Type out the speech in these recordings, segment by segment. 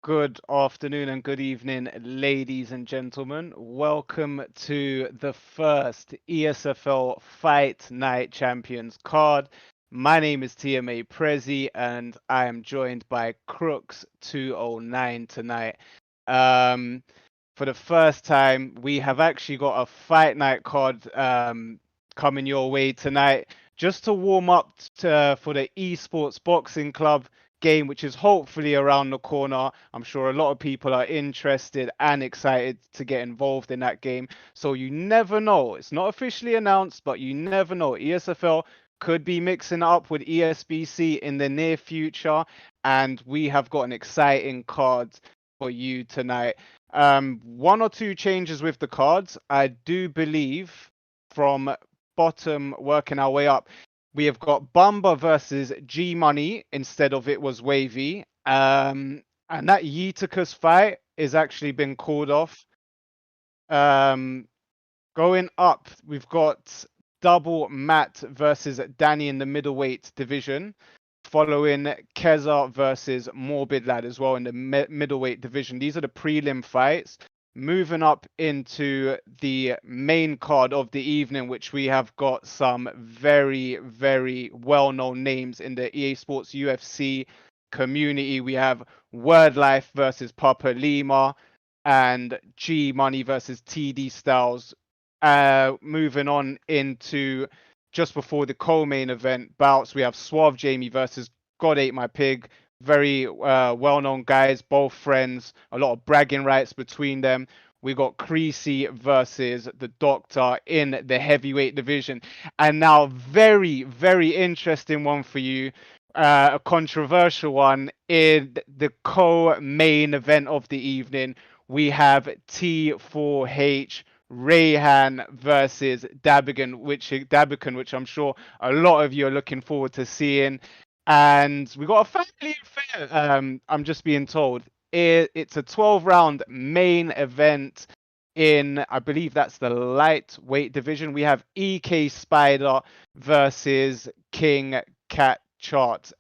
Good afternoon and good evening, ladies and gentlemen. Welcome to the first ESFL Fight Night Champions card. My name is TMA Prezi and I am joined by Crooks 209 tonight. For the first time, we have actually got a Fight Night card coming your way tonight just to warm up for the Esports Boxing Club game, which is hopefully around the corner. I'm sure a lot of people are interested and excited to get involved in that game. So you never know. It's not officially announced, but you never know. ESFL could be mixing up with ESBC in the near future, and we have got an exciting card for you tonight. One or two changes with the cards. I do believe from bottom working our way up. We have got Bomba versus G Money instead of it was Wavy. And that Yeetikus fight is actually been called off. Um, Going up, we've got double Matt versus Danny in the middleweight division, following Kezza versus Morbid Lad as well in the middleweight division. These are the prelim fights. Moving up into the main card of the evening, which we have got some very, very well-known names in the EA Sports UFC community. We have Word Life versus Papa Lima and G Money versus TD Styles. Moving on into just before the co-main event bouts, we have Suave Jamie versus God Ate My Pig. Very well-known guys, both friends. A lot of bragging rights between them. We got Creasy versus the Doctor in the heavyweight division. And now, very, very interesting one for you. A controversial one in the co-main event of the evening. We have T4H Rahan versus Dabakin, which I'm sure a lot of you are looking forward to seeing. And we got a family affair. I'm just being told it's a 12-round main event in, I believe that's the lightweight division. We have EK Spider versus King Cathcart.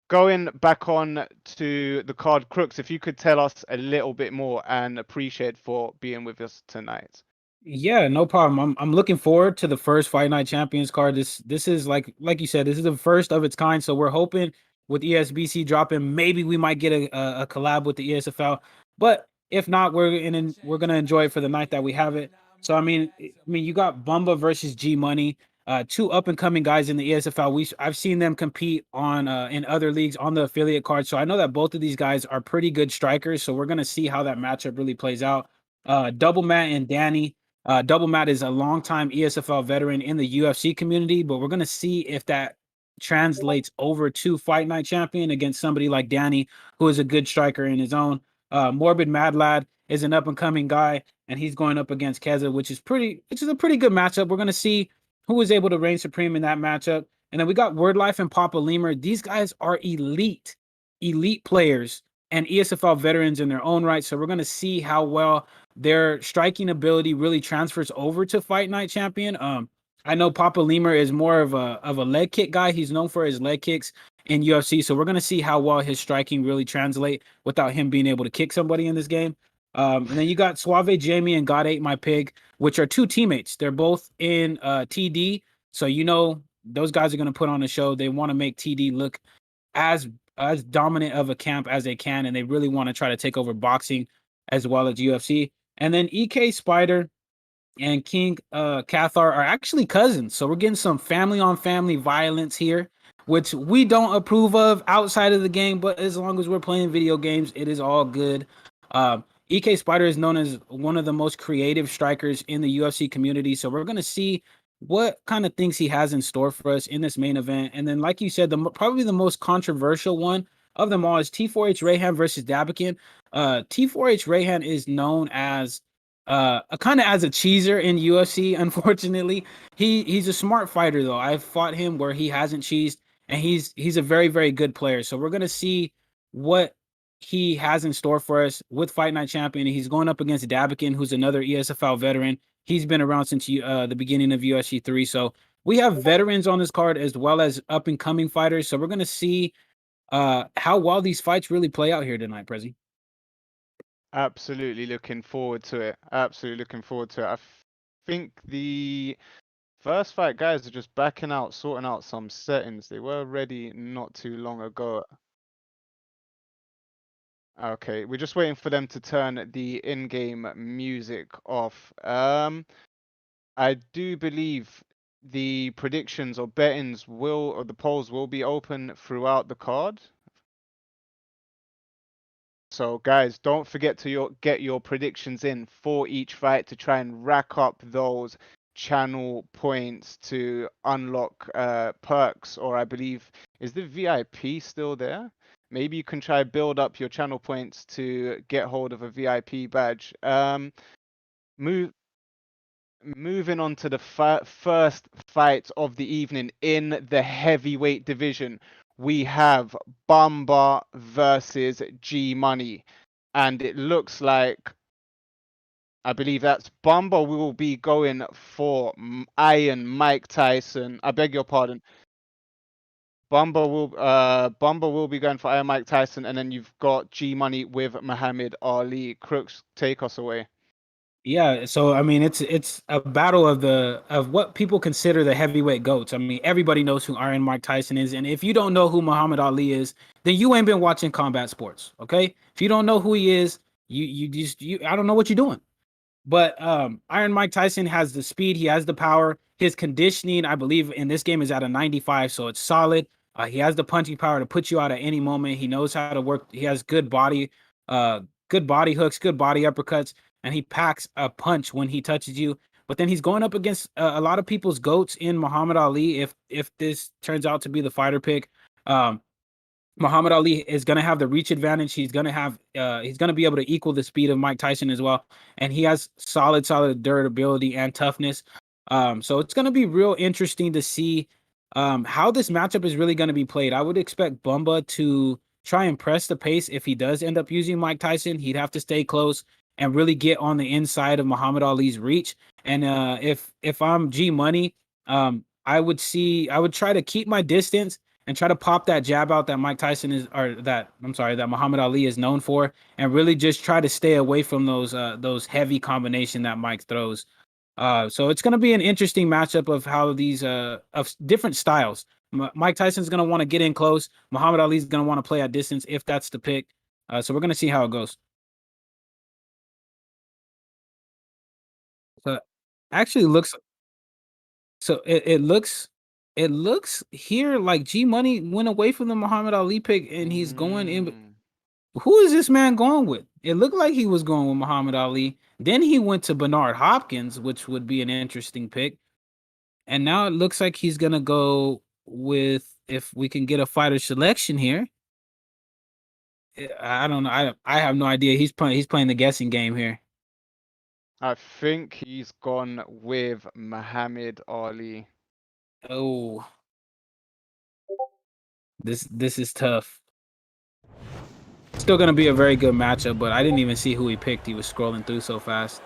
Going back on to the card, Crooks, if you could tell us a little bit more and appreciate for being with us tonight. Yeah, no problem. I'm looking forward to the first Fight Night Champions card. This is like you said, this is the first of its kind. So we're hoping with ESBC dropping, maybe we might get a collab with the ESFL. But if not, we're gonna enjoy it for the night that we have it. So I mean, you got Bomba versus G Money, two up and coming guys in the ESFL. I've seen them compete on in other leagues on the affiliate card. So I know that both of these guys are pretty good strikers. So we're gonna see how that matchup really plays out. Double Matt and Danny. Double Matt is a longtime ESFL veteran in the UFC community, but we're going to see if that translates over to Fight Night Champion against somebody like Danny, who is a good striker in his own. Morbid Mad Lad is an up and coming guy, and he's going up against Kezza, which is a pretty good matchup. We're going to see who is able to reign supreme in that matchup. And then we got Word Life and Papa Lemur. These guys are elite players and ESFL veterans in their own right. So we're going to see how well their striking ability really transfers over to Fight Night Champion. I know Papa Lemur is more of a leg kick guy. He's known for his leg kicks in UFC. So we're gonna see how well his striking really translate without him being able to kick somebody in this game. And then you got Suave Jamie and God Ate My Pig, which are two teammates. They're both in TD. So you know those guys are gonna put on a show. They want to make TD look as dominant of a camp as they can, and they really want to try to take over boxing as well as UFC. And then EK Spider and King Cathcart are actually cousins. So we're getting some family on family violence here, which we don't approve of outside of the game, but as long as we're playing video games, it is all good. EK Spider is known as one of the most creative strikers in the UFC community. So we're going to see what kind of things he has in store for us in this main event. And then, like you said, probably the most controversial one of them all is T4H Rahan versus Dabakin. T4H Rahan is known as kind of as a cheeser in UFC. Unfortunately, he's a smart fighter though. I've fought him where he hasn't cheesed, and he's a very very good player. So we're gonna see what he has in store for us with Fight Night Champion. He's going up against Dabakin, who's another ESFL veteran. He's been around since the beginning of UFC 3. So we have veterans on this card as well as up and coming fighters. So we're gonna see how well these fights really play out here tonight, Prezi. Absolutely looking forward to it. Absolutely looking forward to it. Think the first fight guys are just backing out, sorting out some settings. They were ready not too long ago. Okay, we're just waiting for them to turn the in-game music off. I do believe the predictions or bettings or the polls will be open throughout the card. So guys, don't forget to get your predictions in for each fight to try and rack up those channel points to unlock perks, or I believe, is the VIP still there? Maybe you can try build up your channel points to get hold of a VIP badge. Move Moving on to the first fight of the evening in the heavyweight division, we have Bomba versus G Money, and it looks like, I believe that's Bomba will be going for Iron Mike Tyson. I beg your pardon. Bomba will be going for Iron Mike Tyson, and then you've got G Money with Muhammad Ali. Crooks, take us away. Yeah, so I mean, it's a battle of what people consider the heavyweight goats. I mean, everybody knows who Iron Mike Tyson is, and if you don't know who Muhammad Ali is, then you ain't been watching combat sports. Okay, if you don't know who he is, you I don't know what you're doing. But Iron Mike Tyson has the speed, he has the power. His conditioning, I believe, in this game is at a 95, so it's solid. He has the punching power to put you out at any moment. He knows how to work. He has good body hooks, good body uppercuts, and he packs a punch when he touches you. But then he's going up against a lot of people's goats in Muhammad Ali. If this turns out to be the fighter pick, Muhammad Ali is going to have the reach advantage. He's going to be able to equal the speed of Mike Tyson as well. And he has solid durability and toughness. So it's going to be real interesting to see how this matchup is really going to be played. I would expect Bomba to try and press the pace. If he does end up using Mike Tyson, he'd have to stay close and really get on the inside of Muhammad Ali's reach. And if I'm G Money, I would try to keep my distance and try to pop that jab out that that Muhammad Ali is known for, and really just try to stay away from those heavy combination that Mike throws. So it's going to be an interesting matchup of how these of different styles. Mike Tyson's going to want to get in close. Muhammad Ali's going to want to play at distance if that's the pick. So we're going to see how it goes. So actually looks so it looks here like G Money went away from the Muhammad Ali pick and he's going in. Who is this man going with? It looked like he was going with Muhammad Ali. Then he went to Bernard Hopkins, which would be an interesting pick. And now it looks like he's gonna go with, if we can get a fighter selection here. I don't know. I have no idea. He's playing the guessing game here. I think he's gone with Muhammad Ali. Oh, this is tough. Still gonna be a very good matchup, but I didn't even see who he picked. He was scrolling through so fast.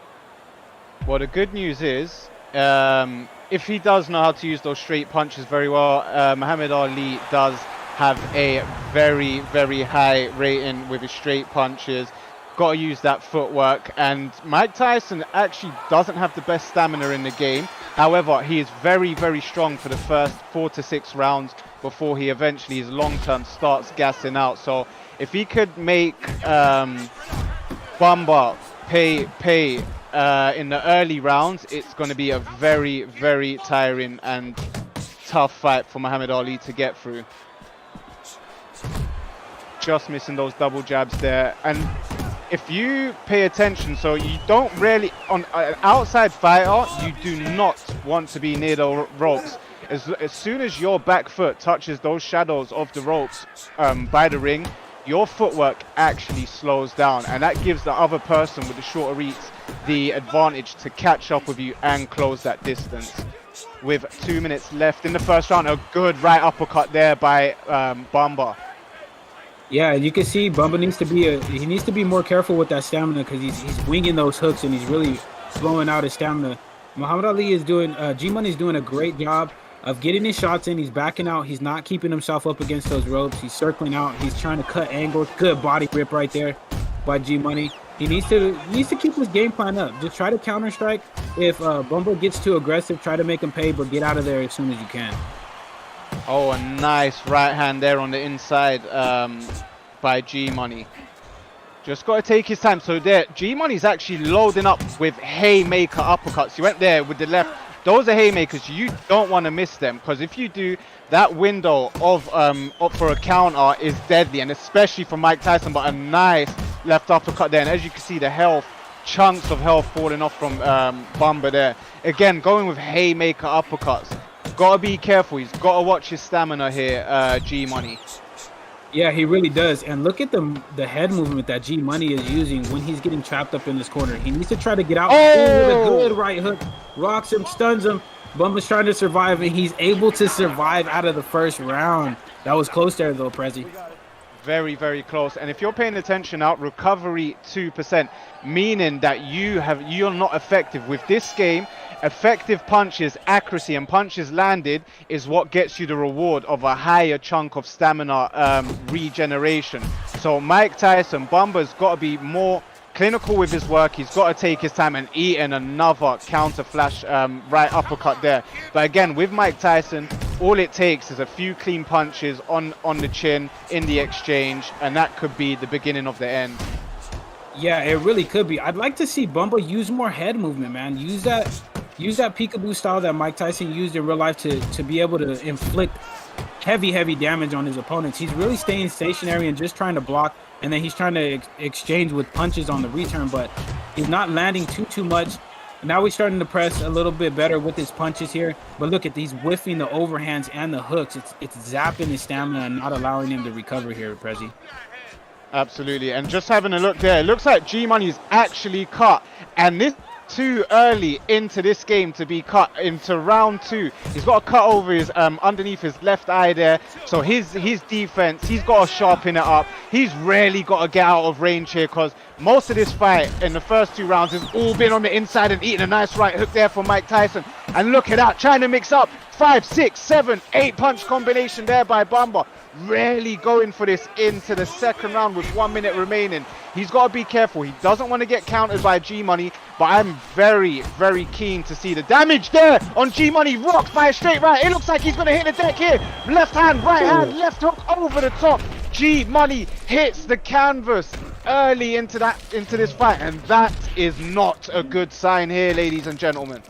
Well, the good news is, if he does know how to use those straight punches very well, Muhammad Ali does have a very, very high rating with his straight punches. Got to use that footwork, and Mike Tyson actually doesn't have the best stamina in the game. However, he is very, very strong for the first 4 to 6 rounds before he eventually, his long term, starts gassing out. So if he could make Bomba pay in the early rounds, it's going to be a very, very tiring and tough fight for Muhammad Ali to get through. Just missing those double jabs there. And if you pay attention, so you don't really, on an outside fighter, you do not want to be near the ropes. As soon as your back foot touches those shadows of the ropes by the ring, your footwork actually slows down, and that gives the other person with the shorter reach the advantage to catch up with you and close that distance. With 2 minutes left in the first round, a good right uppercut there by Bomba. Yeah, you can see Bomba needs to be more careful with that stamina, because he's winging those hooks and he's really blowing out his stamina. Muhammad Ali is doing G Money's doing a great job of getting his shots in. He's backing out. He's not keeping himself up against those ropes. He's circling out. He's trying to cut angles. Good body rip right there by G Money. He needs to keep his game plan up. Just try to counter strike. If Bomba gets too aggressive, try to make him pay, but get out of there as soon as you can. Oh, a nice right hand there on the inside by G Money. Just got to take his time. So there, G Money's actually loading up with haymaker uppercuts. He went there with the left. Those are haymakers. You don't want to miss them, because if you do, that window of up for a counter is deadly, and especially for Mike Tyson. But a nice left uppercut there, and as you can see, the health, chunks of health falling off from Bomba there. Again, going with haymaker uppercuts. Gotta be careful. He's got to watch his stamina here, G Money. Yeah, he really does. And look at the head movement that G Money is using when he's getting trapped up in this corner. He needs to try to get out with a good right hook. Rocks him, stuns him. Bumba's trying to survive, and he's able to survive out of the first round. That was close there, though, Prezi. Very, very close. And if you're paying attention out, recovery 2%, meaning that you're not effective with this game. Effective punches, accuracy, and punches landed is what gets you the reward of a higher chunk of stamina regeneration. So Mike Tyson, Bomba's got to be more clinical with his work. He's got to take his time and eat in another counter flash right uppercut there. But again, with Mike Tyson, all it takes is a few clean punches on the chin in the exchange, and that could be the beginning of the end. Yeah, it really could be. I'd like to see Bomba use more head movement, man. Use that peekaboo style that Mike Tyson used in real life to be able to inflict heavy damage on his opponents. He's really staying stationary and just trying to block, and then he's trying to exchange with punches on the return, but he's not landing too much. Now he's starting to press a little bit better with his punches here, but look at these whiffing the overhands and the hooks. It's zapping his stamina and not allowing him to recover here, Prezi. Absolutely. And just having a look there, it looks like G Money's actually cut, and this too early into this game to be cut into round 2. He's got a cut over his underneath his left eye there, so his defense, he's got to sharpen it up. He's really got to get out of range here, because most of this fight in the first 2 rounds has all been on the inside and eating a nice right hook there for Mike Tyson. And look at that, trying to mix up 5, 6, 7, 8 punch combination there by Bomba. Really going for this into the second round with 1 minute remaining. He's got to be careful. He doesn't want to get countered by G Money, but I'm very, very keen to see the damage there on G Money. Rocked by a straight right. It looks like he's going to hit the deck here. Left hand, right hand, left hook over the top. G Money hits the canvas early into this fight, and that is not a good sign here, ladies and gentlemen.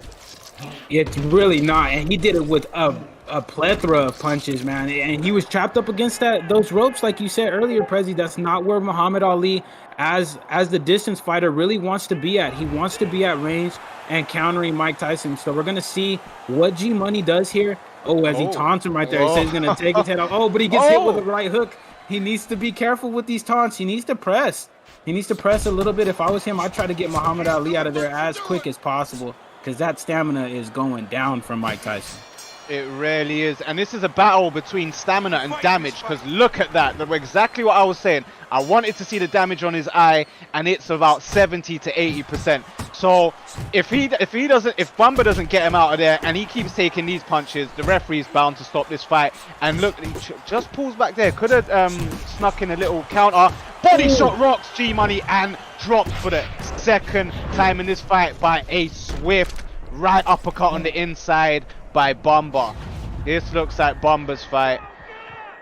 It's really not, and he did it with a plethora of punches, man, and he was trapped up against those ropes, like you said earlier, Prezi. That's not where Muhammad Ali, as the distance fighter, really wants to be at. He wants to be at range and countering Mike Tyson. So we're gonna see what G Money does here. Oh, as he taunts him right there, he says he's gonna take his head off. Oh, but he gets hit with a right hook. He needs to be careful with these taunts. He needs to press. He needs to press a little bit. If I was him, I'd try to get Muhammad Ali out of there as quick as possible, because that stamina is going down from Mike Tyson. It really is. And this is a battle between stamina and damage, because look at that. That's exactly what I was saying. I wanted to see the damage on his eye, and it's about 70 to 80%. So if Bomba doesn't get him out of there and he keeps taking these punches, the referee's bound to stop this fight. And look, he just pulls back there. Could have snuck in a little counter. Body shot rocks G Money and dropped for the second time in this fight by a swift right uppercut on the inside by Bomba. This looks like Bomba's fight.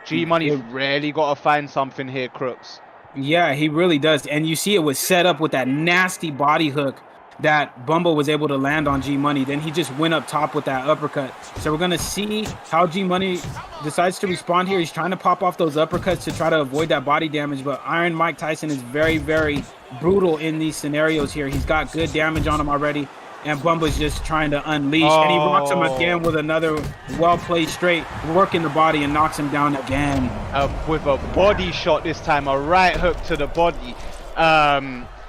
G Money's really got to find something here, Crooks. Yeah, he really does. And you see it was set up with that nasty body hook that Bomba was able to land on G Money. Then he just went up top with that uppercut. So we're going to see how G Money decides to respond here. He's trying to pop off those uppercuts to try to avoid that body damage. But Iron Mike Tyson is very, very brutal in these scenarios here. He's got good damage on him already, and Bomba's just trying to unleash. And he rocks him again with another well-played straight, working the body, and knocks him down again. With a body shot this time, a right hook to the body.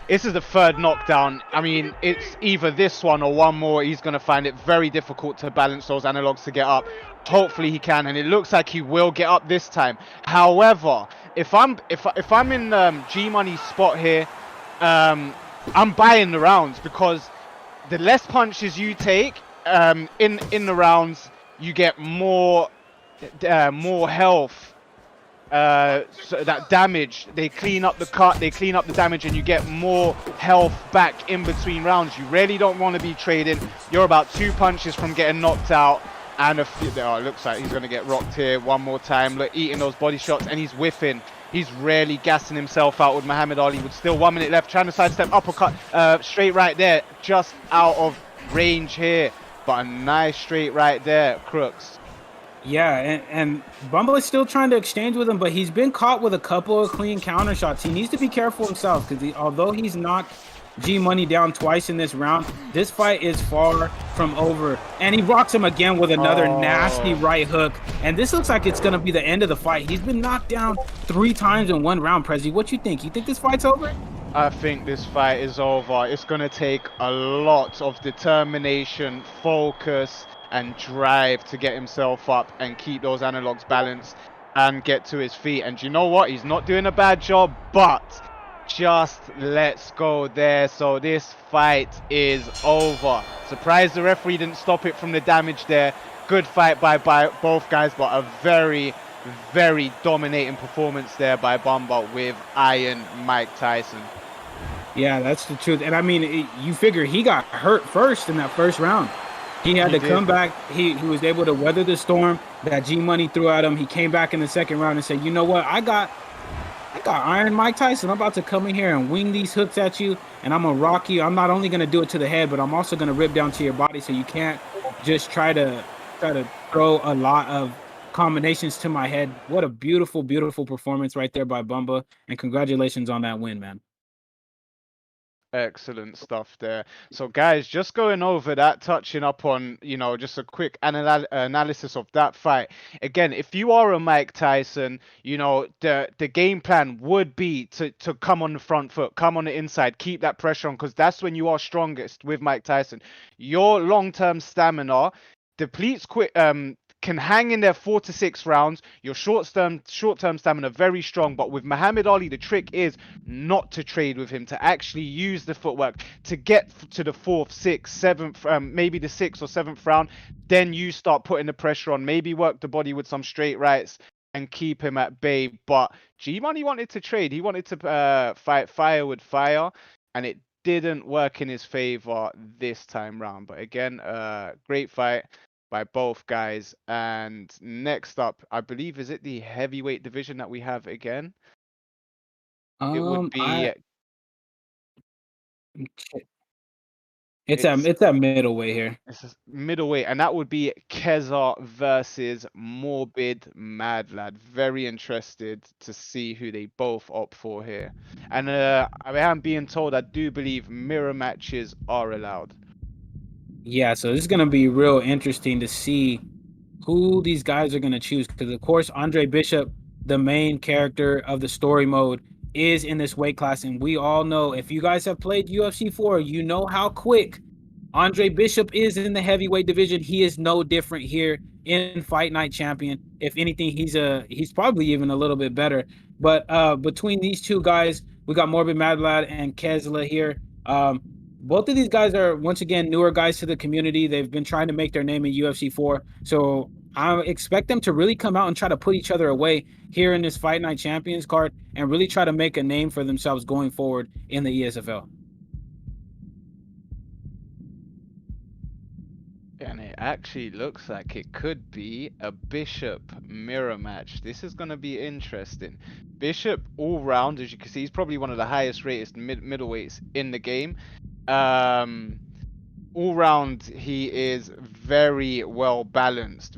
This is the third knockdown. I mean, it's either this one or one more. He's going to find it very difficult to balance those analogs to get up. Hopefully he can, and it looks like he will get up this time. However, if I'm in G Money's spot here, I'm buying the rounds, because the less punches you take in the rounds, you get more health. So that damage, they clean up the cut, they clean up the damage, and you get more health back in between rounds. You really don't want to be trading. You're about 2 punches from getting knocked out, and it looks like he's going to get rocked here one more time. Look, eating those body shots, and he's whiffing. He's really gassing himself out with Muhammad Ali with still 1 minute left, trying to sidestep uppercut, straight right there, just out of range here, but a nice straight right there, Crooks. Yeah, and Bomba is still trying to exchange with him, but he's been caught with a couple of clean counter shots. He needs to be careful himself because although he's knocked G Money down twice in this round, this fight is far from over. And he rocks him again with another nasty right hook. And this looks like it's going to be the end of the fight. He's been knocked down 3 times in 1 round, Prezi. What you think? You think this fight's over? I think this fight is over. It's going to take a lot of determination, focus, and drive to get himself up and keep those analogs balanced and get to his feet. And you know what? He's not doing a bad job, but just let's go there. So this fight is over. Surprised the referee didn't stop it from the damage there. Good fight by both guys, but a very, very dominating performance there by Bomba with Iron Mike Tyson. Yeah, that's the truth. And I mean, you figure he got hurt first in that first round. He had to come back. He was able to weather the storm that G Money threw at him. He came back in the second round and said, you know what? I got Iron Mike Tyson. I'm about to come in here and wing these hooks at you, and I'm going to rock you. I'm not only going to do it to the head, but I'm also going to rip down to your body, so you can't just try to throw a lot of combinations to my head. What a beautiful, beautiful performance right there by Bomba, and congratulations on that win, man. Excellent stuff there. So guys, just going over that, touching up on, just a quick analysis of that fight. Again, if you are a Mike Tyson, the game plan would be to come on the front foot, come on the inside, keep that pressure on, because that's when you are strongest with Mike Tyson. Your long-term stamina depletes quick, can hang in there 4 to 6 rounds. Your short-term stamina very strong, but with Muhammad Ali, the trick is not to trade with him, to actually use the footwork to get to the 4th, 6th, 7th, maybe the 6th or 7th round. Then you start putting the pressure on, maybe work the body with some straight rights and keep him at bay. But G Money wanted to trade. He wanted to fight fire with fire, and it didn't work in his favor this time round. But again, great fight by both guys. And next up, I believe, is it the heavyweight division that we have again? It would be it's at middleweight here. It's middleweight, and that would be Kezza versus Morbid Mad Lad. Very interested to see who they both opt for here. And I am being told, I do believe mirror matches are allowed. Yeah, so this is going to be real interesting to see who these guys are going to choose, because of course Andre Bishop, the main character of the story mode, is in this weight class, and we all know, if you guys have played UFC 4, you know how quick Andre Bishop is in the heavyweight division. He is no different here in Fight Night Champion. If anything, he's probably even a little bit better. But between these two guys, we got Morbid Mad Lad and Kezza here. Both of these guys are, once again, newer guys to the community. They've been trying to make their name in UFC 4. So I expect them to really come out and try to put each other away here in this Fight Night Champions card and really try to make a name for themselves going forward in the ESFL. And it actually looks like it could be a Bishop mirror match. This is going to be interesting. Bishop all round, as you can see, he's probably one of the highest rated middleweights in the game. All round, he is very well balanced.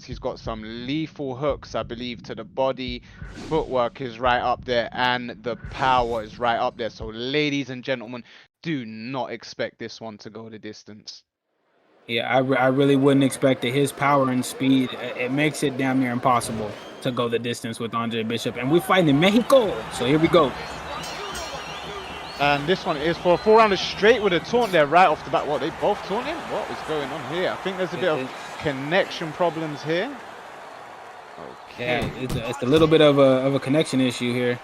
He's got some lethal hooks, I believe, to the body. Footwork is right up there, and the power is right up there. So ladies and gentlemen, do not expect this one to go the distance. Yeah, I really wouldn't expect it. His power and speed, it makes it damn near impossible to go the distance with Andre Bishop. And we're fighting in Mexico, so here we go. And this one is for a 4-rounder straight with a taunt there right off the bat. What, they both taunting? What is going on here? I think there's a bit of connection problems here. Okay. Yeah, it's a little bit of a connection issue here.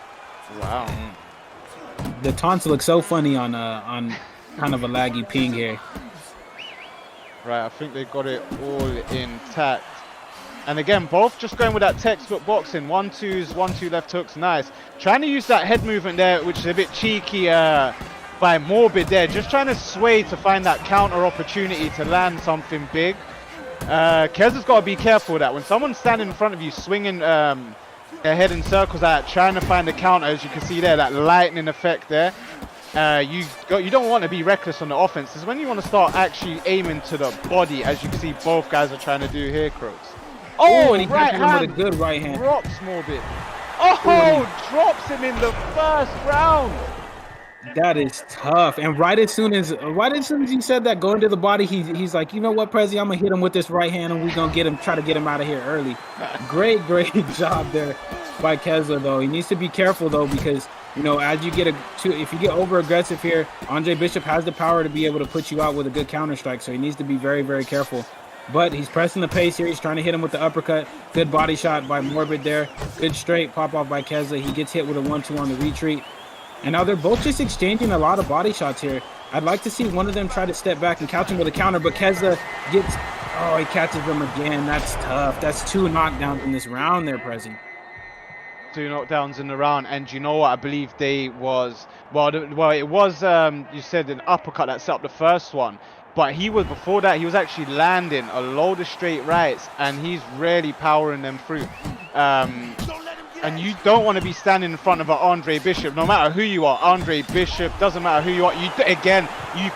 Wow. And the taunts look so funny on kind of a laggy ping here. Right, I think they got it all intact. And again, both just going with that textbook boxing. 1-2s, 1-2 left hooks, nice. Trying to use that head movement there, which is a bit cheeky by Morbid there. Just trying to sway to find that counter opportunity to land something big. Kezza's got to be careful with that. When someone's standing in front of you, swinging their head in circles, trying to find the counter, as you can see there, that lightning effect there. You don't want to be reckless on the offense. This is when you want to start actually aiming to the body, as you can see both guys are trying to do here, Crooks. Oh, and he catches him with a good right hand. Drops Morbid. Oh, drops him in the first round. That is tough. And right as soon as he said that, going to the body, he's like, you know what, Prezi, I'm gonna hit him with this right hand, and we're gonna try to get him out of here early. Great job there by Kezza, though. He needs to be careful though, because as you get if you get over aggressive here, Andre Bishop has the power to be able to put you out with a good counter strike. So he needs to be very, very careful. But he's pressing the pace here. He's trying to hit him with the uppercut. Good body shot by Morbid there. Good straight pop off by Kezza. He gets hit with a 1-2 on the retreat. And now they're both just exchanging a lot of body shots here. I'd like to see one of them try to step back and catch him with a counter, but Kezza he catches him again. That's tough. That's 2 knockdowns in this round there, Prezi. 2 knockdowns in the round, and you know what? I believe it was you said an uppercut that set up the first one, but before that he was actually landing a load of straight rights, and he's really powering them through. And you don't want to be standing in front of an Andre Bishop, no matter who you are. Andre Bishop, doesn't matter who you are. You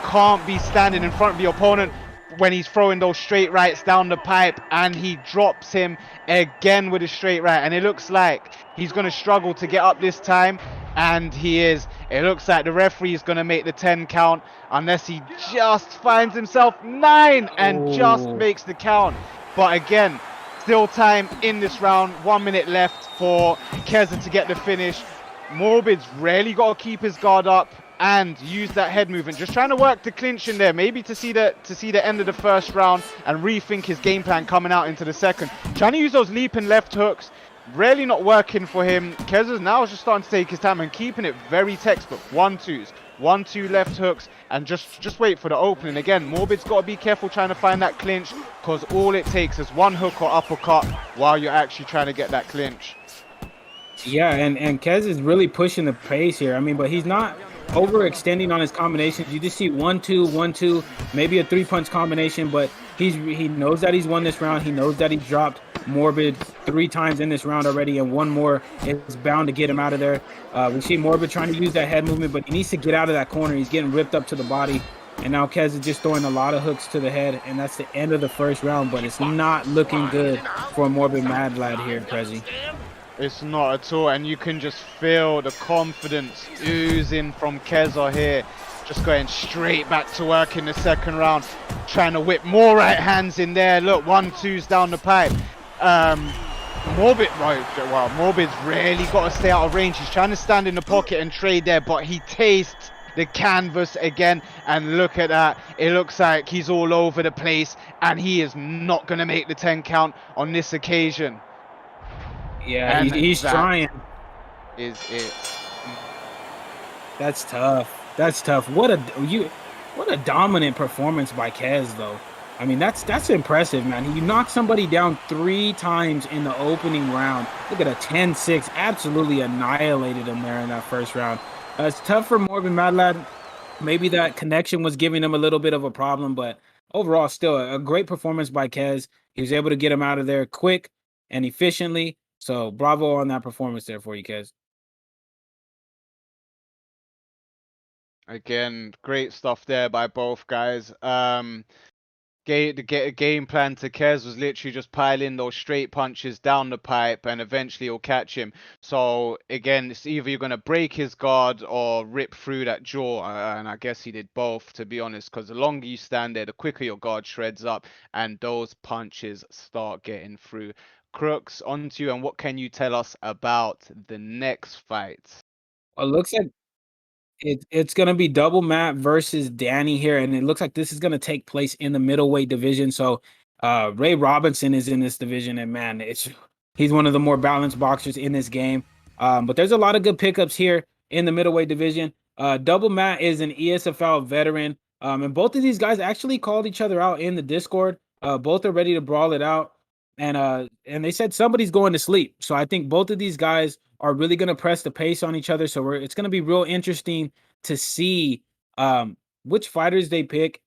can't be standing in front of your opponent when he's throwing those straight rights down the pipe, and he drops him again with a straight right. And it looks like he's going to struggle to get up this time, and he is. It looks like the referee is going to make the 10 count, unless he just finds himself 9 and just makes the count. But again, still time in this round. 1 minute left for Kezza to get the finish. Morbid's really got to keep his guard up and use that head movement. Just trying to work the clinch in there, maybe to see the end of the first round and rethink his game plan coming out into the second. Trying to use those leaping left hooks. Really not working for him. Kezza's now just starting to take his time and keeping it very textbook. 1-2s, 1-2 left hooks, and just wait for the opening. Again, Morbid's got to be careful trying to find that clinch, because all it takes is 1 hook or uppercut while you're actually trying to get that clinch. Yeah, and Kez is really pushing the pace here. I mean, but he's not overextending on his combinations. You just see 1-2, 1-2, maybe a 3-punch combination, but he knows that he's won this round. He knows that he's dropped Morbid 3 times in this round already, and 1 more is bound to get him out of there. We see Morbid trying to use that head movement, but he needs to get out of that corner. He's getting ripped up to the body, and now Kez is just throwing a lot of hooks to the head, and that's the end of the first round, but it's not looking good for Morbid Mad Lad here, Prezi. It's not at all, and you can just feel the confidence oozing from Kezza here. Just going straight back to work in the second round, trying to whip more right hands in there. Look, 1-2s down the pipe. Morbid's really got to stay out of range. He's trying to stand in the pocket and trade there, but he tastes the canvas again, and look at that. It looks like he's all over the place, and he is not going to make the 10 count on this occasion. Yeah, he's trying. Is it? That's tough. That's tough. What a dominant performance by Kez, though. I mean, that's impressive, man. He knocked somebody down 3 times in the opening round. Look at a 10-6. Absolutely annihilated him there in that first round. It's tough for Morbid Mad Lad. Maybe that connection was giving him a little bit of a problem, but overall, still a great performance by Kez. He was able to get him out of there quick and efficiently. So bravo on that performance there for you, Kez. Again, great stuff there by both guys. The game plan to Kez was literally just piling those straight punches down the pipe, and eventually he'll catch him. So again, it's either you're going to break his guard or rip through that jaw, and I guess he did both, to be honest, because the longer you stand there, the quicker your guard shreds up, and those punches start getting through. Crooks, on to you, and what can you tell us about the next fight? Well, it looks like it's going to be Double Matt versus Danny here, and it looks like this is going to take place in the middleweight division. So Ray Robinson is in this division, and man, he's one of the more balanced boxers in this game. But there's a lot of good pickups here in the middleweight division. Double Matt is an ESFL veteran. And both of these guys actually called each other out in the Discord. Both are ready to brawl it out. And they said somebody's going to sleep. So I think both of these guys are really going to press the pace on each other. So it's going to be real interesting to see which fighters they pick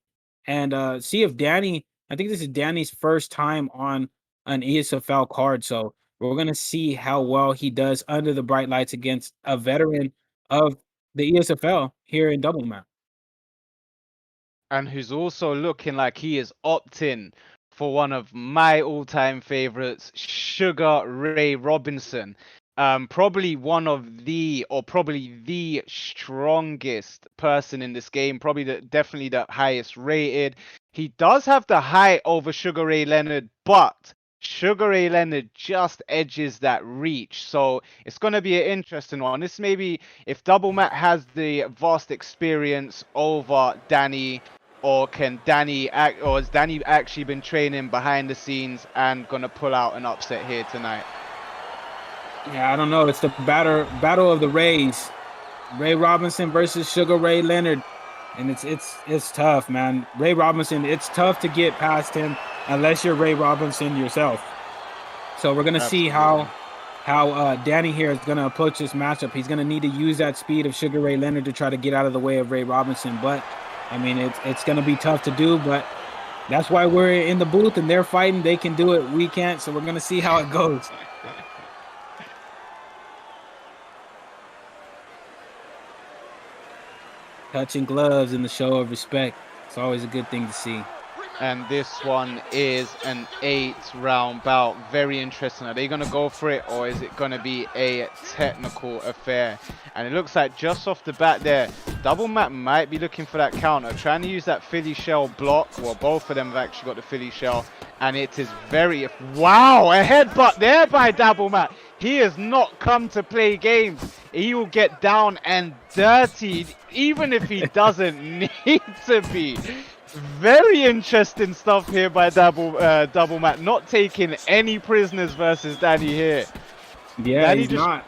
and see if Danny, I think this is Danny's first time on an ESFL card. So we're going to see how well he does under the bright lights against a veteran of the ESFL here in Double Map. And who's also looking like he is opting for one of my all-time favorites, Sugar Ray Robinson. Probably one of the, or probably the strongest person in this game, probably definitely the highest rated. He does have the height over Sugar Ray Leonard, but Sugar Ray Leonard just edges that reach. So it's going to be an interesting one. This maybe if Double Matt has the vast experience over Danny, or has Danny actually been training behind the scenes and going to pull out an upset here tonight? Yeah, I don't know. It's the battle of the Rays. Ray Robinson versus Sugar Ray Leonard. And it's tough, man. Ray Robinson, it's tough to get past him unless you're Ray Robinson yourself. So we're gonna see how Danny here is gonna approach this matchup. He's gonna need to use that speed of Sugar Ray Leonard to try to get out of the way of Ray Robinson. But I mean, it's gonna be tough to do, but that's why we're in the booth and they're fighting. They can do it, we can't. So we're gonna see how it goes. Touching gloves in the show of respect. It's always a good thing to see. And this one is an 8-round bout. Very interesting. Are they going to go for it, or is it going to be a technical affair? And it looks like just off the bat there, Double Matt might be looking for that counter, trying to use that Philly shell block. Well, both of them have actually got the Philly shell, and it is very... Wow, a headbutt there by Double Matt. He has not come to play games. He will get down and dirtied, even if he doesn't need to be. Very interesting stuff here by Double Matt, not taking any prisoners versus Danny here. Yeah, Danny he's not.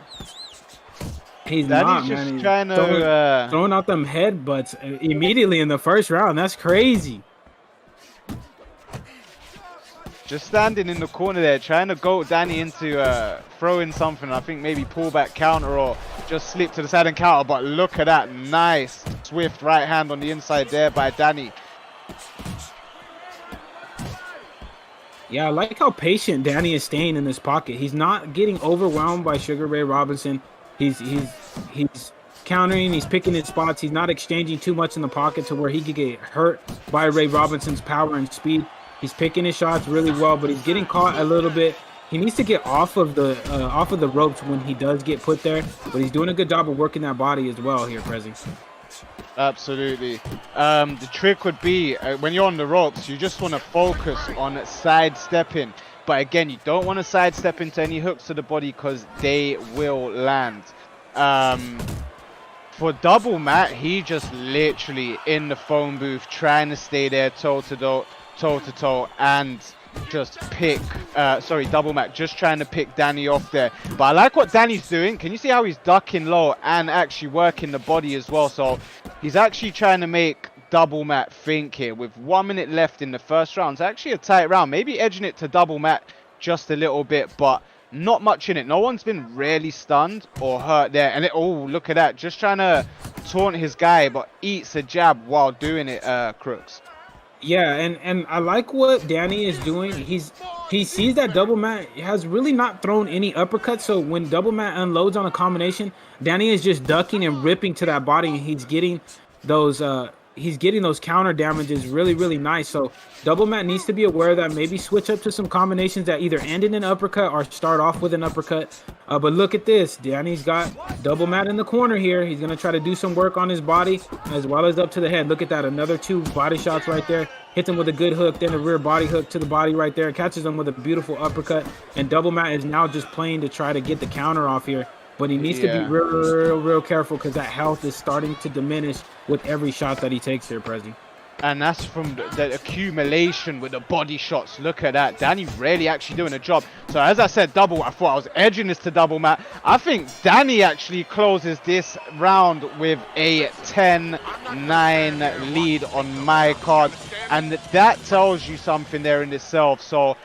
He's not, just man. He's trying to throwing out them headbutts immediately in the first round. That's crazy. Just standing in the corner there, trying to goat Danny into throwing something. I think maybe pull back counter or just slip to the side and counter. But look at that nice swift right hand on the inside there by Danny. Yeah, I like how patient Danny is staying in this pocket. He's not getting overwhelmed by Sugar Ray Robinson. He's countering, he's picking his spots. He's not exchanging too much in the pocket to where he could get hurt by Ray Robinson's power and speed. He's picking his shots really well, but he's getting caught a little bit. He needs to get off of the ropes when he does get put there, but he's doing a good job of working that body as well here, Prezi. Absolutely. The trick would be when you're on the ropes, you just want to focus on sidestepping. But again, you don't want to sidestep into any hooks to the body because they will land. For Double Matt, he just literally in the phone booth trying to stay there toe to toe and just pick Double Matt just trying to pick Danny off there. But I like what Danny's doing. Can you see how he's ducking low and actually working the body as well? So he's actually trying to make Double Matt think here with 1 minute left in the first round. It's actually a tight round, maybe edging it to Double Matt just a little bit, but not much in it. No one's been really stunned or hurt there. And oh, look at that, just trying to taunt his guy, but eats a jab while doing it, Crooks. Yeah, and I like what Danny is doing. He sees that Double Matt has really not thrown any uppercuts. So when Double Matt unloads on a combination, Danny is just ducking and ripping to that body, and he's getting those counter damages really, really nice. So Double Matt needs to be aware of that. Maybe switch up to some combinations that either end in an uppercut or start off with an uppercut. But look at this. Danny's got Double Matt in the corner here. He's going to try to do some work on his body as well as up to the head. Look at that. Another 2 body shots right there. Hits him with a good hook, then a rear body hook to the body right there. Catches him with a beautiful uppercut. And Double Matt is now just playing to try to get the counter off here. But he needs to be real careful because that health is starting to diminish with every shot that he takes here, Prezi. And that's from the accumulation with the body shots. Look at that. Danny really actually doing a job. So as I said, double, I thought I was edging this to double Matt. I think Danny actually closes this round with a 10-9 lead on my card. And that tells you something there in itself. So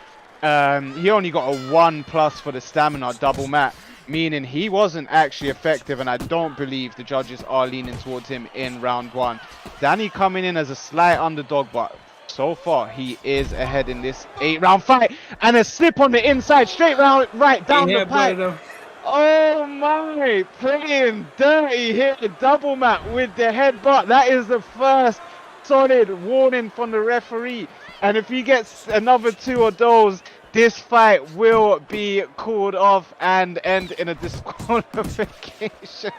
he only got a 1+ for the stamina, double Matt, meaning he wasn't actually effective, and I don't believe the judges are leaning towards him in round 1. Danny coming in as a slight underdog, but so far he is ahead in this 8-round fight. And a slip on the inside, straight round, right down the pipe. Oh my, playing dirty here, double Matt with the headbutt. That is the first solid warning from the referee. And if he gets another 2 of those, this fight will be called off and end in a disqualification.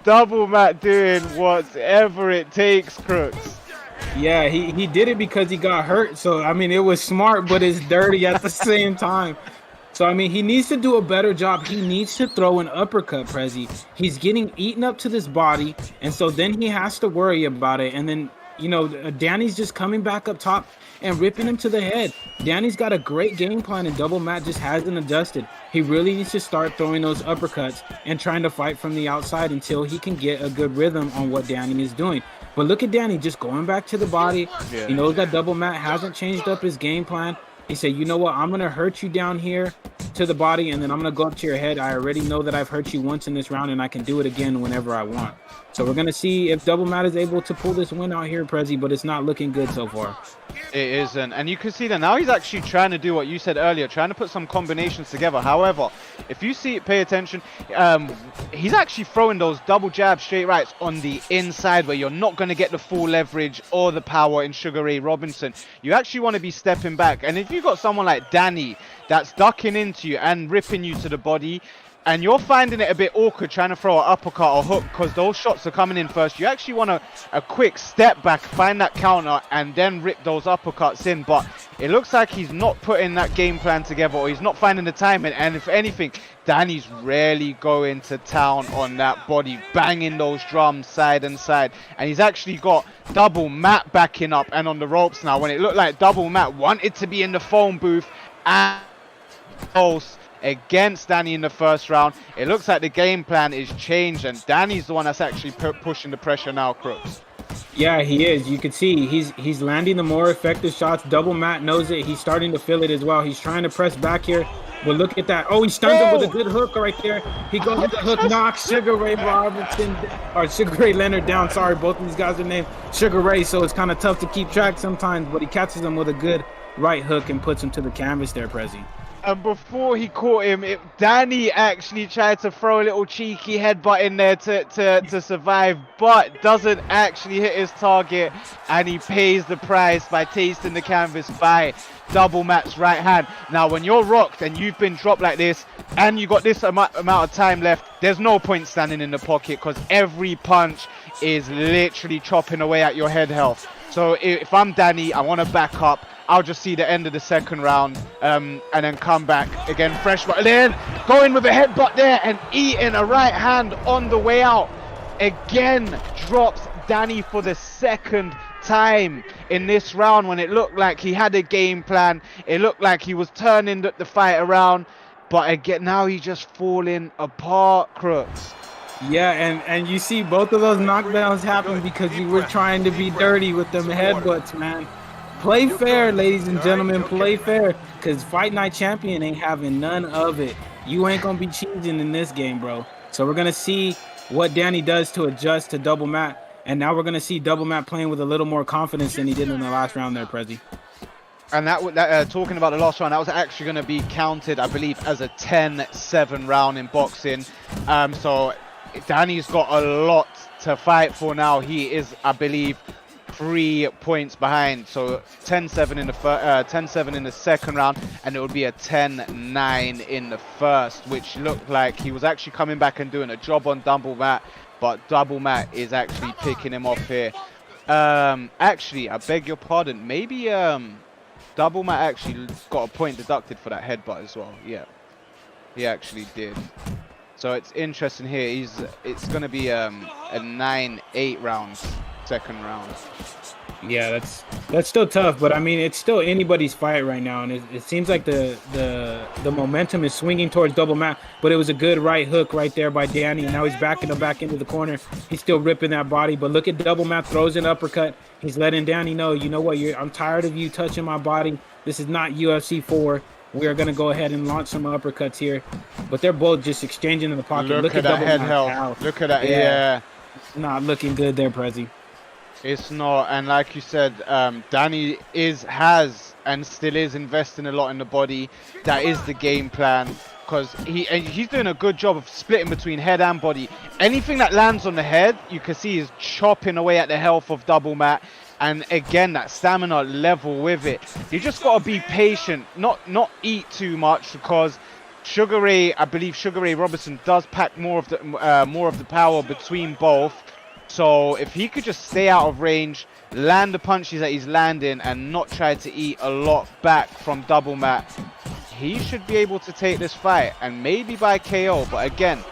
Double Matt doing whatever it takes, Crooks. Yeah, he did it because he got hurt. So, I mean, it was smart, but it's dirty at the same time. So, I mean, he needs to do a better job. He needs to throw an uppercut, Prezi. He's getting eaten up to this body, and so then he has to worry about it. And then, you know, Danny's just coming back up top and ripping him to the head. Danny's got a great game plan, and double Matt just hasn't adjusted. He really needs to start throwing those uppercuts and trying to fight from the outside until he can get a good rhythm on what Danny is doing. But look at Danny just going back to the body. Yeah. He knows that double Matt hasn't changed up his game plan. He said, you know what, I'm going to hurt you down here to the body, and then I'm going to go up to your head. I already know that I've hurt you once in this round, and I can do it again whenever I want. So we're going to see if double Matt is able to pull this win out here, Prezi, but it's not looking good so far. It isn't, and you can see that now he's actually trying to do what you said earlier, trying to put some combinations together. However, if you see it, pay attention, he's actually throwing those double jab straight rights on the inside where you're not going to get the full leverage or the power in Sugar Ray Robinson. You actually want to be stepping back, and if you've got someone like Danny that's ducking into you and ripping you to the body, and you're finding it a bit awkward trying to throw an uppercut or hook because those shots are coming in first, you actually want a quick step back, find that counter, and then rip those uppercuts in. But it looks like he's not putting that game plan together, or he's not finding the timing. And if anything, Danny's really going to town on that body, banging those drums side and side. And he's actually got double Matt backing up and on the ropes now, when it looked like double Matt wanted to be in the phone booth and close against Danny in the first round. It looks like the game plan is changed, and Danny's the one that's actually pushing the pressure now, Crooks. Yeah, he is. You can see he's landing the more effective shots. Double Matt knows it. He's starting to feel it as well. He's trying to press back here. But look at that. Oh, he stuns him with a good hook right there. He goes with the hook, knocks Sugar Ray Robinson, or Sugar Ray Leonard down. Sorry, both of these guys are named Sugar Ray, so it's kind of tough to keep track sometimes. But he catches him with a good right hook and puts him to the canvas there, Prezi. And before he caught him, Danny actually tried to throw a little cheeky headbutt in there to survive, but doesn't actually hit his target, and he pays the price by tasting the canvas by double Matt's right hand. Now, when you're rocked and you've been dropped like this, and you got this amount of time left, there's no point standing in the pocket because every punch is literally chopping away at your head health. So if I'm Danny, I want to back up. I'll just see the end of the second round and then come back again fresh. But then going with a headbutt there and eating a right hand on the way out. Again, drops Danny for the second time in this round when it looked like he had a game plan. It looked like he was turning the fight around. But again, now he's just falling apart, Crooks. Yeah, and you see both of those knockdowns happen because you were trying to be dirty with them headbutts, man. Play fair, ladies and gentlemen, play fair, because Fight Night Champion ain't having none of it. You ain't going to be cheating in this game, bro. So we're going to see what Danny does to adjust to double Matt, and now we're going to see double Matt playing with a little more confidence than he did in the last round there, Prezi. And that talking about the last round, that was actually going to be counted, I believe, as a 10-7 round in boxing. So Danny's got a lot to fight for now. He is, I believe, 3 points behind, so 10-7 in the 10-7 in the second round, and it would be a 10-9 in the first, which looked like he was actually coming back and doing a job on double Matt, but double Matt is actually picking him off here. Actually, I beg your pardon, maybe double Matt actually got a point deducted for that headbutt as well. Yeah, he actually did. So it's interesting here. It's going to be a 9-8 rounds second round. Yeah, that's still tough, but I mean, it's still anybody's fight right now, and it seems like the momentum is swinging towards double mat. But it was a good right hook right there by Danny, and now he's backing him back into the corner. He's still ripping that body, but look at double mat throws an uppercut. He's letting Danny know, you know what, I'm tired of you touching my body. This is not UFC 4. We are gonna go ahead and launch some uppercuts here, but they're both just exchanging in the pocket. Look at that double head mat health. out. Look at that. Yeah. Not looking good there, Prezi. It's not, and like you said, Danny has and still is investing a lot in the body. That is the game plan, because he's doing a good job of splitting between head and body. Anything that lands on the head, you can see is chopping away at the health of double mat. And again, that stamina level with it. You just gotta be patient, not eat too much, because Sugar Ray, I believe Sugar Ray Robinson does pack more of the power between both. So if he could just stay out of range, land the punches that he's landing, and not try to eat a lot back from double mat, he should be able to take this fight, and maybe by KO. But again,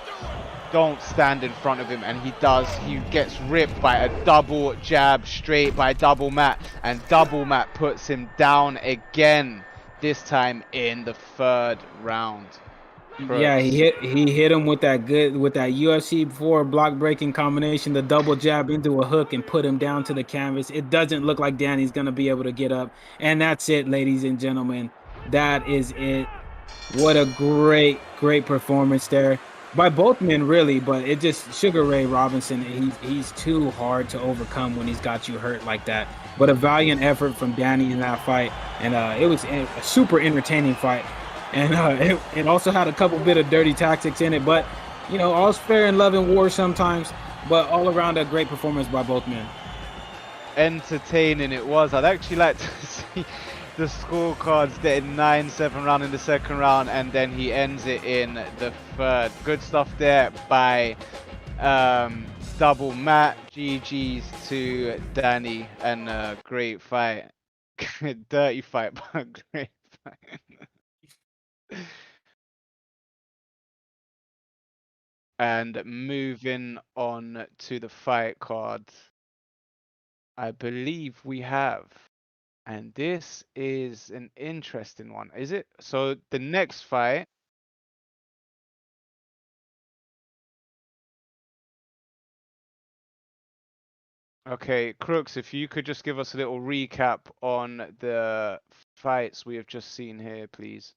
don't stand in front of him, and he does. He gets ripped by a double jab straight by double mat, and double mat puts him down again, this time in the third round. Yeah, he hit him with that UFC 4 block breaking combination, the double jab into a hook, and put him down to the canvas. It doesn't look like Danny's gonna be able to get up, and that's it, ladies and gentlemen. That is it. What a great performance there by both men, really. But it just Sugar Ray Robinson, he's too hard to overcome when he's got you hurt like that. But a valiant effort from Danny in that fight, and it was a super entertaining fight. And it also had a couple bit of dirty tactics in it, but you know, all's fair in love and war sometimes. But all around, a great performance by both men. Entertaining it was. I'd actually like to see the scorecards getting 9-7 round in the second round, and then he ends it in the third. Good stuff there by double mat. GG's to Danny, and a great fight. Dirty fight, but great fight. And moving on to the fight card, I believe we have, and this is an interesting one, is it? So the next fight, okay, Crooks, if you could just give us a little recap on the fights we have just seen here, please.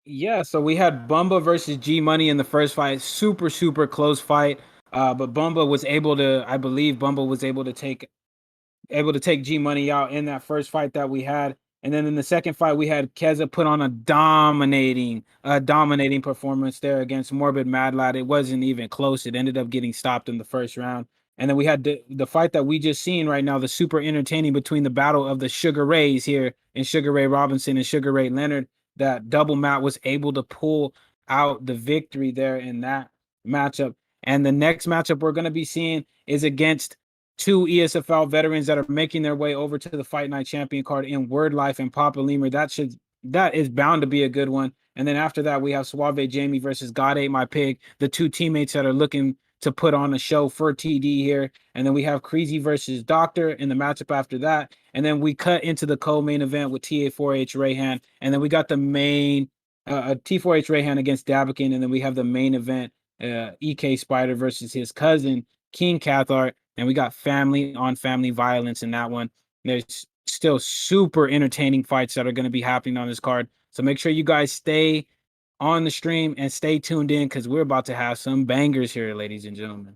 Yeah, so we had Bomba versus G Money in the first fight. Super close fight. But Bomba was able to, I believe Bomba was able to take G Money out in that first fight that we had. And then in the second fight, we had Kezza put on a dominating performance there against Morbid Mad Lad. It wasn't even close. It ended up getting stopped in the first round. And then we had the fight that we just seen right now, the super entertaining between the battle of the Sugar Rays here and Sugar Ray Robinson and Sugar Ray Leonard. That double mat was able to pull out the victory there in that matchup. And the next matchup we're going to be seeing is against two ESFL veterans that are making their way over to the Fight Night Champion card in Word Life and Papa Lima. That is bound to be a good one. And then after that, we have Suave Jamie versus God Ate My Pig, the two teammates that are looking to put on a show for TD here. And then we have Creasy versus Doctor in the matchup after that. And then we cut into the co-main event with T4H Rahan. And then we got the main T4H Rahan against Dabakin. And then we have the main event, EK Spider versus his cousin, King Cathcart. And we got family on family violence in that one. There's still super entertaining fights that are going to be happening on this card. So make sure you guys stay on the stream and stay tuned in, because we're about to have some bangers here, ladies and gentlemen.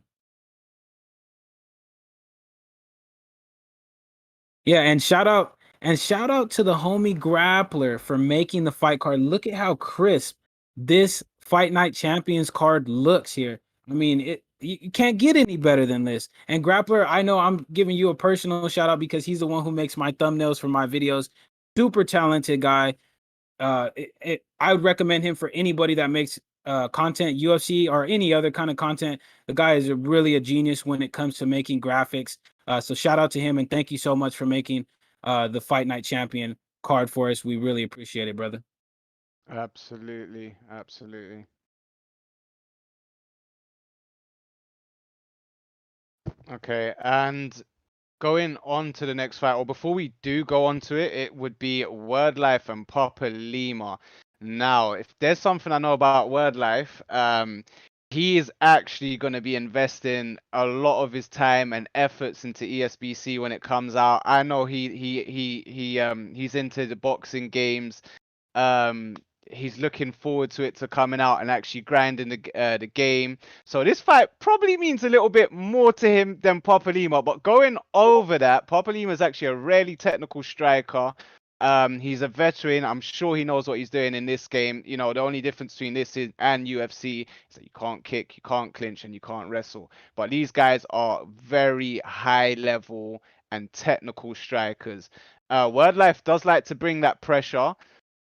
Yeah, and shout out to the homie Grappler for making the fight card. Look at how crisp this Fight Night Champions card looks here. I mean, you can't get any better than this. And Grappler, I know I'm giving you a personal shout out because he's the one who makes my thumbnails for my videos. Super talented guy. I would recommend him for anybody that makes content, UFC or any other kind of content. The guy is really a genius when it comes to making graphics. So shout out to him, and thank you so much for making the Fight Night Champion card for us. We really appreciate it, brother. Absolutely. Okay, and going on to the next fight, or before we do go on to it, it would be Word Life and Papa Lima. Now, if there's something I know about Word Life, he is actually going to be investing a lot of his time and efforts into ESBC when it comes out. I know he's into the boxing games. Um, he's looking forward to it to coming out and actually grinding the game. So this fight probably means a little bit more to him than Papa Lima. But going over that, Papa Lima is actually a really technical striker. He's a veteran. I'm sure he knows what he's doing in this game. You know, the only difference between this and UFC is that you can't kick, you can't clinch, and you can't wrestle. But these guys are very high level and technical strikers. Word Life does like to bring that pressure.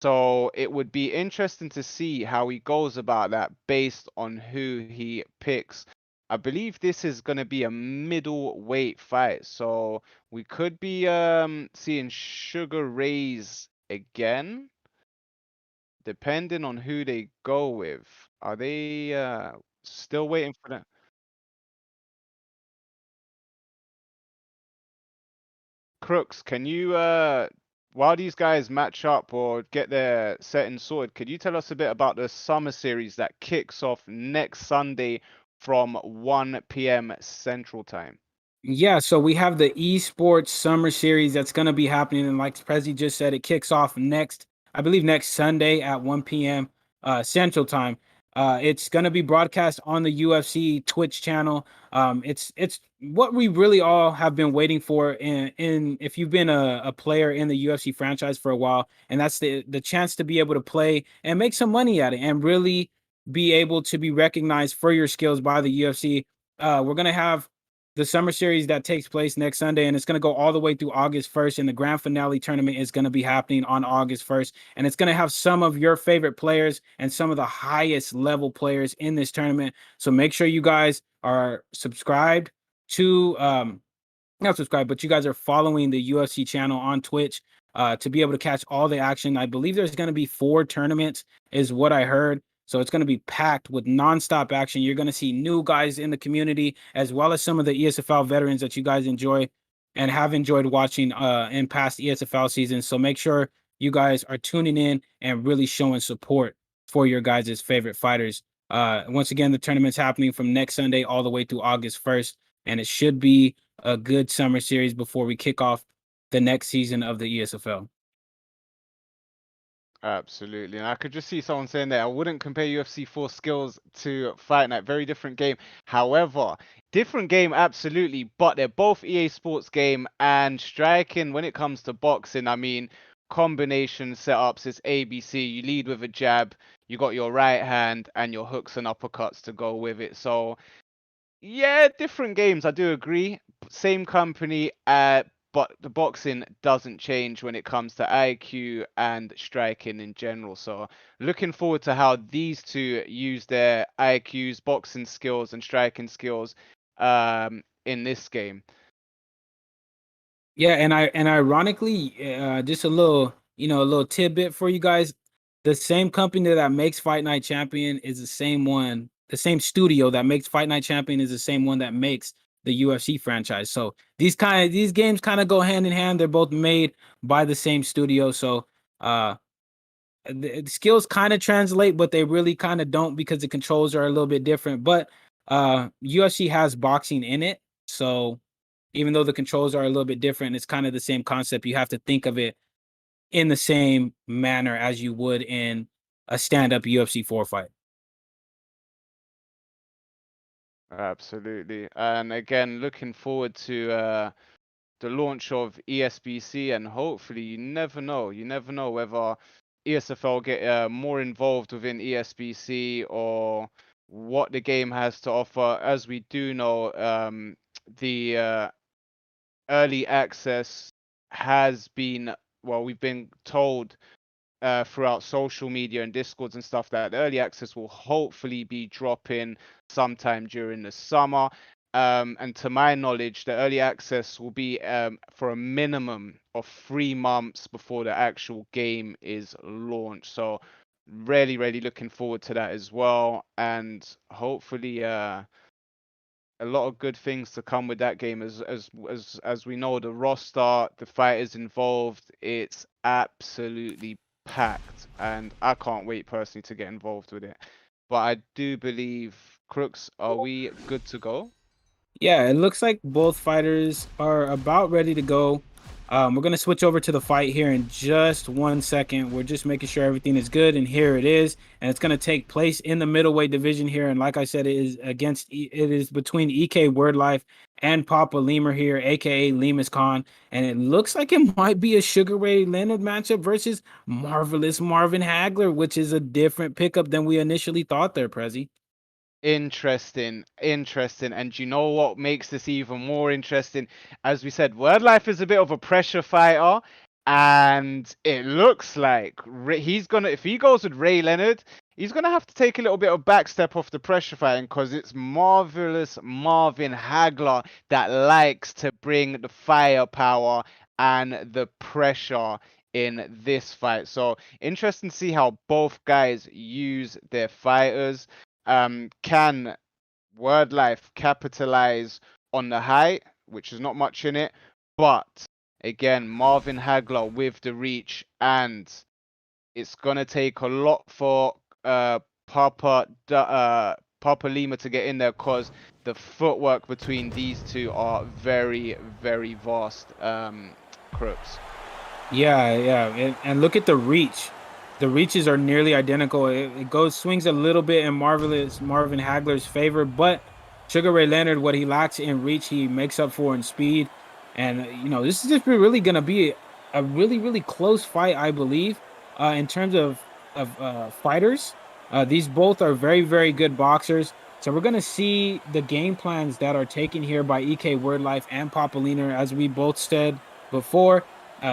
So it would be interesting to see how he goes about that based on who he picks. I believe this is going to be a middleweight fight, so we could be seeing Sugar Rays again, depending on who they go with. Are they still waiting for that? Crooks, can you while these guys match up or get their setting sorted, could you tell us a bit about the summer series that kicks off next Sunday from 1 p.m. Central Time? Yeah, so we have the Esports Summer Series that's going to be happening, and like Prezi just said, it kicks off next, I believe, next Sunday at 1 p.m. Central Time. It's going to be broadcast on the UFC Twitch channel. It's what we really all have been waiting for. In if you've been a player in the UFC franchise for a while, and that's the chance to be able to play and make some money at it, and really be able to be recognized for your skills by the UFC. We're gonna have the summer series that takes place next Sunday, and it's going to go all the way through August 1st. And the grand finale tournament is going to be happening on August 1st. And it's going to have some of your favorite players and some of the highest level players in this tournament. So make sure you guys are subscribed to, not subscribed, but you guys are following the UFC channel on Twitch to be able to catch all the action. I believe there's going to be 4 tournaments, is what I heard. So it's going to be packed with nonstop action. You're going to see new guys in the community, as well as some of the ESFL veterans that you guys enjoy and have enjoyed watching in past ESFL seasons. So make sure you guys are tuning in and really showing support for your guys' favorite fighters. Once again, the tournament's happening from next Sunday all the way through August 1st, and it should be a good summer series before we kick off the next season of the ESFL. Absolutely. And I could just see someone saying that I wouldn't compare UFC 4 skills to Fight Night. Very different game. However, different game, absolutely. But they're both EA Sports game and striking when it comes to boxing. I mean, combination setups is ABC. You lead with a jab, you got your right hand and your hooks and uppercuts to go with it. So yeah, different games. I do agree. Same company, but the boxing doesn't change when it comes to IQ and striking in general. So looking forward to how these two use their IQs, boxing skills, and striking skills in this game. Yeah, and ironically, just a little, a little tidbit for you guys. The same company that makes Fight Night Champion is the same one. The same studio that makes Fight Night Champion is the same one that makes the UFC franchise. So these games kind of go hand in hand. They're both made by the same studio. So the skills kind of translate, but they really kind of don't because the controls are a little bit different. But UFC has boxing in it, so even though the controls are a little bit different, it's kind of the same concept. You have to think of it in the same manner as you would in a stand-up UFC 4 fight. Absolutely. And again, looking forward to the launch of ESBC, and hopefully, you never know whether ESFL get more involved within ESBC or what the game has to offer. As we do know, the early access has been, well, we've been told throughout social media and discords and stuff that early access will hopefully be dropping sometime during the summer. And to my knowledge, the early access will be for a minimum of 3 months before the actual game is launched. So really, really looking forward to that as well. And hopefully a lot of good things to come with that game. As we know, the roster, the fighters involved, it's absolutely packed, and I can't wait personally to get involved with it. But I do believe, Crooks, are we good to go? Yeah, it looks like both fighters are about ready to go. We're gonna switch over to the fight here in just 1 second. We're just making sure everything is good, and here it is. And it's gonna take place in the middleweight division here. And like I said, it is between EK Wordlife and Papa Lemur here, aka Lima's Khan. And it looks like it might be a Sugar Ray Leonard matchup versus Marvelous Marvin Hagler, which is a different pickup than we initially thought there, Prezi. Interesting, interesting. And you know what makes this even more interesting? As we said, Wordlife is a bit of a pressure fighter, and it looks like he's gonna, if he goes with Ray Leonard, he's gonna have to take a little bit of backstep off the pressure fighting, because it's Marvelous Marvin Hagler that likes to bring the firepower and the pressure in this fight. So interesting to see how both guys use their fighters. Can Wordlife capitalize on the height, which is not much in it, but again, Marvin Hagler with the reach, and it's gonna take a lot for Papa Lima to get in there, because the footwork between these two are very, very vast. Crooks. Yeah, and look at the reach. The reaches are nearly identical. It goes swings a little bit in Marvelous Marvin Hagler's favor, but Sugar Ray Leonard, what he lacks in reach, he makes up for in speed. And this is just really gonna be a really close fight, I believe. In terms of fighters, these both are very good boxers. So we're gonna see the game plans that are taken here by EK Wordlife and Papolina, as we both said before.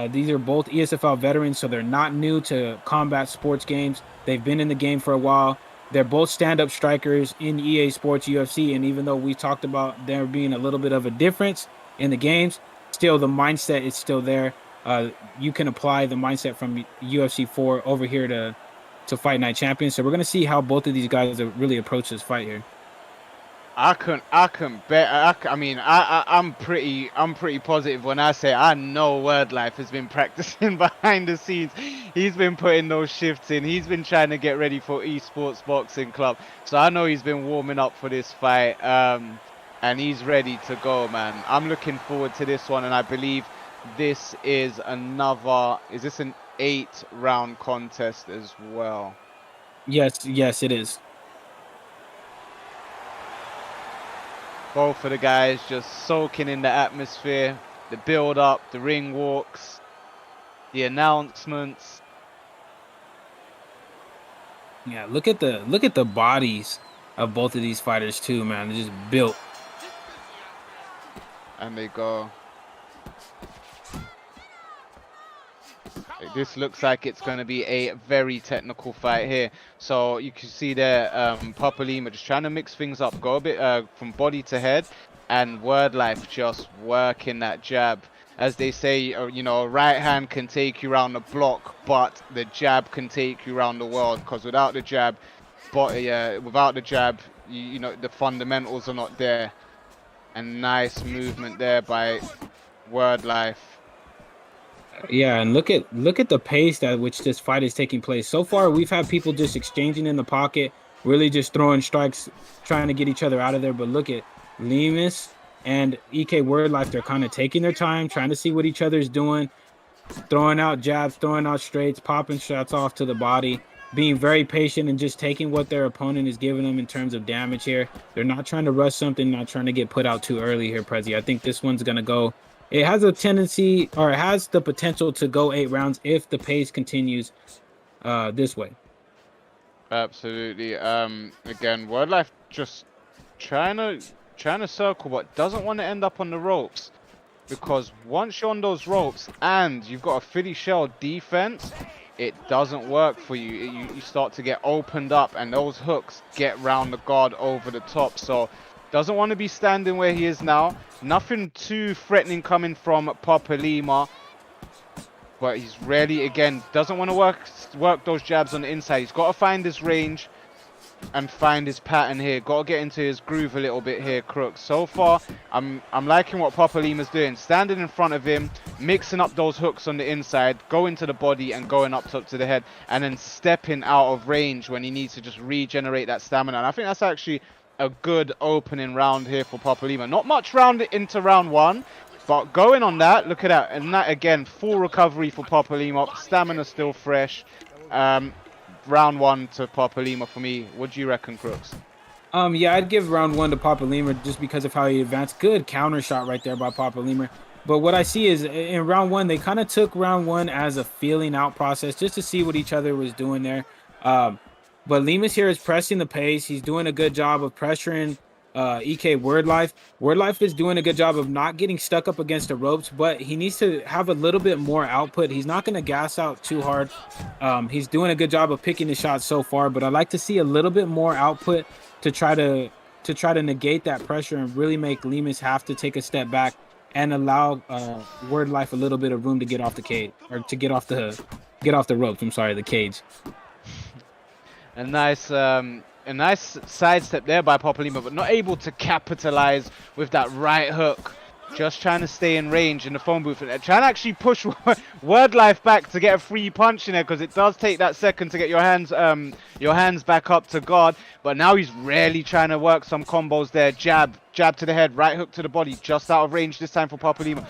These are both ESFL veterans, so they're not new to combat sports games. They've been in the game for a while. They're both stand-up strikers in EA Sports UFC, and even though we talked about there being a little bit of a difference in the games, still the mindset is still there. You can apply the mindset from UFC 4 over here to Fight Night Champions. So we're gonna see how both of these guys really approach this fight here. I can bet. I'm pretty positive when I say I know Wordlife has been practicing behind the scenes. He's been putting those shifts in. He's been trying to get ready for Esports Boxing Club. So I know he's been warming up for this fight. And he's ready to go, man. I'm looking forward to this one, and I believe this is another. Is this an 8-round contest as well? Yes, it is. Both of the guys just soaking in the atmosphere, the build up, the ring walks, the announcements. Yeah, look at the bodies of both of these fighters too, man. They're just built. And they go. This looks like it's going to be a very technical fight here. So you can see there, Papa Lima just trying to mix things up, go a bit from body to head, and Wordlife just working that jab. As they say, right hand can take you around the block, but the jab can take you around the world. Because without the jab, the fundamentals are not there. And nice movement there by Wordlife. Yeah, and look at the pace at which this fight is taking place. So far, we've had people just exchanging in the pocket, really just throwing strikes, trying to get each other out of there. But look at Limas and EK Wordlife. They're kind of taking their time, trying to see what each other's doing, throwing out jabs, throwing out straights, popping shots off to the body, being very patient and just taking what their opponent is giving them in terms of damage here. They're not trying to rush something, not trying to get put out too early here, Prezi. I think this one's going to go. It has a tendency, or it has the potential to go 8 rounds if the pace continues this way. Absolutely. Again, Wordlife just trying to circle, but doesn't want to end up on the ropes, because once you're on those ropes and you've got a Philly shell defense, it doesn't work for you. You start to get opened up, and those hooks get round the guard over the top. So doesn't want to be standing where he is now. Nothing too threatening coming from Papa Lima. But he's really, again, doesn't want to work those jabs on the inside. He's got to find his range. and find his pattern here. Got to get into his groove a little bit here, Crooks. So far, I'm liking what Papa Lima's doing. Standing in front of him, mixing up those hooks on the inside, going to the body and going up to the head, and then stepping out of range when he needs to just regenerate that stamina. And I think that's actually a good opening round here for Papa Lima. Not much round into round one, but going on that, look at that. And that, again, full recovery for Papa Lima. Stamina still fresh. Round one to Papa Lima for me. What do you reckon, Crooks? Yeah, I'd give round one to Papa Lima just because of how he advanced. Good counter shot right there by Papa Lima. But what I see is in round one, they kind of took round one as a feeling out process just to see what each other was doing there. But Limas here is pressing the pace. He's doing a good job of pressuring EK Wordlife. Wordlife is doing a good job of not getting stuck up against the ropes, but he needs to have a little bit more output. He's not going to gas out too hard. He's doing a good job of picking the shots so far, but I'd like to see a little bit more output to try to negate that pressure and really make Limas have to take a step back and allow Wordlife a little bit of room to get off the cage, or to get off the ropes. I'm sorry, the cage. A nice sidestep there by Papa Lima, but not able to capitalize with that right hook. Just trying to stay in range in the phone booth and trying to actually push Wordlife back to get a free punch in there, because it does take that second to get your hands back up to guard. But now he's really trying to work some combos there. Jab to the head, right hook to the body, just out of range this time for Papa Lima.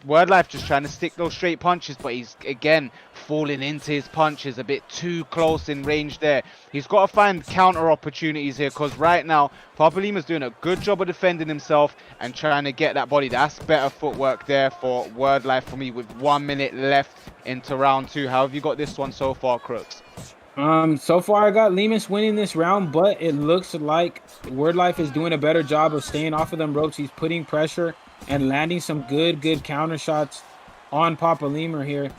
Wordlife just trying to stick those straight punches, but he's again falling into his punches a bit too close in range there. He's got to find counter opportunities here, because right now Papa Lima's doing a good job of defending himself and trying to get that body. That's better footwork there for Wordlife for me, with 1 minute left into round two. How have you got this one so far, Crooks? So far I got Limas winning this round, but it looks like Wordlife is doing a better job of staying off of them ropes. He's putting pressure and landing some good counter shots on Papa Lima here.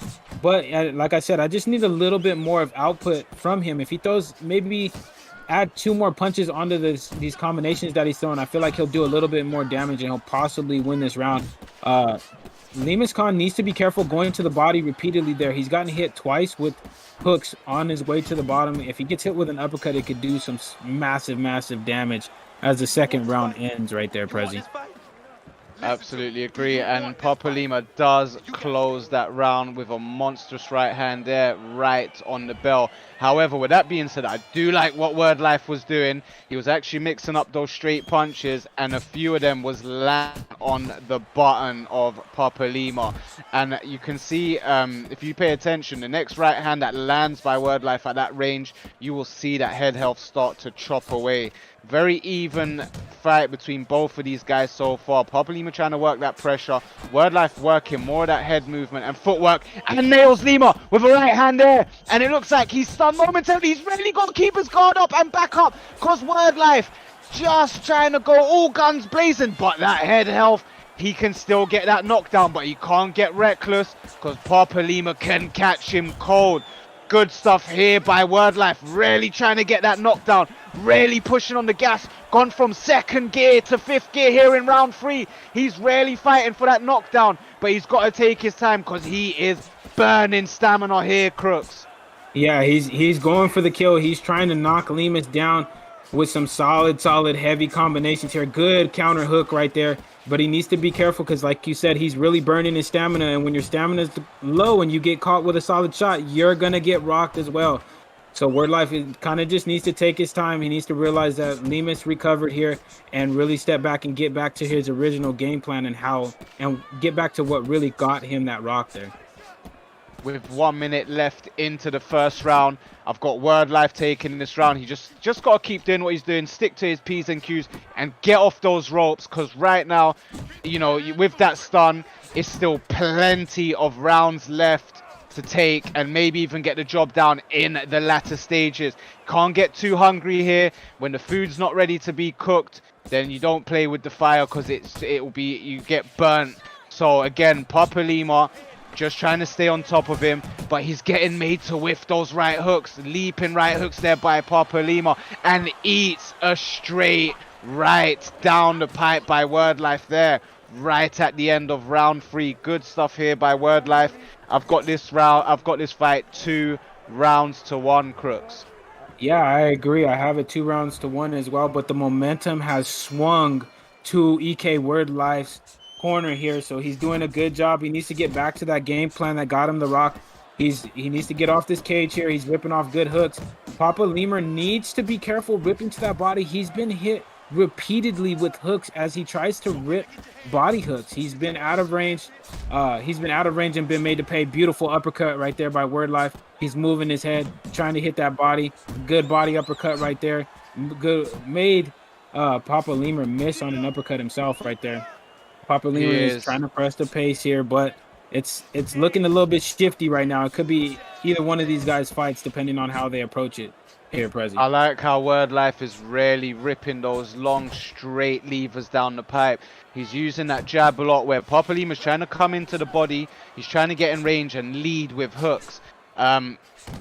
But like I said, I just need a little bit more of output from him. If he throws, maybe add 2 more punches onto these combinations that he's throwing, I feel like he'll do a little bit more damage and he'll possibly win this round. Limas Khan needs to be careful going to the body repeatedly there. He's gotten hit twice with hooks on his way to the bottom. If he gets hit with an uppercut, it could do some massive damage as the second round ends right there, Prezi. Absolutely agree, and Papa Lima does close that round with a monstrous right hand there, right on the bell. However, with that being said, I do like what Wordlife was doing. He was actually mixing up those straight punches, and a few of them was landing on the button of Papa Lima. And you can see, if you pay attention, the next right hand that lands by Wordlife at that range, you will see that head health start to chop away. Very even fight between both of these guys so far. Papa Lima trying to work that pressure. Wordlife working more of that head movement and footwork. And nails Lima with a right hand there. And it looks like he's stunned momentarily. He's really got to keep his guard up and back up, because Wordlife just trying to go all guns blazing. But that head health, he can still get that knockdown, but he can't get reckless, because Papa Lima can catch him cold. Good stuff here by Wordlife, really trying to get that knockdown, really pushing on the gas, gone from second gear to fifth gear here in round 3. He's really fighting for that knockdown, but he's got to take his time, because he is burning stamina here, Crooks. Yeah, he's going for the kill. He's trying to knock Limas down with some solid heavy combinations here. Good counter hook right there. But he needs to be careful, because like you said, he's really burning his stamina. And when your stamina is low and you get caught with a solid shot, you're going to get rocked as well. So Wordlife kind of just needs to take his time. He needs to realize that Limas recovered here and really step back and get back to his original game plan and get back to what really got him that rock there. With 1 minute left into the first round, I've got Wordlife taking this round. He just got to keep doing what he's doing, stick to his P's and Q's, and get off those ropes, because right now, you know, with that stun, it's still plenty of rounds left to take and maybe even get the job down in the latter stages. Can't get too hungry here. When the food's not ready to be cooked, then you don't play with the fire, because you get burnt. So again, Papa Lima just trying to stay on top of him, but he's getting made to whiff those right hooks. Leaping right hooks there by Papa Lima, and eats a straight right down the pipe by Wordlife there, right at the end of round 3. Good stuff here by Wordlife. I've got this fight 2 rounds to 1, Crooks. Yeah, I agree. I have it 2 rounds to 1 as well, but the momentum has swung to EK Word Life's corner here, so he's doing a good job. He needs to get back to that game plan that got him the rock. He needs to get off this cage here. He's ripping off good hooks. Papa Lemur needs to be careful ripping to that body. He's been hit repeatedly with hooks as he tries to rip body hooks. He's been out of range. He's been out of range and been made to pay. Beautiful uppercut right there by Word Life. He's moving his head, trying to hit that body. Good body uppercut right there. Good made Papa Lemur miss on an uppercut himself right there. Papa Lemur is trying to press the pace here, but it's looking a little bit shifty right now. It could be either one of these guys' fights depending on how they approach it here, Prezi. I like how Word Life is really ripping those long, straight levers down the pipe. He's using that jab a lot where Papa Lima's trying to come into the body. He's trying to get in range and lead with hooks.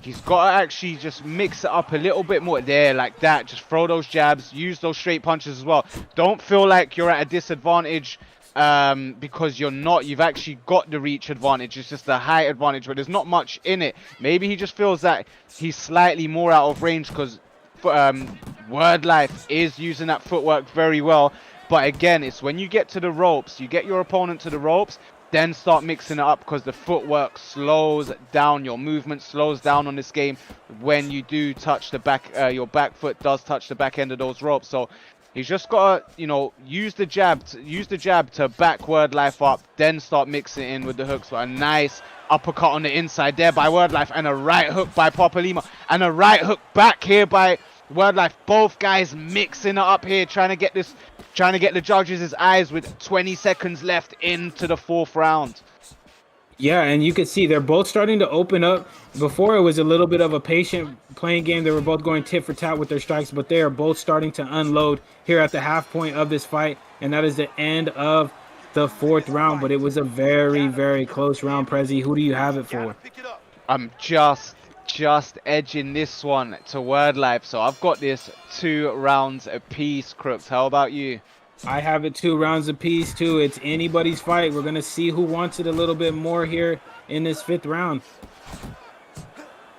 He's got to actually just mix it up a little bit more there, like that. Just throw those jabs, use those straight punches as well. Don't feel like you're at a disadvantage because you're not. You've actually got the reach advantage. It's just the height advantage, but there's not much in it. Maybe he just feels that he's slightly more out of range because Word Life is using that footwork very well. But again, it's when you get to the ropes, you get your opponent to the ropes, then start mixing it up because the footwork slows down. Your movement slows down on this game when you do touch the back. Your back foot does touch the back end of those ropes. So he's just got to, you know, use the jab to back Word Life up, then start mixing it in with the hooks. But a nice uppercut on the inside there by Word Life, and a right hook by Papa Lima, and a right hook back here by Word Life. Both guys mixing it up here, trying to get the judges' eyes with 20 seconds left into the 4th round. Yeah, and you can see they're both starting to open up. Before it was a little bit of a patient playing game. They were both going tit for tat with their strikes, but they are both starting to unload here at the half point of this fight. And that is the end of the 4th round, but it was a very, very close round, Prezi. Who do you have it for? I'm just edging this one to Word Life, so I've got this 2 rounds apiece, Crooks. How about you? I have it 2 rounds apiece too. It's anybody's fight. We're gonna see who wants it a little bit more here in this 5th round.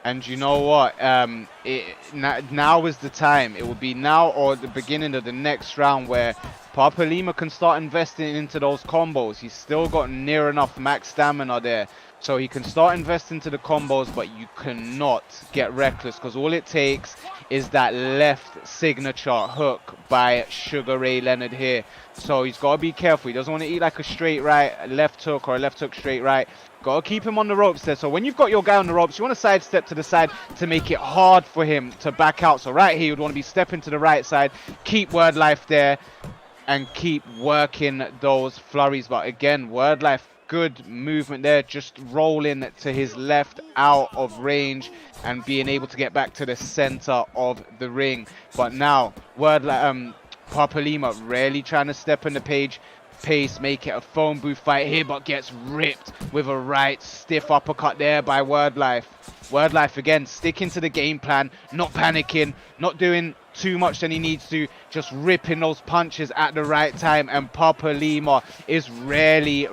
And you know what? Now is the time. It will be now or the beginning of the next round where Papa Lima can start investing into those combos. He's still got near enough max stamina there. So he can start investing into the combos, but you cannot get reckless because all it takes is that left signature hook by Sugar Ray Leonard here. So he's got to be careful. He doesn't want to eat like a straight right, a left hook or a left hook straight right. Got to keep him on the ropes there. So when you've got your guy on the ropes, you want to sidestep to the side to make it hard for him to back out. So right here, you'd want to be stepping to the right side, keep Word Life there, and keep working those flurries. But again, Word Life, good movement there, just rolling to his left out of range and being able to get back to the center of the ring. But now Papa Lima really trying to step in the pace, make it a phone booth fight here, but gets ripped with a right stiff uppercut there by Word Life. Word Life again sticking to the game plan, not panicking, not doing too much than he needs to, just ripping those punches at the right time. And Papa Lima is really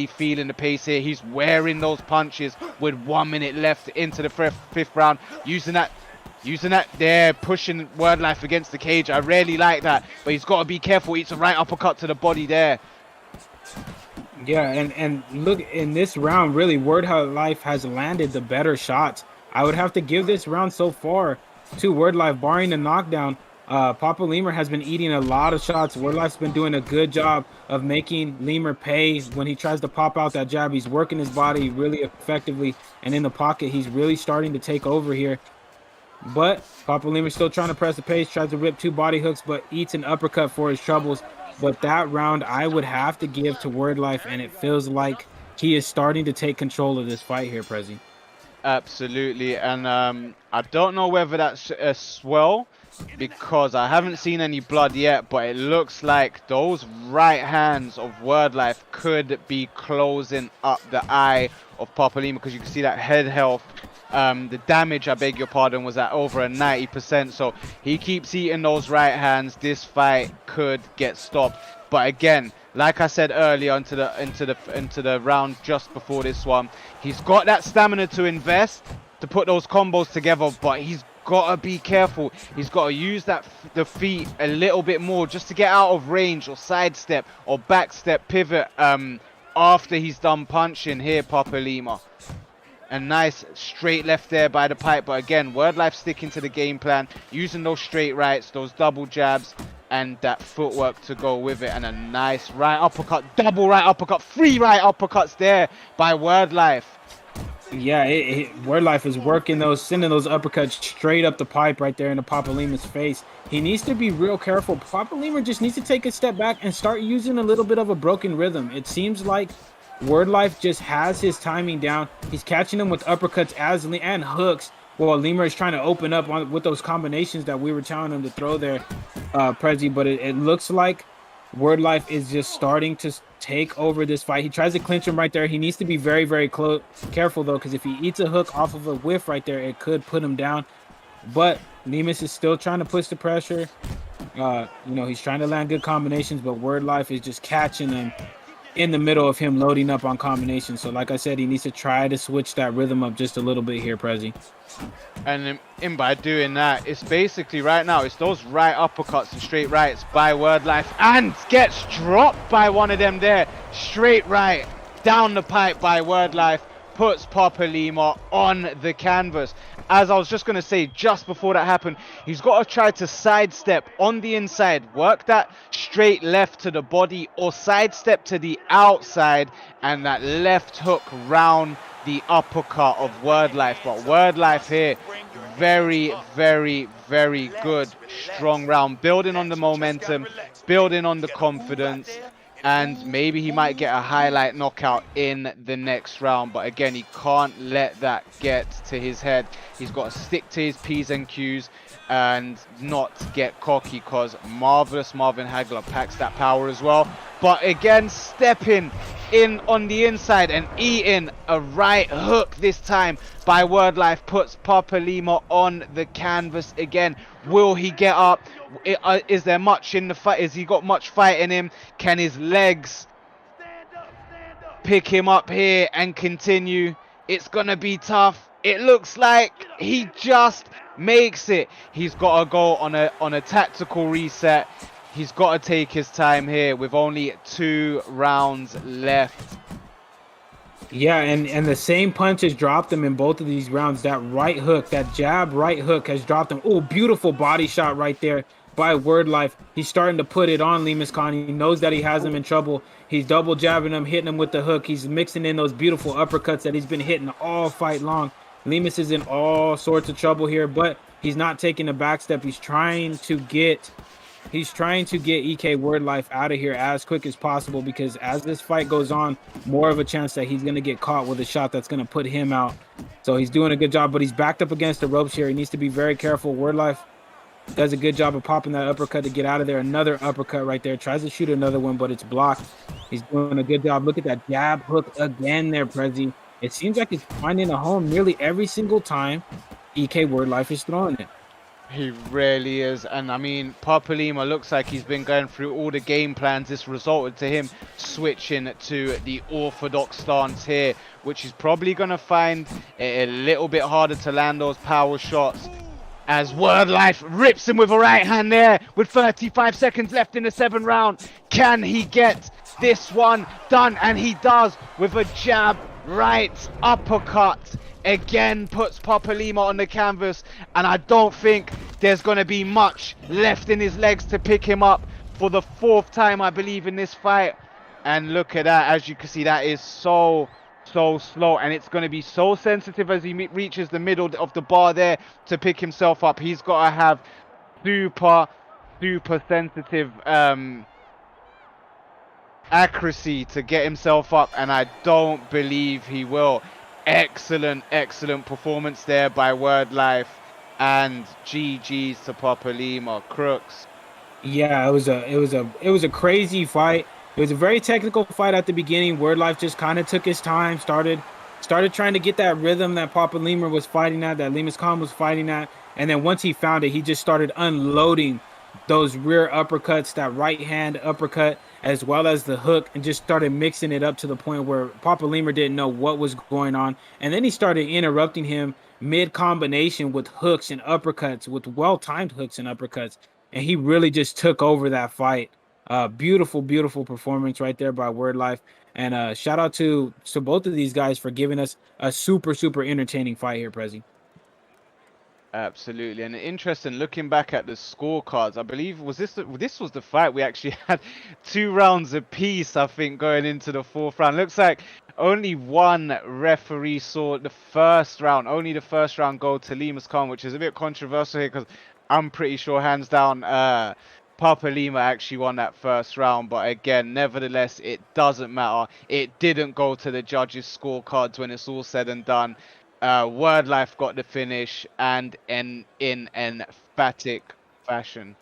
feeling the pace here. He's wearing those punches with 1 minute left into the 5th round, using that there, pushing Word Life against the cage. I really like that, but he's got to be careful. It's a right uppercut to the body there. Yeah, and look, in this round, really, Word Life has landed the better shots. I would have to give this round so far to Word Life, barring the knockdown. Papa Lemur has been eating a lot of shots. Word Life's been doing a good job of making Lemur pay when he tries to pop out that jab. He's working his body really effectively, and in the pocket, he's really starting to take over here. But Papa Lemur's still trying to press the pace, tries to rip 2 body hooks, but eats an uppercut for his troubles. But that round, I would have to give to Word Life, and it feels like he is starting to take control of this fight here, Prezi. Absolutely, and I don't know whether that's a swell because I haven't seen any blood yet, but it looks like those right hands of Word Life could be closing up the eye of Papa Lima, because you can see that head health. The damage, I beg your pardon, was at over a 90%. So he keeps eating those right hands. This fight could get stopped. But again, like I said earlier, into the round just before this one, he's got that stamina to invest to put those combos together, but he's got to be careful. He's got to use the feet a little bit more just to get out of range or sidestep or backstep pivot after he's done punching here, Papa Lima. A nice straight left there by the pipe. But again, Word Life sticking to the game plan, using those straight rights, those double jabs, and that footwork to go with it. And a nice right uppercut, double right uppercut, 3 right uppercuts there by Word Life. Yeah, Word Life is working those, sending those uppercuts straight up the pipe right there into Papa Lima's face. He needs to be real careful. Papa Lima just needs to take a step back and start using a little bit of a broken rhythm. It seems like Word Life just has his timing down. He's catching them with uppercuts and hooks, while Lima is trying to open up with those combinations that we were telling him to throw there, Prezi. But it looks like Word Life is just starting to take over this fight. He tries to clinch him right there. He needs to be very, very careful, though, because if he eats a hook off of a whiff right there, it could put him down. But Lemus is still trying to push the pressure. He's trying to land good combinations, but Word Life is just catching him in the middle of him loading up on combinations. So like I said, he needs to try to switch that rhythm up just a little bit here, Prezi. And by doing that, it's basically right now, it's those right uppercuts and straight rights by Word Life, and gets dropped by one of them there. Straight right down the pipe by Word Life, puts Papa Lima on the canvas. As I was just going to say, just before that happened, he's got to try to sidestep on the inside, work that straight left to the body, or sidestep to the outside, and that left hook round the uppercut of Word Life. But Word Life here, very, very, very good, strong round, building on the momentum, building on the confidence, and maybe he might get a highlight knockout in the next round. But again, he can't let that get to his head. He's got to stick to his P's and Q's and not get cocky, because Marvelous Marvin Hagler packs that power as well. But again, stepping in on the inside and eating a right hook this time by Word Life, puts Papa Lima on the canvas again. Will he get up? Is there much in the fight? Has he got much fight in him? Can his legs pick him up here and continue? It's gonna be tough. It looks like he just makes it. He's got to go on a tactical reset. He's got to take his time here with only 2 rounds left. Yeah, and the same punch has dropped him in both of these rounds. That right hook, that jab right hook has dropped him. Oh, beautiful body shot right there by Word Life. He's starting to put it on Lemus Khan. He knows that he has him in trouble. He's double jabbing him, hitting him with the hook. He's mixing in those beautiful uppercuts that he's been hitting all fight long. Lemus is in all sorts of trouble here, but he's not taking a back step. He's trying to get EK Word Life out of here as quick as possible, because as this fight goes on, more of a chance that he's going to get caught with a shot that's going to put him out. So he's doing a good job, but he's backed up against the ropes here. He needs to be very careful. Word Life does a good job of popping that uppercut to get out of there. Another uppercut right there. Tries to shoot another one, but it's blocked. He's doing a good job. Look at that jab hook again there, Prezi. It seems like he's finding a home nearly every single time EK Word Life is throwing it. He really is. And I mean, Papa Lima looks like he's been going through all the game plans. This resulted to him switching to the orthodox stance here, which is probably going to find it a little bit harder to land those power shots, as Word Life rips him with a right hand there with 35 seconds left in the 7th round. Can he get this one done? And he does with a jab right uppercut. Again puts Papa Lima on the canvas, and I don't think there's going to be much left in his legs to pick him up for the 4th time, I believe, in this fight. And look at that. As you can see, that is so slow, and it's going to be so sensitive as he reaches the middle of the bar there to pick himself up. He's got to have super sensitive accuracy to get himself up, and I don't believe he will. Excellent performance there by Word Life, and GG's to Papa Lima. Crooks. Yeah, it was a crazy fight. It was a very technical fight at the beginning. Word Life just kind of took his time, started trying to get that rhythm that Papa Lima was fighting at, that Lemus Khan was fighting at, and then once he found it, he just started unloading those rear uppercuts, that right hand uppercut, as well as the hook, and just started mixing it up to the point where Papa Lemur didn't know what was going on. And then he started interrupting him mid combination with hooks and uppercuts, with well timed hooks and uppercuts. And he really just took over that fight. Beautiful, beautiful performance right there by Word Life. And shout out to both of these guys for giving us a super, super entertaining fight here, Prezi. Absolutely, and interesting. Looking back at the scorecards, I believe this was the fight we actually had 2 rounds apiece. I think going into the 4th round. Looks like only one referee saw the first round. Only the first round go to Lima's Khan, which is a bit controversial here because I'm pretty sure hands down Papa Lima actually won that first round. But again, nevertheless, it doesn't matter. It didn't go to the judges' scorecards when it's all said and done. Word Life got the finish and in an emphatic fashion.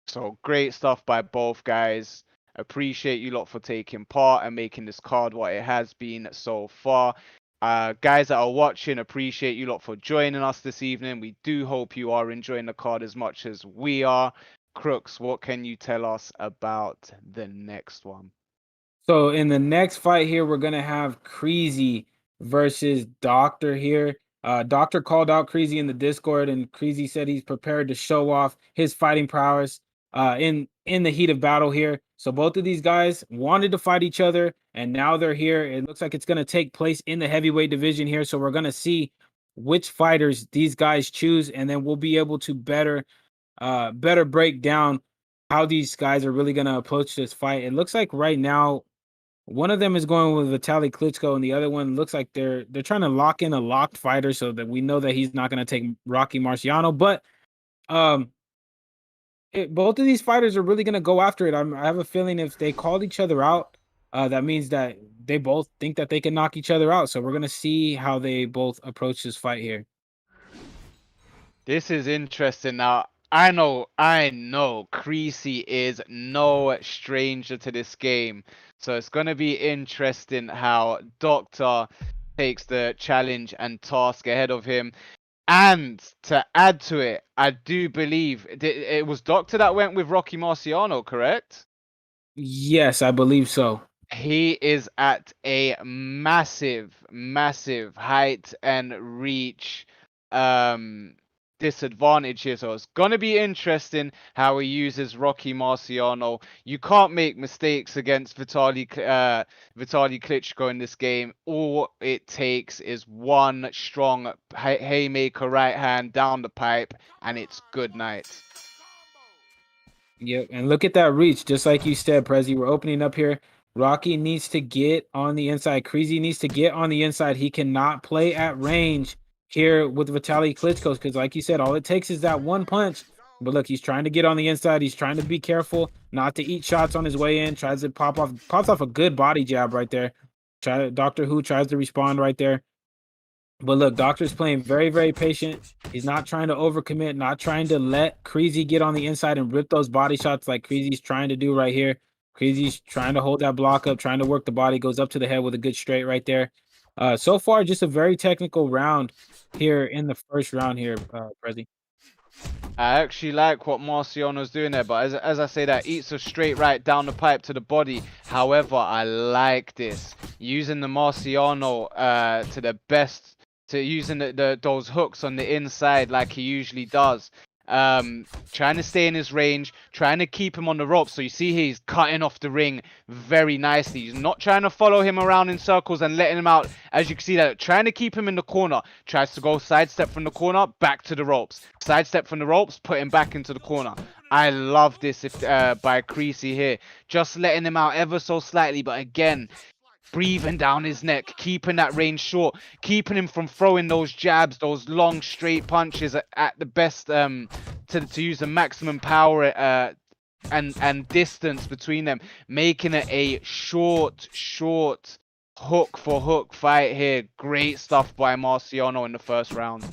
So great stuff by both guys. Appreciate you lot for taking part and making this card what it has been so far. Guys that are watching, appreciate you lot for joining us this evening. We do hope you are enjoying the card as much as we are. Crooks, what can you tell us about the next one? So in the next fight here, we're gonna have Creasy versus Doctor here. Doctor called out Creasy in the Discord, and Creasy said he's prepared to show off his fighting prowess in the heat of battle here. So both of these guys wanted to fight each other, and now they're here. It looks like it's gonna take place in the heavyweight division here. So we're gonna see which fighters these guys choose, and then we'll be able to better break down how these guys are really gonna approach this fight. It looks like right now one of them is going with Vitaly Klitschko, and the other one looks like they're trying to lock in a locked fighter so that we know that he's not going to take Rocky Marciano. But both of these fighters are really going to go after it. I have a feeling if they call each other out, that means that they both think that they can knock each other out. So we're going to see how they both approach this fight here. This is interesting. Now, I know Creasy is no stranger to this game. So it's going to be interesting how Doctor takes the challenge and task ahead of him. And to add to it, I do believe it was Doctor that went with Rocky Marciano, correct? Yes, I believe so. He is at a massive, massive height and reach disadvantage here. So it's gonna be interesting how he uses Rocky Marciano. You can't make mistakes against Vitaly Klitschko in this game. All it takes is one strong haymaker right hand down the pipe, and it's good night. Yep, and look at that reach, just like you said, Prezi. We're opening up here. Rocky needs to get on the inside. Creasy needs to get on the inside. He cannot play at range here with Vitaly Klitschko because, like you said, all it takes is that one punch. But look, he's trying to get on the inside. He's trying to be careful not to eat shots on his way in. Tries to pops off a good body jab right there. Doctor Who tries to respond right there. But look, Doctor's playing very, very patient. He's not trying to overcommit, not trying to let Creasy get on the inside and rip those body shots like Creasy's trying to do right here. Creasy's trying to hold that block up, trying to work the body, goes up to the head with a good straight right there. So far, just a very technical round here in the first round here, Prezi. I actually like what Marciano's doing there, but as I say, that eats a straight right down the pipe to the body. However, I like this. Using the Marciano to the best, to using those hooks on the inside like he usually does. Trying to stay in his range, trying to keep him on the ropes. So you see he's cutting off the ring very nicely. He's not trying to follow him around in circles and letting him out. As you can see that, trying to keep him in the corner. Tries to go sidestep from the corner, back to the ropes. Sidestep from the ropes, put him back into the corner. I love this by Creasy here. Just letting him out ever so slightly, but again, breathing down his neck, keeping that range short, keeping him from throwing those jabs, those long straight punches at the best, to use the maximum power and distance between them, making it a short hook for hook fight here. Great stuff by Marciano in the first round.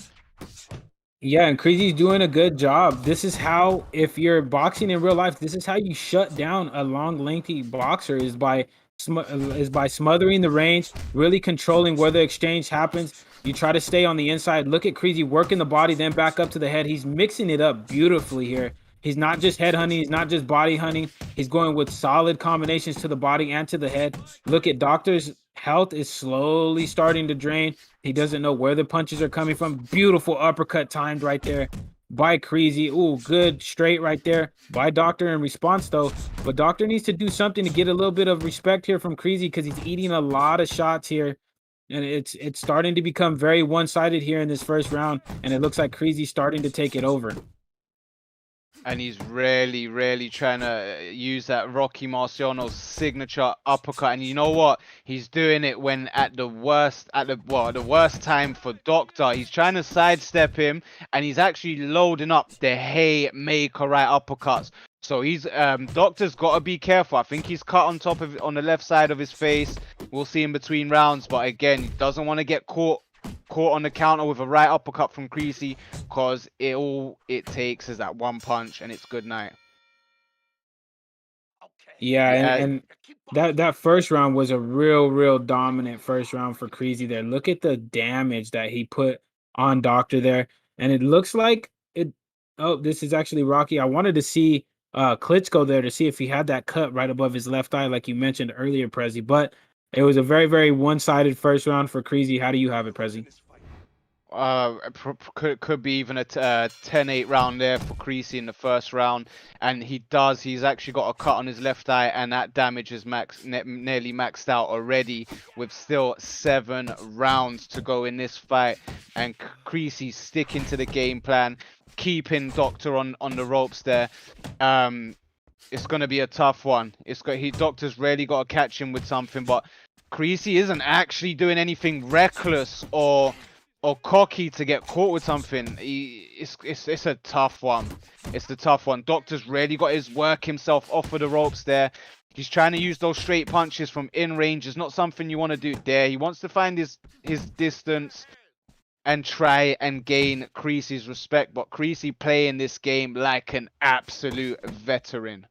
Yeah, and Creasy's doing a good job. This is how, if you're boxing in real life, this is how you shut down a long, lengthy boxer is by smothering the range, really controlling where the exchange happens. You try to stay on the inside. Look at Creasy working the body, then back up to the head. He's mixing it up beautifully here. He's not just head hunting. He's not just body hunting. He's going with solid combinations to the body and to the head. Look at Doctor's health is slowly starting to drain. He doesn't know where the punches are coming from. Beautiful uppercut timed right there by Creasy. Ooh, good straight right there by Doctor in response though. But Doctor needs to do something to get a little bit of respect here from Creasy because he's eating a lot of shots here. And it's starting to become very one-sided here in this first round. And it looks like Creasy's starting to take it over. And he's really trying to use that Rocky Marciano's signature uppercut. And you know what? He's doing it when at the worst time for Doctor. He's trying to sidestep him, and he's actually loading up the haymaker right uppercuts. So he's Doctor's got to be careful. I think he's cut on the left side of his face. We'll see in between rounds, but again, he doesn't want to get caught on the counter with a right uppercut from Creasy, because all it takes is that one punch and it's good night. Yeah, and that first round was a real dominant first round for Creasy there. Look at the damage that he put on Doctor there. And it looks like it. Oh, this is actually Rocky. I wanted to see Klitschko there to see if he had that cut right above his left eye, like you mentioned earlier, Prezi. But it was a very one-sided first round for Creasy. How do you have it, Prezi? Could be even a 10-8 round there for Creasy in the first round, and he's actually got a cut on his left eye, and that damage is nearly maxed out already, with still 7 rounds to go in this fight. And Creasy sticking to the game plan, keeping Doctor on the ropes there. It's going to be a tough one. Doctor's really got to catch him with something, but Creasy isn't actually doing anything reckless or cocky to get caught with something. It's a tough one. It's the tough one. Doctor's really got his work himself off of the ropes there. He's trying to use those straight punches from in range. It's not something you want to do there. He wants to find his distance and try and gain Creasy's respect, but Creasy playing this game like an absolute veteran.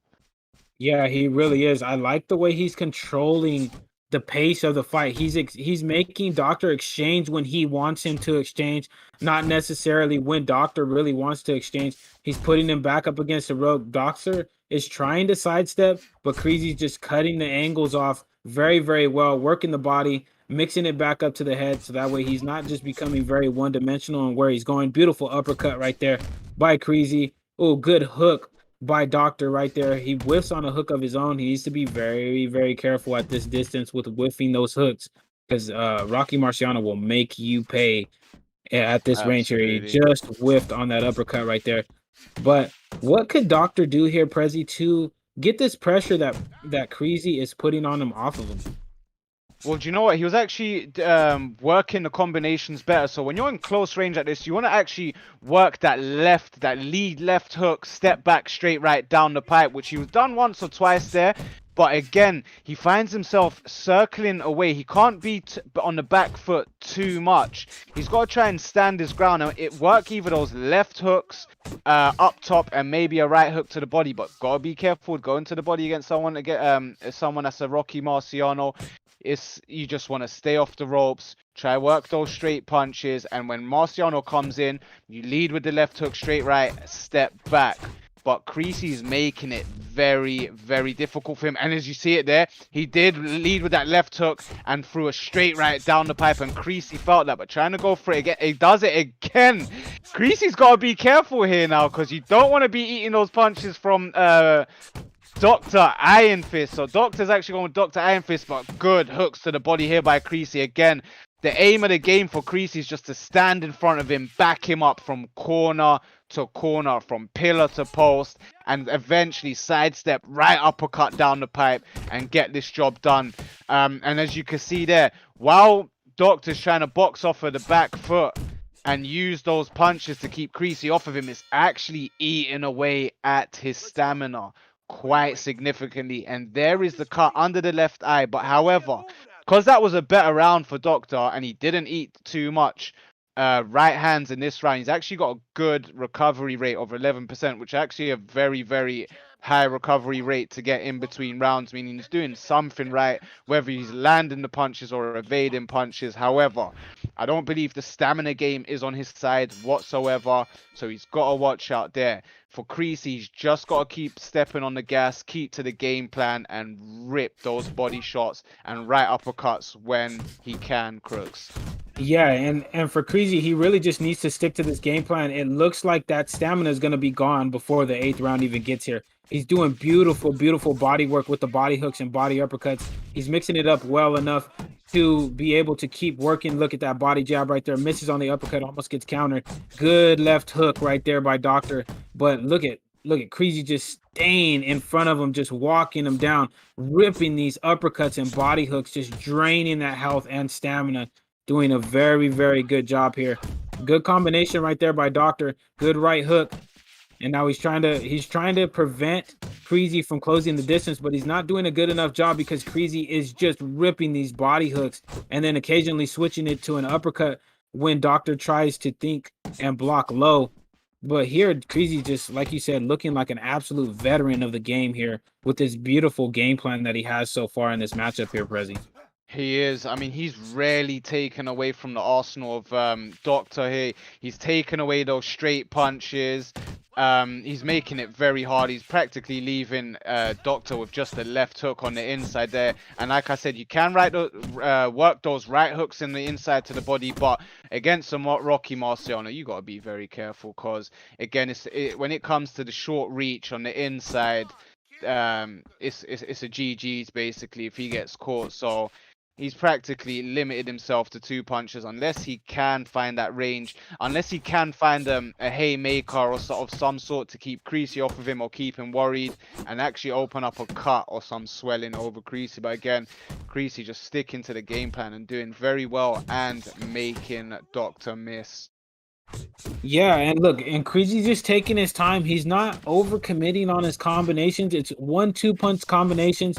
Yeah, he really is. I like the way he's controlling the pace of the fight. He's making Doctor exchange when he wants him to exchange, not necessarily when Doctor really wants to exchange. He's putting him back up against the rope. Doctor is trying to sidestep, but Creasy's just cutting the angles off very well, working the body, mixing it back up to the head, so that way he's not just becoming very one-dimensional on where he's going. Beautiful uppercut right there by Creasy. Oh, good hook by Doctor right there. He whiffs on a hook of his own. He needs to be very careful at this distance with whiffing those hooks, because Rocky Marciano will make you pay at this range here. He just whiffed on that uppercut right there. But what could Doctor do here, Prezi, to get this pressure that Creasy is putting on him off of him? Well, do you know what? He was actually working the combinations better. So when you're in close range like this, you want to actually work that lead left hook, step back, straight right down the pipe, which he was done once or twice there. But again, he finds himself circling away. He can't be on the back foot too much. He's got to try and stand his ground. Now, work either those left hooks up top and maybe a right hook to the body. But gotta be careful going to the body against someone that's a Rocky Marciano. You just want to stay off the ropes, try work those straight punches, and when Marciano comes in, you lead with the left hook, straight right, step back. But Creasy's making it very difficult for him. And as you see it there, he did lead with that left hook and threw a straight right down the pipe, and Creasy felt that, but trying to go for it again, he does it again. Creasy's got to be careful here now, because you don't want to be eating those punches from Dr. Iron Fist. So Doctor's actually going with Dr. Iron Fist, but good hooks to the body here by Creasy. Again, the aim of the game for Creasy is just to stand in front of him, back him up from corner to corner, from pillar to post, and eventually sidestep, right uppercut down the pipe and get this job done. And as you can see there, while Doctor's trying to box off of the back foot and use those punches to keep Creasy off of him, it's actually eating away at his stamina quite significantly. And there is the cut under the left eye. But however, because that was a better round for Doctor and he didn't eat too much right hands in this round, he's actually got a good recovery rate of 11%, which is actually a very high recovery rate to get in between rounds, meaning he's doing something right, whether he's landing the punches or evading punches. However, I don't believe the stamina game is on his side whatsoever, so he's got to watch out there. For Creasy, he's just got to keep stepping on the gas, keep to the game plan, and rip those body shots and right uppercuts when he can, Crooks. Yeah, and for Creasy, he really just needs to stick to this game plan. It looks like that stamina is going to be gone before the 8th round even gets here. He's doing beautiful, beautiful body work with the body hooks and body uppercuts. He's mixing it up well enough to be able to keep working. Look at that body jab right there. Misses on the uppercut, almost gets countered. Good left hook right there by Doctor. But look at Creasy just staying in front of him, just walking him down, ripping these uppercuts and body hooks, just draining that health and stamina. Doing a very, very good job here. Good combination right there by Doctor. Good right hook. And now he's trying to prevent Creasy from closing the distance, but he's not doing a good enough job because Creasy is just ripping these body hooks and then occasionally switching it to an uppercut when Doctor tries to think and block low. But here, Creasy just, like you said, looking like an absolute veteran of the game here with this beautiful game plan that he has so far in this matchup here, Prezi. He is. I mean, he's rarely taken away from the arsenal of Doctor here. He's taken away those straight punches. He's making it very hard. He's practically leaving Doctor with just a left hook on the inside there. And like I said, you can work those right hooks in the inside to the body, but against a Rocky Marciano, you got to be very careful because, again, when it comes to the short reach on the inside, it's a GG's basically if he gets caught. So he's practically limited himself to 2 punches unless he can find that range, unless he can find a haymaker or of some sort to keep Creasy off of him or keep him worried and actually open up a cut or some swelling over Creasy. But again, Creasy just sticking to the game plan and doing very well and making Doctor miss. Yeah, and look, and Creasy's just taking his time. He's not overcommitting on his combinations. It's 1-2 punch combinations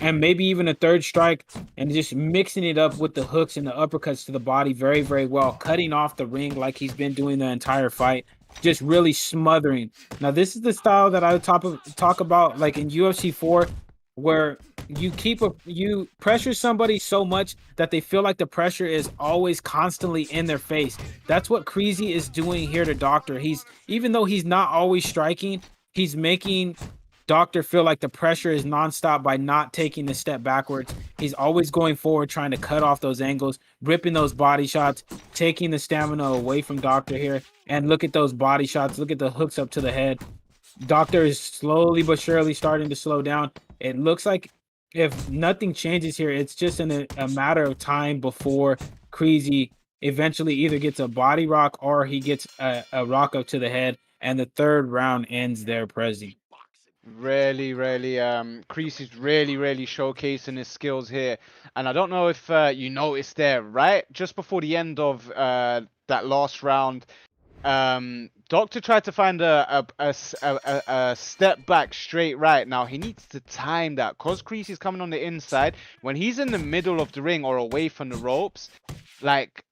and maybe even a third strike and just mixing it up with the hooks and the uppercuts to the body very, very well, cutting off the ring like he's been doing the entire fight, just really smothering. Now, this is the style that I would talk about like in UFC 4, where you pressure somebody so much that they feel like the pressure is always constantly in their face. That's what Creasy is doing here to Doctor. Even though he's not always striking, he's making Doctor feel like the pressure is nonstop by not taking a step backwards. He's always going forward, trying to cut off those angles, ripping those body shots, taking the stamina away from Doctor here. And look at those body shots. Look at the hooks up to the head. Doctor is slowly but surely starting to slow down. It looks like if nothing changes here, it's just a matter of time before Creasy eventually either gets a body rock or he gets a rock up to the head. And the 3rd round ends there, Prezi. Really, Creasy's really showcasing his skills here. And I don't know if you noticed there, right? Just before the end of that last round, Doctor tried to find a step back straight right. Now, he needs to time that because Creasy's coming on the inside. When he's in the middle of the ring or away from the ropes, like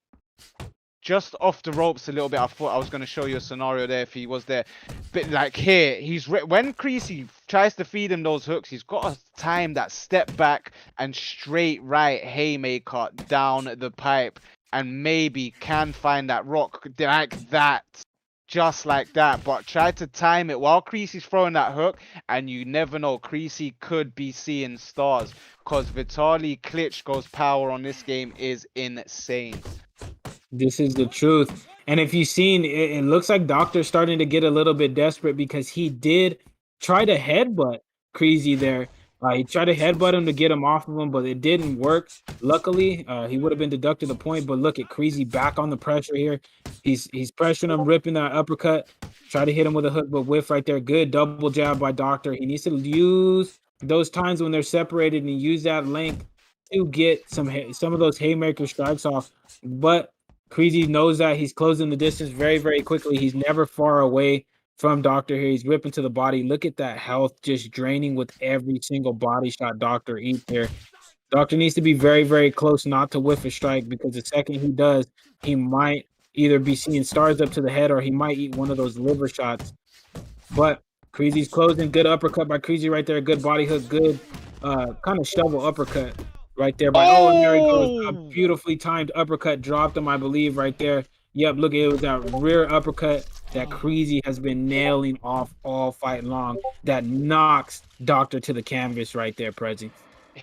just off the ropes a little bit. I thought I was going to show you a scenario there if he was there. But like here, when Creasy tries to feed him those hooks, he's got to time that step back and straight right haymaker down the pipe and maybe can find that rock like that. Just like that, but try to time it while Creasy's throwing that hook, and you never know, Creasy could be seeing stars because Vitaly Klitschko's power on this game is insane. This is the truth. And if you've seen, it looks like Doctor's starting to get a little bit desperate because he did try to headbutt Creasy there. He tried to headbutt him to get him off of him, but it didn't work. Luckily, he would have been deducted a point, but look at Creasy back on the pressure here. He's pressuring him, ripping that uppercut. Try to hit him with a hook, but whiff right there. Good double jab by Doctor. He needs to use those times when they're separated and use that length to get some of those haymaker strikes off. But Creasy knows that he's closing the distance very, very quickly. He's never far away from Doctor here. He's ripping to the body. Look at that health just draining with every single body shot Doctor eats here. Doctor needs to be very, very close not to whiff a strike because the second he does, he might either be seeing stars up to the head or he might eat one of those liver shots. But Creasy's closing. Good uppercut by Creasy right there. Good body hook. Good kind of shovel uppercut right there by. Oh, and there he goes. A Oh, beautifully timed uppercut dropped him, I believe, right there. Yep, look, it was that rear uppercut that Creasy has been nailing off all fight long. That knocks Doctor to the canvas right there, Prezi.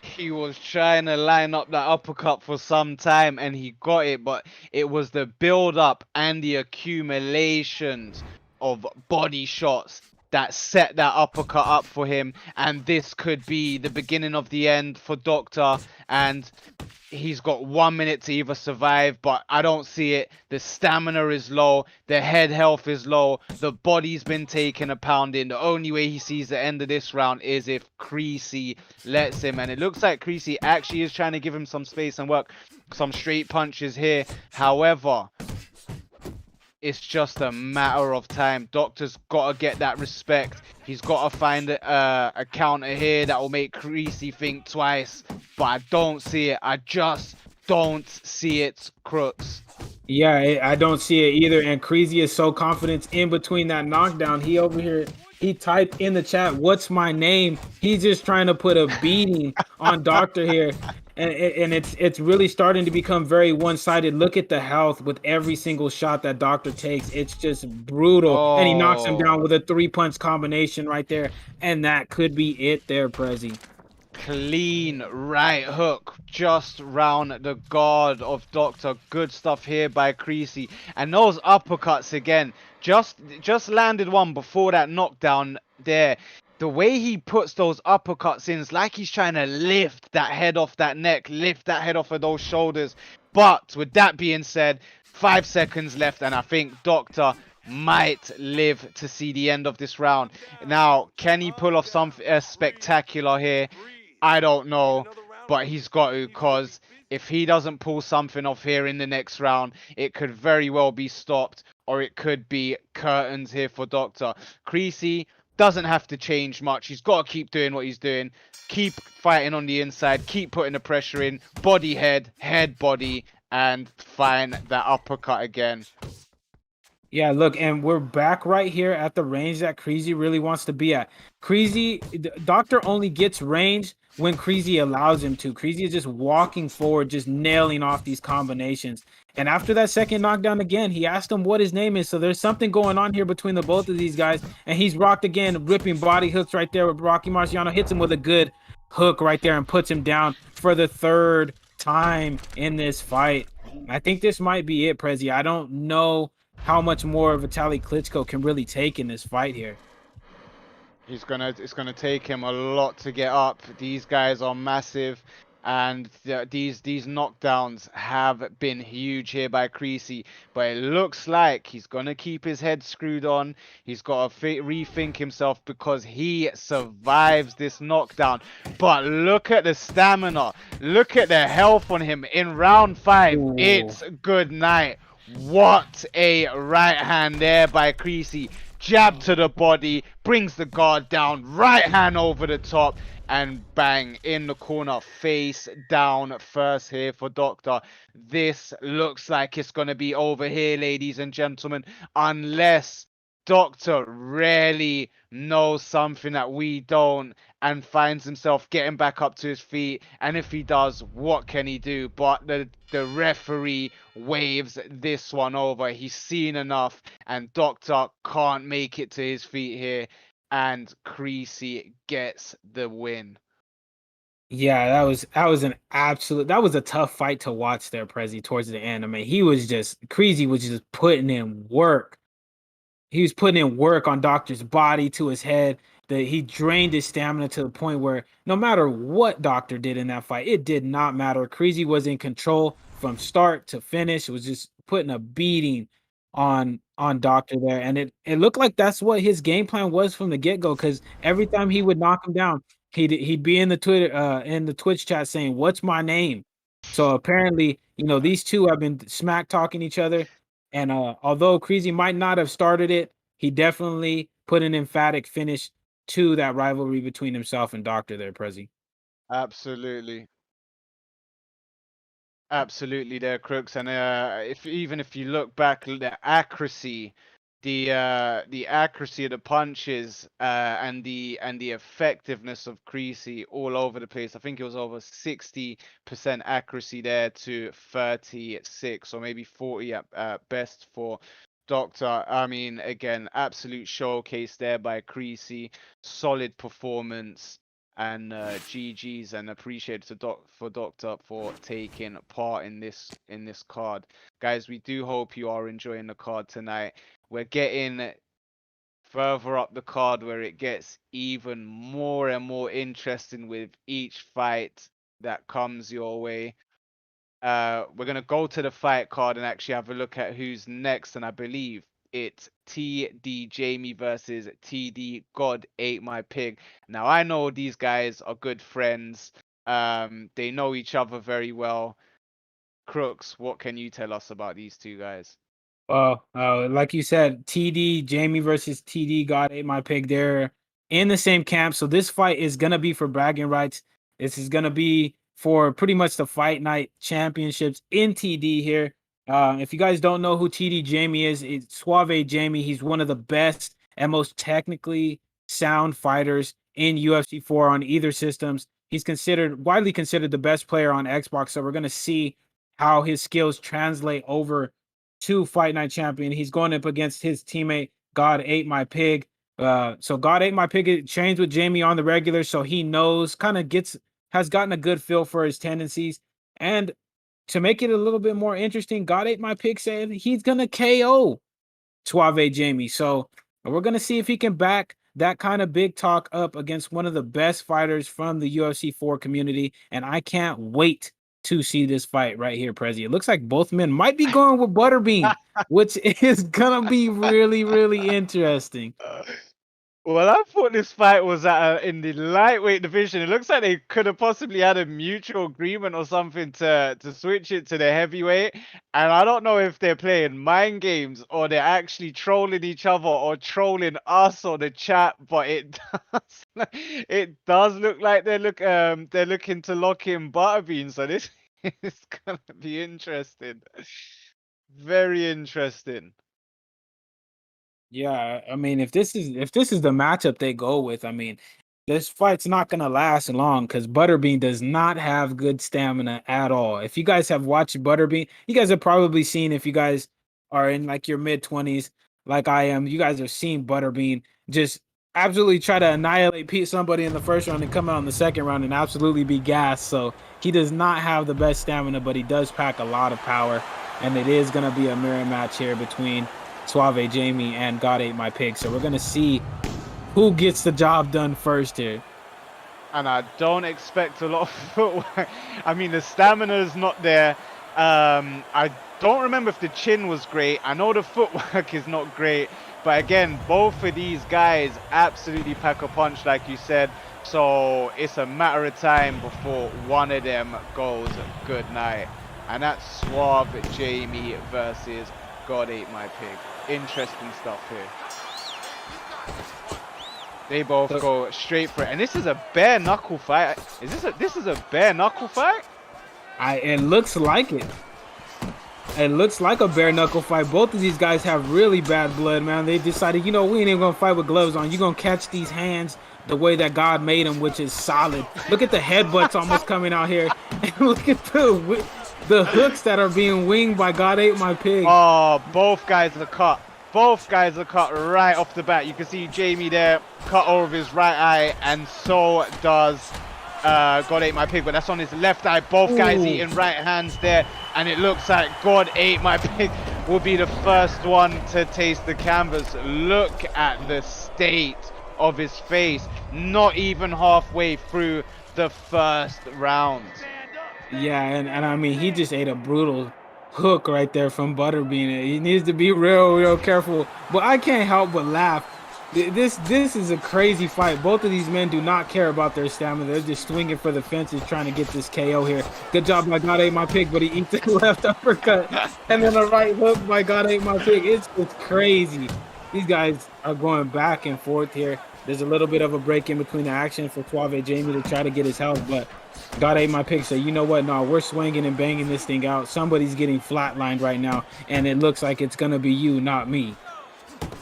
he was trying to line up that uppercut for some time and he got it, but it was the build up and the accumulations of body shots that set that uppercut up for him, and this could be the beginning of the end for Doctor. And he's got 1 minute to either survive, but I don't see it. The stamina is low, the head health is low, the body's been taking a pounding. The only way he sees the end of this round is if Creasy lets him, and it looks like Creasy actually is trying to give him some space and work some straight punches here. However, it's just a matter of time. Doctor's got to get that respect. He's got to find a counter here that will make Creasy think twice. But I don't see it. I just don't see it, Crooks. Yeah, I don't see it either. And Creasy is so confident in between that knockdown. He over here, he typed in the chat, "What's my name?" He's just trying to put a beating on Doctor here. And it's really starting to become very one-sided. Look at the health with every single shot that Doctor takes. It's just brutal. Oh. And he knocks him down with a 3-punch combination right there. And that could be it there, Prezi. Clean right hook just round the guard of Doctor. Good stuff here by Creasy. And those uppercuts again, just landed one before that knockdown there. The way he puts those uppercuts in is like he's trying to lift that head off that neck, lift that head off of those shoulders. But with that being said, 5 seconds left, and I think Doctor might live to see the end of this round. Now, can he pull off something spectacular here? I don't know, but he's got to, because if he doesn't pull something off here in the next round, it could very well be stopped, or it could be curtains here for Doctor. Creasy doesn't have to change much. He's got to keep doing what he's doing. Keep fighting on the inside. Keep putting the pressure in. Body, head, head, body, and find that uppercut again. Yeah, look, and we're back right here at the range that Creasy really wants to be at. Creasy, Doctor only gets range when Creasy allows him to. Creasy is just walking forward, just nailing off these combinations. And after that second knockdown again, he asked him what his name is. So there's something going on here between the both of these guys. And he's rocked again, ripping body hooks right there with Rocky Marciano. Hits him with a good hook right there and puts him down for the third time in this fight. I think this might be it, Prezi. I don't know how much more Vitaly Klitschko can really take in this fight here. It's gonna take him a lot to get up. These guys are massive, and these knockdowns have been huge here by Creasy. But it looks like he's gonna keep his head screwed on. He's got to rethink himself, because he survives this knockdown. But look at the stamina. Look at the health on him in round 5. Ooh. It's good night. What a right hand there by Creasy. Jab to the body, brings the guard down, right hand over the top, and bang, in the corner, face down first here for Doctor. This looks like it's going to be over here, ladies and gentlemen, unless Doctor really knows something that we don't and finds himself getting back up to his feet. And if he does, what can he do? But the referee waves this one over. He's seen enough, and Doctor can't make it to his feet here, and Creasy gets the win. Yeah, that was a tough fight to watch there, Prezi, towards the end. I mean, Creasy was just putting in work. He was putting in work on Doctor's body to his head. That he drained his stamina to the point where no matter what Doctor did in that fight, it did not matter. Creasy was in control from start to finish. It was just putting a beating on Doctor there. And it looked like that's what his game plan was from the get-go, because every time he would knock him down, he'd be in the Twitch chat saying, "What's my name?" So apparently, these two have been smack talking each other. And although Creasy might not have started it, he definitely put an emphatic finish to that rivalry between himself and Doctor there, Prezi. Absolutely. Absolutely there, Crooks. And if you look back, the accuracy the accuracy of the punches and the effectiveness of Creasy all over the place. I think it was over 60% accuracy there to 36 or maybe 40 at best for Doctor. I mean, again, absolute showcase there by Creasy. Solid performance. And GG's and appreciate for Doctor for taking part in this card. Guys, we do hope you are enjoying the card tonight. We're getting further up the card where it gets even more and more interesting with each fight that comes your way. We're gonna go to the fight card and actually have a look at who's next, and I believe it's TD Jamie versus TD God Ate My Pig. Now I know these guys are good friends. They know each other very well. Crooks, what can you tell us about these two guys? Well, like you said, TD Jamie versus TD God Ate My Pig. They're in the same camp, so this fight is gonna be for bragging rights. This is gonna be for pretty much the Fight Night Championships in TD here. If you guys don't know who TD Jamie is, it's Suave Jamie. He's one of the best and most technically sound fighters in UFC 4 on either systems. He's widely considered the best player on Xbox. So we're gonna see how his skills translate over to Fight Night Champion. He's going up against his teammate God Ate My Pig. So God Ate My Pig trains with Jamie on the regular, so he knows, has gotten a good feel for his tendencies. And to make it a little bit more interesting, God Ate My Pig said he's gonna KO Suave Jamie. So we're gonna see if he can back that kind of big talk up against one of the best fighters from the UFC 4 community. And I can't wait to see this fight right here, Prezi. It looks like both men might be going with Butterbean, which is gonna be really, really interesting. Well, I thought this fight was in the lightweight division. It looks like they could have possibly had a mutual agreement or something to switch it to the heavyweight. And I don't know if they're playing mind games or they're actually trolling each other or trolling us or the chat. But it does look like they're looking to lock in Butterbean. So this is gonna be interesting. Very interesting. Yeah, I mean, if this is the matchup they go with, I mean, this fight's not gonna last long because Butterbean does not have good stamina at all. If you guys have watched Butterbean, you guys have probably seen, if you guys are in like your mid-20s, like I am, you guys have seen Butterbean just absolutely try to annihilate somebody in the first round and come out in the second round and absolutely be gassed. So he does not have the best stamina, but he does pack a lot of power, and it is gonna be a mirror match here between Suave Jamie and God Ate My Pig. So we're gonna see who gets the job done first here. And I don't expect a lot of footwork. I mean, the stamina is not there. I don't remember if the chin was great. I know the footwork is not great. But again, both of these guys absolutely pack a punch, like you said. So it's a matter of time before one of them goes good night. And that's Suave Jamie versus God Ate My Pig. Interesting stuff here. They both go straight for it, and this is a bare knuckle fight. This is a bare knuckle fight? It looks like it. It looks like a bare knuckle fight. Both of these guys have really bad blood, man. They decided, we ain't even gonna fight with gloves on. You're gonna catch these hands the way that God made them, which is solid. Look at the headbutts almost coming out here, and look at the hooks that are being winged by God Ate My Pig. Oh, both guys are cut. Both guys are cut right off the bat. You can see Jamie there cut over his right eye, and so does God Ate My Pig, but that's on his left eye. Both guys eating right hands there, and it looks like God Ate My Pig will be the first one to taste the canvas. Look at the state of his face, not even halfway through the first round. Yeah, and I mean, he just ate a brutal hook right there from Butterbean. He needs to be real careful. But I can't help but laugh. This is a crazy fight. Both of these men do not care about their stamina. They're just swinging for the fences trying to get this KO here. Good job by God Ate My Pig, but he eats the left uppercut. And then a right hook by God Ate My Pig. It's crazy. These guys are going back and forth here. There's a little bit of a break in between the action for Suave Jamie to try to get his health, but God Ate My Pig. So you know what? No, we're swinging and banging this thing out. Somebody's getting flatlined right now, and it looks like it's gonna be you, not me.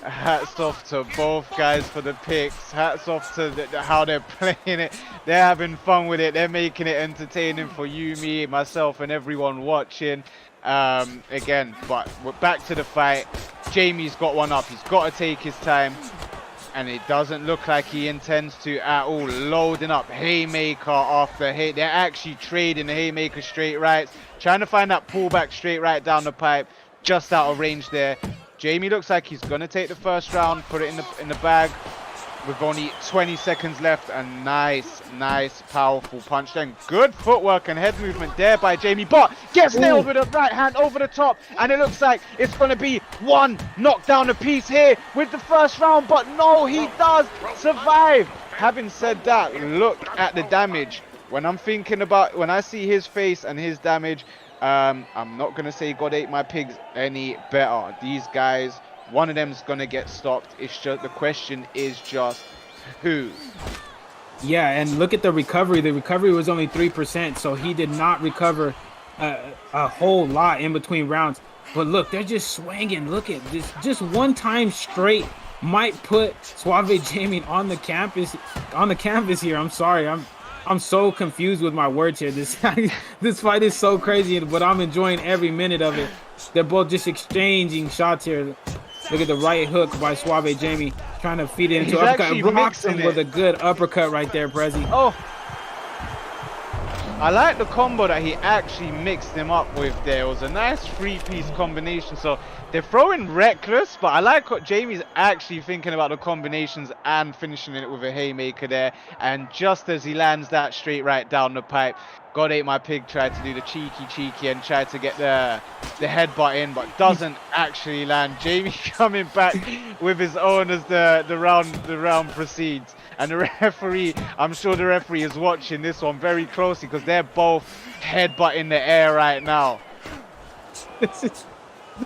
Hats off to both guys for the picks. Hats off to how they're playing it. They're having fun with it. They're making it entertaining for you, me, myself, and everyone watching. Again, but we're back to the fight. Jamie's got one up. He's got to take his time. And it doesn't look like he intends to at all. Loading up haymaker after hay. They're actually trading the haymaker straight rights. Trying to find that pullback straight right down the pipe. Just out of range there. Jamie looks like he's gonna take the first round, put it in the bag with only 20 seconds left. A nice powerful punch then. Good footwork and head movement there by Jamie, but gets nailed with a right hand over the top, and it looks like it's gonna be one knockdown apiece here with the first round, but no, he does survive. Having said that, look at the damage. When I'm thinking about, when I see his face and his damage, I'm not going to say God ate my pigs any better. These guys, one of them's going to get stopped. It's just, the question is just who? Yeah, and look at the recovery. The recovery was only 3%, so he did not recover a whole lot in between rounds. But look, they're just swinging. Look at this. Just one time straight might put Suave Jamie on the canvas here. I'm sorry. I'm so confused with my words here. This fight is so crazy, but I'm enjoying every minute of it. They're both just exchanging shots here. Look at the right hook by Suave Jamie, trying to feed it into uppercut. Rocks him with a good uppercut right there, Prezi. Oh, I like the combo that he actually mixed him up with there. It was a nice three-piece combination. So they're throwing reckless, but I like what Jamie's actually thinking about the combinations and finishing it with a haymaker there. And just as he lands that straight right down the pipe, God ate my pig tried to do the cheeky and tried to get the headbutt in, but doesn't actually land. Jamie coming back with his own as the round proceeds. And the referee, I'm sure the referee is watching this one very closely because they're both headbutt in the air right now.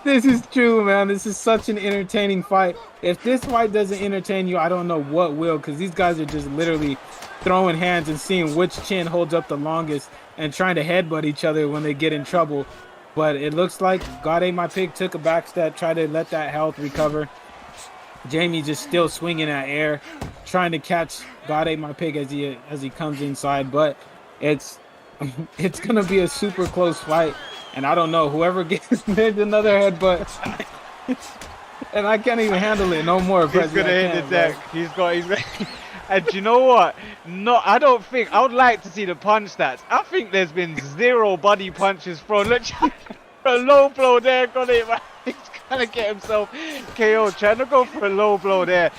This is true, man. This is such an entertaining fight. If this fight doesn't entertain you, I don't know what will, because these guys are just literally throwing hands and seeing which chin holds up the longest and trying to headbutt each other when they get in trouble. But it looks like God ate my pig took a back step, tried to let that health recover. Jamie just still swinging at air, trying to catch God ate my pig as he comes inside. But it's gonna be a super close fight, and I don't know, whoever gets there's another headbutt, and I can't even handle it no more. He's gonna hit the deck. He's and you know what? No, I don't think I would like to see the punch stats. I think there's been 0 body punches thrown. Look, a low blow there. Got it. He's trying to get himself KO. Trying to go for a low blow there.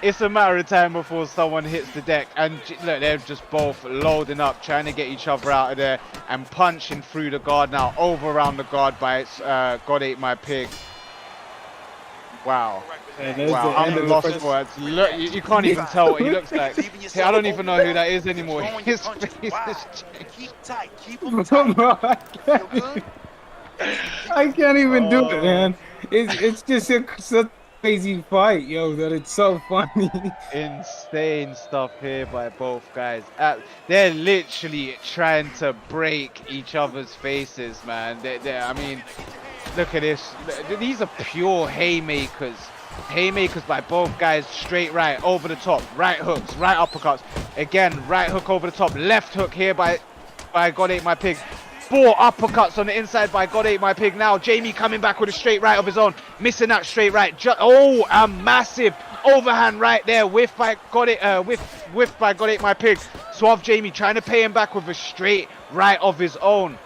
It's a matter of time before someone hits the deck, and look, they're just both loading up, trying to get each other out of there and punching through the guard now, over around the guard by God ate my pig. Wow. Wow, I'm lost for words. Look, you can't even tell what he looks like. I don't even know who that is anymore. His face has changed. I can't even do it, man. It's just such a crazy fight, yo, that it's so funny. Insane stuff here by both guys. They're literally trying to break each other's faces, man. I mean, look at this. These are pure haymakers. Haymakers by both guys, straight right, over the top, right hooks, right uppercuts. Again, right hook over the top, left hook here by God ate my pig. 4 uppercuts on the inside by God ate my pig. Now Jamie coming back with a straight right of his own, missing that straight right. Oh, a massive overhand right there, whiffed by God ate my pig. Suave Jamie trying to pay him back with a straight right of his own.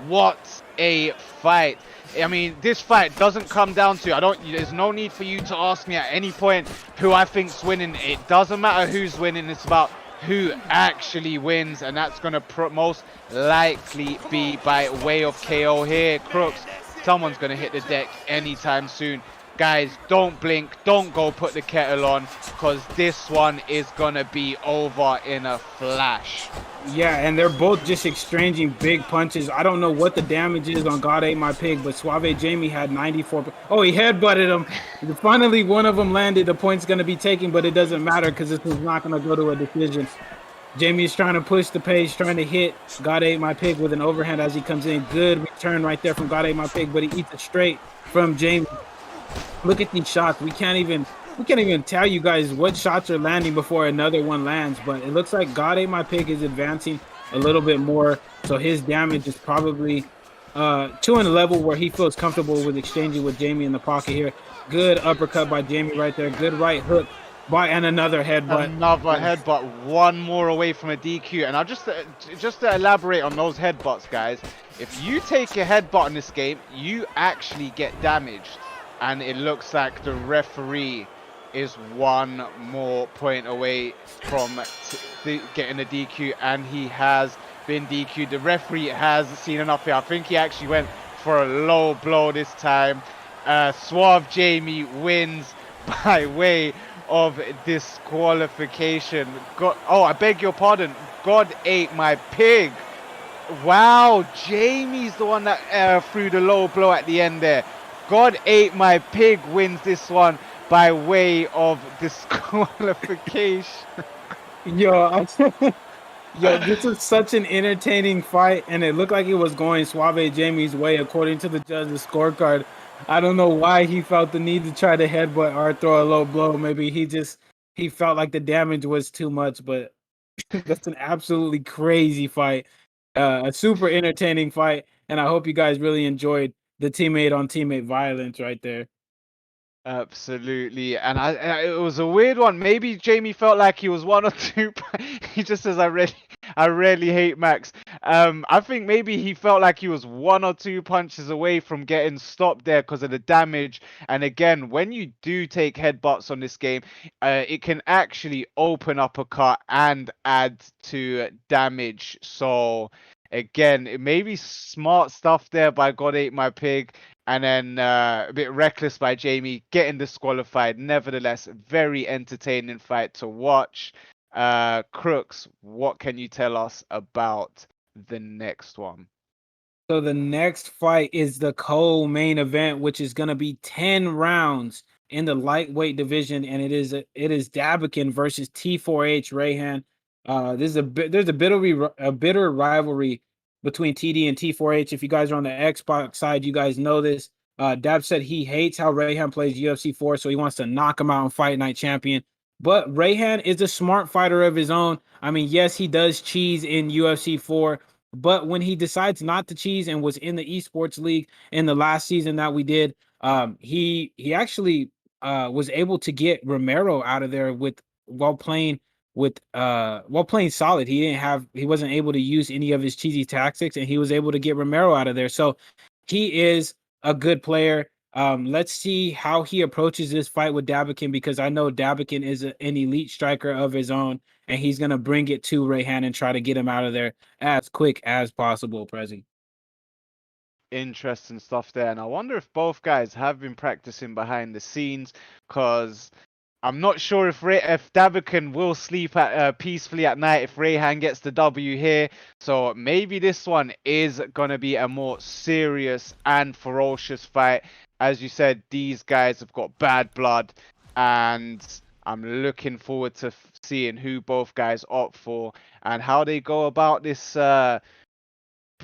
What a fight. I mean, this fight doesn't come down to, there's no need for you to ask me at any point who I think's winning. It doesn't matter who's winning, it's about who actually wins, and that's going to most likely be by way of KO here. Crooks, someone's going to hit the deck anytime soon. Guys, don't blink, don't go put the kettle on, because this one is going to be over in a flash. Yeah, and they're both just exchanging big punches. I don't know what the damage is on God ate my pig, but Suave Jamie had 94. Oh, he headbutted him. Finally, one of them landed. The point's going to be taken, but it doesn't matter because this is not going to go to a decision. Jamie's trying to push the pace, trying to hit God ate my pig with an overhand as he comes in. Good return right there from God ate my pig, but he eats it straight from Jamie. Look at these shots. We can't even tell you guys what shots are landing before another one lands. But it looks like God Ate My Pig is advancing a little bit more, so his damage is probably to a level where he feels comfortable with exchanging with Jamie in the pocket here. Good uppercut by Jamie right there. Good right hook and another headbutt. Another headbutt, one more away from a DQ. And I'll just to elaborate on those headbutts, guys. If you take a headbutt in this game, you actually get damaged. And it looks like the referee is one more point away from getting a DQ, and he has been DQ'd. The referee has seen enough here. I think he actually went for a low blow this time. Suave Jamie wins by way of disqualification. Oh, I beg your pardon. God Ate My Pig. Wow, Jamie's the one that threw the low blow at the end there. God Ate My Pig wins this one by way of disqualification. Yo, this is such an entertaining fight, and it looked like it was going Suave Jamie's way according to the judge's scorecard. I don't know why he felt the need to try to headbutt or throw a low blow. Maybe he felt like the damage was too much, but that's an absolutely crazy fight. A super entertaining fight, and I hope you guys really enjoyed the teammate on teammate violence right there. Absolutely, and it was a weird one. Maybe Jamie felt like he was one or two. He just says, I really hate Max. I think maybe he felt like he was one or two punches away from getting stopped there because of the damage. And again, when you do take headbutts on this game, it can actually open up a cut and add to damage. So again, it may be smart stuff there by God Ate My Pig. And then a bit reckless by Jamie, getting disqualified. Nevertheless, very entertaining fight to watch. Crooks, what can you tell us about the next one? So the next fight is the co-main event, which is going to be 10 rounds in the lightweight division, and it is Dabakin versus T4H Rahan. There's a bitter rivalry between TD and T4H. If you guys are on the Xbox side, you guys know this. Dab said he hates how Rahan plays UFC 4, so he wants to knock him out and Fight Night Champion. But Rahan is a smart fighter of his own. I mean, yes, he does cheese in UFC 4, but when he decides not to cheese and was in the Esports League in the last season that we did, he actually was able to get Romero out of there while playing solid. He wasn't able to use any of his cheesy tactics, and he was able to get Romero out of there. So he is a good player. Let's see how he approaches this fight with Dabakin, because I know Dabakin is an elite striker of his own, and he's gonna bring it to Rahan and try to get him out of there as quick as possible, Prezi. Interesting stuff there. And I wonder if both guys have been practicing behind the scenes, because I'm not sure if Dabakin will sleep peacefully at night if Rahan gets the W here. So maybe this one is going to be a more serious and ferocious fight. As you said, these guys have got bad blood, and I'm looking forward to seeing who both guys opt for and how they go about this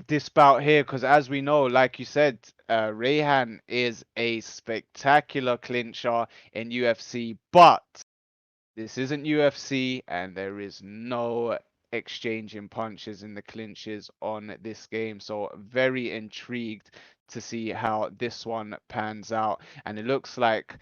this bout here, because as we know, like you said, Rahan is a spectacular clincher in UFC, but this isn't UFC, and there is no exchanging punches in the clinches on this game. So very intrigued to see how this one pans out. And it looks like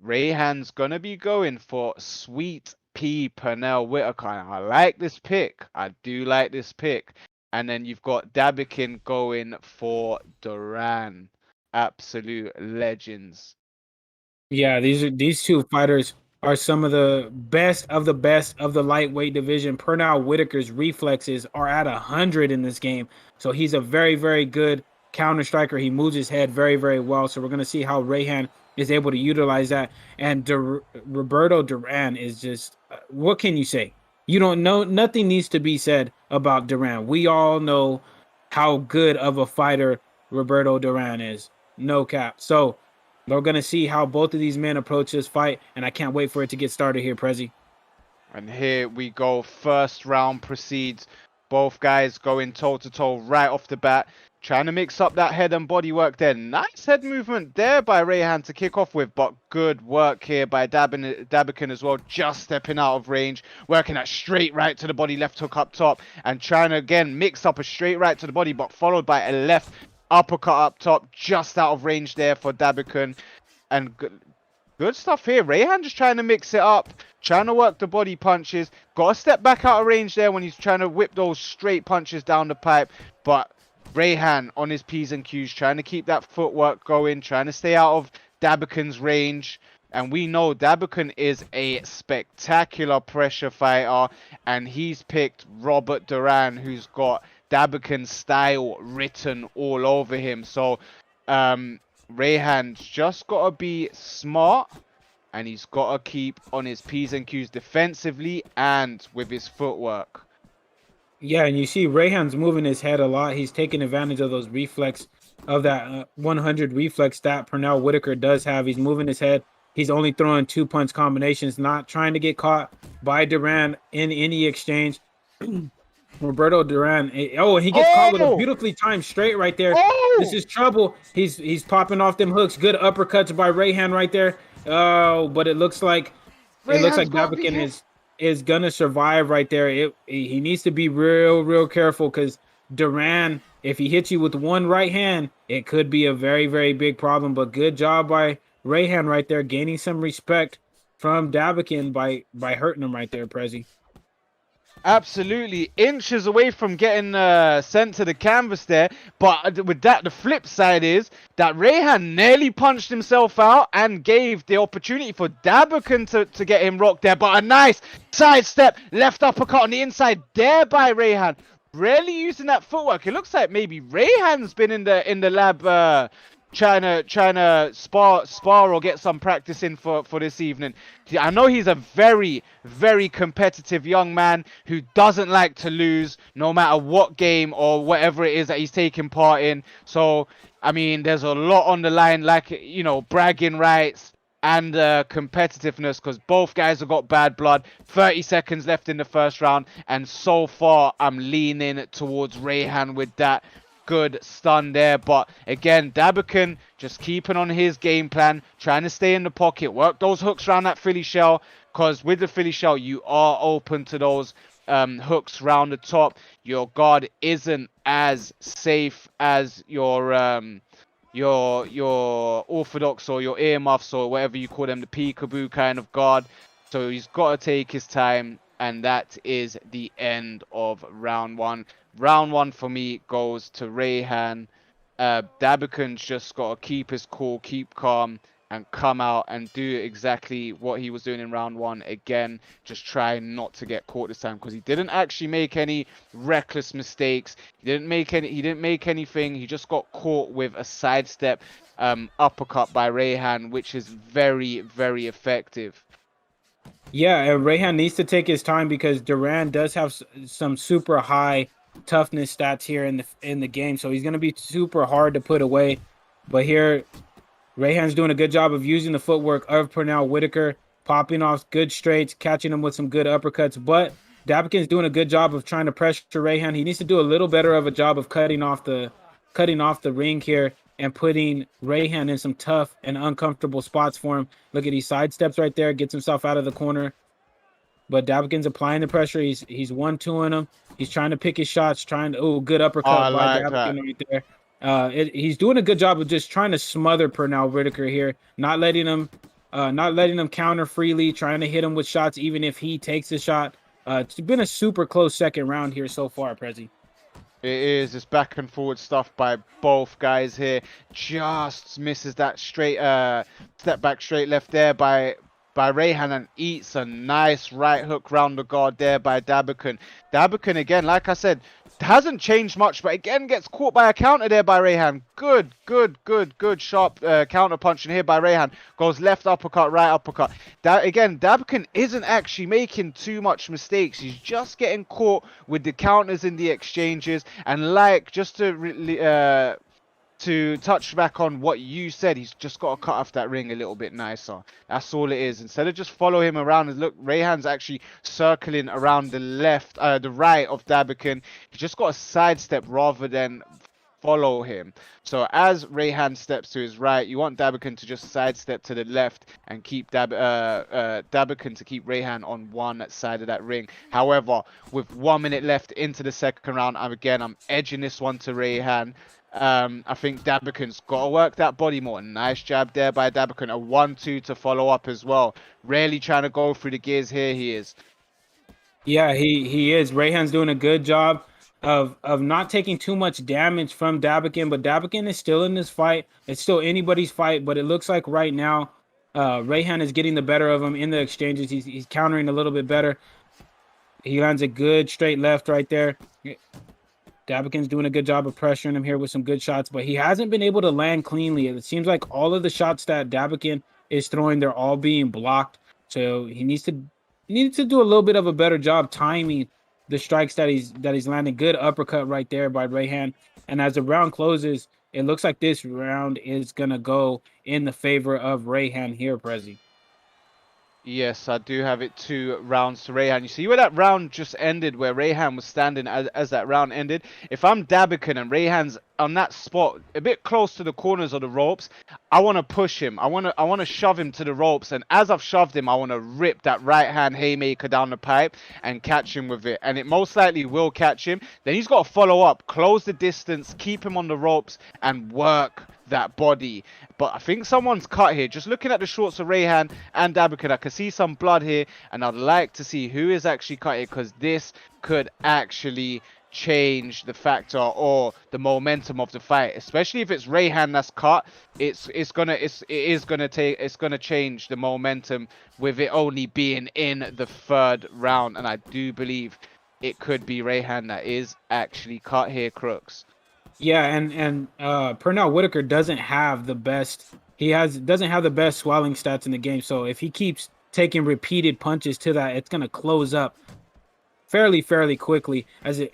Rahan's gonna be going for Sweet Pea Pernell Whitaker. I like this pick. I do like this pick. And then you've got Dabakin going for Duran. Absolute legends. Yeah, these two fighters are some of the best of the lightweight division. Pernell Whitaker's reflexes are at 100 in this game, so he's a very, very good counter striker. He moves his head very, very well. So we're gonna see how Rahan is able to utilize that. And Roberto Duran is just what can you say? You don't know. Nothing needs to be said about Duran. We all know how good of a fighter Roberto Duran is. No cap. So we're going to see how both of these men approach this fight, and I can't wait for it to get started here, Prezi. And here we go. First round proceeds. Both guys going toe-to-toe right off the bat. trying to mix up that head and body work there. Nice head movement there by Rahan to kick off with, but good work here by Dabakin as well, just stepping out of range, working that straight right to the body, left hook up top, and trying to again mix up a straight right to the body, but followed by a left uppercut up top, just out of range there for Dabakin. And good stuff here. Rahan just trying to mix it up, trying to work the body punches. Got to step back out of range there when he's trying to whip those straight punches down the pipe, but Rahan on his P's and Q's, trying to keep that footwork going, trying to stay out of Dabakin's range. And we know Dabakin is a spectacular pressure fighter, and he's picked Robert Duran, who's got Dabakin's style written all over him. So Rahan's just got to be smart, and he's got to keep on his P's and Q's defensively and with his footwork. Yeah, and you see Rahan's moving his head a lot. He's taking advantage of those reflex, of that 100 reflex that Pernell Whitaker does have. He's moving his head. He's only throwing 2-punch combinations, not trying to get caught by Duran in any exchange. Roberto Duran. Oh, he gets caught with a beautifully timed straight right there. Oh! This is trouble. He's popping off them hooks. Good uppercuts by Rahan right there. Oh, but it looks like Dabakin is gonna survive right there. He needs to be real careful, because Duran, if he hits you with one right hand, it could be a very, very big problem. But good job by Rahan right there, gaining some respect from Dabakin by hurting him right there, Prezi. Absolutely, inches away from getting sent to the canvas there. But with that, the flip side is that Rahan nearly punched himself out and gave the opportunity for Dabakin to get him rocked there. But a nice sidestep, left uppercut on the inside there by Rahan. Really using that footwork. It looks like maybe Rahan's been in the lab trying to spar or get some practice in for this evening. I know he's a very, very competitive young man who doesn't like to lose no matter what game or whatever it is that he's taking part in. So I mean, there's a lot on the line, like, you know, bragging rights and competitiveness, because both guys have got bad blood. 30 seconds left in the first round, and so far I'm leaning towards Rahan with that good stun there. But again, Dabakin just keeping on his game plan, trying to stay in the pocket, work those hooks around that Philly shell, because with the Philly shell you are open to those hooks round the top. Your guard isn't as safe as your orthodox or your earmuffs or whatever you call them, the peekaboo kind of guard. So he's got to take his time, and that is the end of round one. Round one for me goes to Rahan. Dabakin's just got to keep his cool, keep calm, and come out and do exactly what he was doing in round one. Again, just try not to get caught this time, because he didn't actually make any reckless mistakes. He didn't make anything. He just got caught with a sidestep uppercut by Rahan, which is very, very effective. Yeah, and Rahan needs to take his time, because Duran does have some super high toughness stats here in the game, so he's going to be super hard to put away. But here Rahan's doing a good job of using the footwork of Pernell Whitaker, popping off good straights, catching him with some good uppercuts. But Dabakin's doing a good job of trying to pressure Rahan. He needs to do a little better of a job of cutting off the ring here and putting Rahan in some tough and uncomfortable spots for him. Look at these side steps right there, gets himself out of the corner. But Dabakin's applying the pressure. He's 1-2ing him. He's trying to pick his shots, good uppercut by Dabakin right there. He's doing a good job of just trying to smother Pernell Whitaker here, not letting him counter freely, trying to hit him with shots even if he takes a shot. It's been a super close second round here so far, Prezi. It is. It's back and forward stuff by both guys here. Just misses that straight step back straight left there by Rahan, and eats a nice right hook round the guard there by Dabakin. Dabakin, again, like I said, hasn't changed much, but again gets caught by a counter there by Rahan. Good sharp counter punching here by Rahan. Goes left uppercut, right uppercut. Again, Dabakin isn't actually making too much mistakes. He's just getting caught with the counters in the exchanges. And like, just to touch back on what you said, he's just got to cut off that ring a little bit nicer. That's all it is. Instead of just follow him around, and look, Rahan's actually circling around the right of Dabakin. He's just got to sidestep rather than follow him. So as Rahan steps to his right, you want Dabakin to just sidestep to the left and keep Dabakin to keep Rahan on one side of that ring. However, with 1 minute left into the second round, I'm edging this one to Rahan. I think Dabakin's got to work that body more. Nice jab there by Dabakin. A 1-2 to follow up as well. Really trying to go through the gears here. He is. Yeah, he is. Rahan's doing a good job of not taking too much damage from Dabakin, but Dabakin is still in this fight. It's still anybody's fight, but it looks like right now Rahan is getting the better of him in the exchanges. He's countering a little bit better. He lands a good straight left right there. Dabakin's doing a good job of pressuring him here with some good shots, but he hasn't been able to land cleanly. It seems like all of the shots that Dabakin is throwing, they're all being blocked. So he needs to do a little bit of a better job timing the strikes that he's landing. Good uppercut right there by Rahan. And as the round closes, it looks like this round is gonna go in the favor of Rahan here, Prezi. Yes, I do have it 2 rounds to Rahan. You see where that round just ended, where Rahan was standing as that round ended? If I'm Dabakin and Rahan's on that spot, a bit close to the corners of the ropes, I want to push him. I want to shove him to the ropes. And as I've shoved him, I want to rip that right hand haymaker down the pipe and catch him with it. And it most likely will catch him. Then he's got to follow up, close the distance, keep him on the ropes, and work that body. But I think someone's cut here. Just looking at the shorts of Rahan and Dabakin, I can see some blood here, and I'd like to see who is actually cut here, because this could actually change the factor or the momentum of the fight. Especially if it's Rahan that's cut, it's gonna change the momentum with it only being in the 3rd round. And I do believe it could be Rahan that is actually cut here, Crooks. Yeah, and Pernell Whitaker doesn't have the best. Doesn't have the best swelling stats in the game. So if he keeps taking repeated punches to that, it's gonna close up fairly quickly.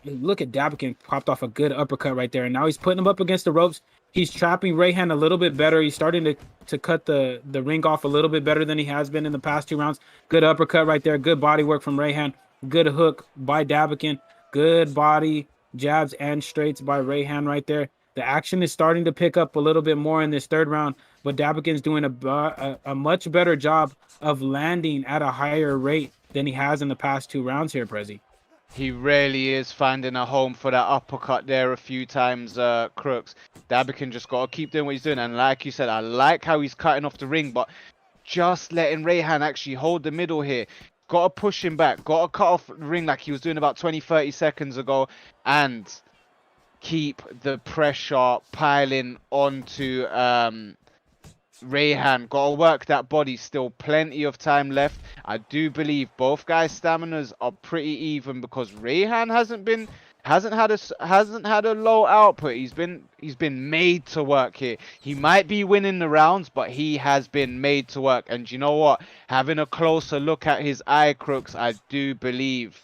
Look at Dabakin popped off a good uppercut right there, and now he's putting him up against the ropes. He's trapping Rahan a little bit better. He's starting to cut the ring off a little bit better than he has been in the past 2 rounds. Good uppercut right there. Good body work from Rahan. Good hook by Dabakin. Good body jabs and straights by Rahan right there. The action is starting to pick up a little bit more in this 3rd round, but Dabakin's doing a much better job of landing at a higher rate than he has in the past 2 rounds here, Prezi. He really is finding a home for that uppercut there a few times, Crooks. Dabakin just got to keep doing what he's doing. And like you said, I like how he's cutting off the ring, but just letting Rahan actually hold the middle here. Got to push him back. Got to cut off the ring like he was doing about 20-30 seconds ago. And keep the pressure piling onto Rahan. Got to work that body. Still plenty of time left. I do believe both guys' staminas are pretty even, because Rahan hasn't had a low output. He's been made to work here. He might be winning the rounds, but he has been made to work. And you know what? Having a closer look at his eye, Crooks, I do believe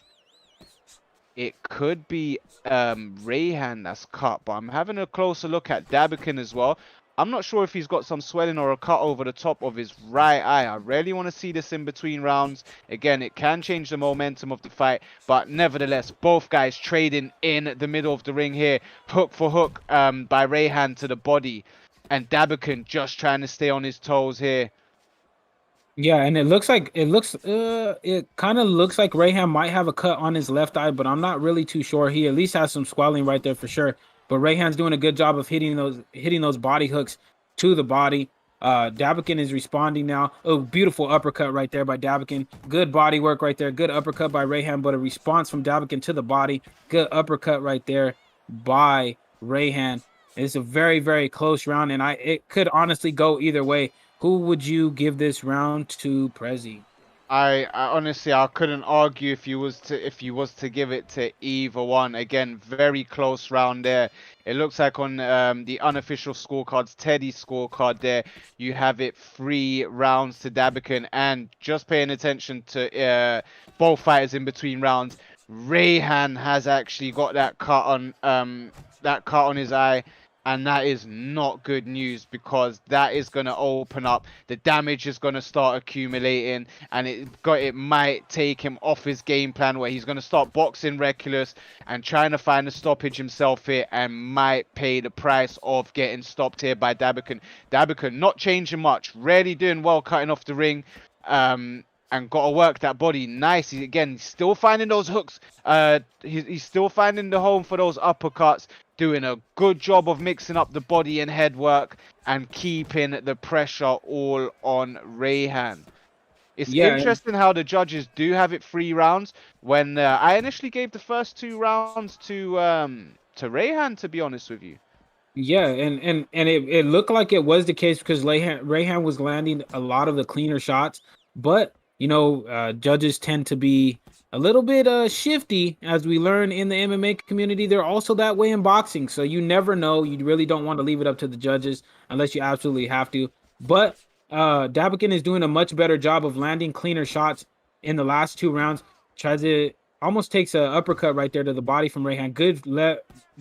it could be Rahan that's cut, but I'm having a closer look at Dabakin as well. I'm not sure if he's got some swelling or a cut over the top of his right eye. I really want to see this in between rounds. Again, it can change the momentum of the fight, but nevertheless, both guys trading in the middle of the ring here. Hook for hook by Rahan to the body, and Dabakin just trying to stay on his toes here. Yeah, and it kind of looks like Rahan might have a cut on his left eye, but I'm not really too sure. He at least has some swelling right there for sure. But Rahan's doing a good job of hitting those body hooks to the body. Dabakin is responding now. Oh, beautiful uppercut right there by Dabakin. Good body work right there. Good uppercut by Rahan, but a response from Dabakin to the body. Good uppercut right there by Rahan. It's a very close round, and it could honestly go either way. Who would you give this round to, Prezi? I honestly, I couldn't argue if you was to give it to either one. Again, very close round there. It looks like on the unofficial scorecards, Teddy's scorecard there, you have it 3 rounds to Dabakin. And just paying attention to both fighters in between rounds, Rahan has actually got that cut on his eye. And that is not good news, because that is going to open up, the damage is going to start accumulating, and it might take him off his game plan, where he's going to start boxing reckless and trying to find a stoppage himself here, and might pay the price of getting stopped here by Dabakin. Dabakin not changing much, really doing well cutting off the ring, and got to work that body nice. He's still finding those hooks. He's still finding the home for those uppercuts, doing a good job of mixing up the body and head work and keeping the pressure all on Rahan. It's interesting how the judges do have it 3 rounds, when I initially gave the first 2 rounds to Rahan, to be honest with you. Yeah, and it looked like it was the case, because Rahan was landing a lot of the cleaner shots, but judges tend to be a little bit shifty, as we learn in the MMA community. They're also that way in boxing, so you never know. You really don't want to leave it up to the judges unless you absolutely have to. But Dabakin is doing a much better job of landing cleaner shots in the last 2 rounds. Almost takes an uppercut right there to the body from Rahan.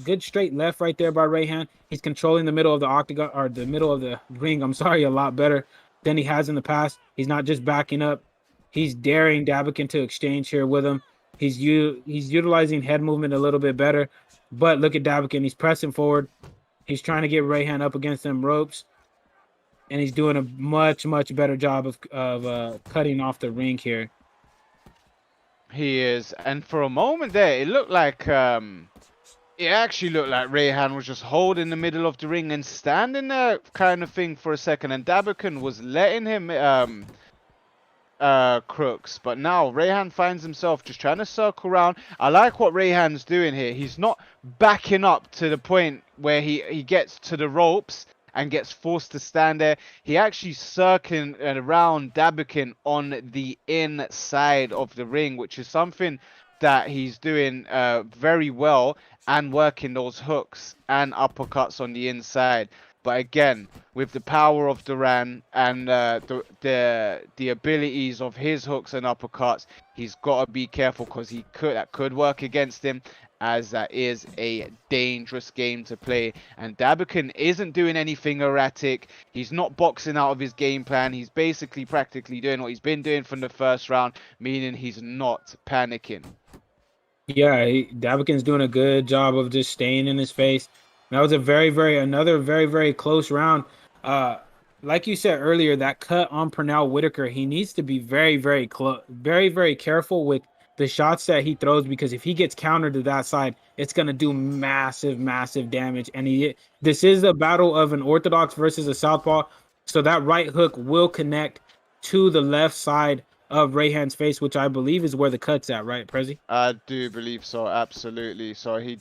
Good straight left right there by Rahan. He's controlling the middle of the octagon, or the middle of the ring, a lot better than he has in the past. He's not just backing up. He's daring Dabakin to exchange here with him. He's utilizing head movement a little bit better. But look at Dabakin. He's pressing forward. He's trying to get Rahan up against them ropes. And he's doing a much, much better job of cutting off the ring here. He is. And for a moment there, it looked like... it actually looked like Rahan was just holding the middle of the ring and standing there kind of thing for a second. And Dabakin was letting him... crooks, but now Rahan finds himself just trying to circle around. I like what Rahan's doing here. He's not backing up to the point where he gets to the ropes and gets forced to stand there. He actually circling around Dabakin on the inside of the ring, which is something that he's doing very well, and working those hooks and uppercuts on the inside. But again, with the power of Duran and the abilities of his hooks and uppercuts, he's got to be careful, because that could work against him, as that is a dangerous game to play. And Dabakin isn't doing anything erratic. He's not boxing out of his game plan. He's basically practically doing what he's been doing from the first round, meaning he's not panicking. Yeah, Dabakin's doing a good job of just staying in his face. That was another very, very close round. Like you said earlier, that cut on Pernell Whitaker, he needs to be very, very careful with the shots that he throws, because if he gets countered to that side, it's going to do massive, massive damage. And this is a battle of an orthodox versus a southpaw, so that right hook will connect to the left side of Rahan's face, which I believe is where the cut's at, right, Prezi? I do believe so, absolutely. So he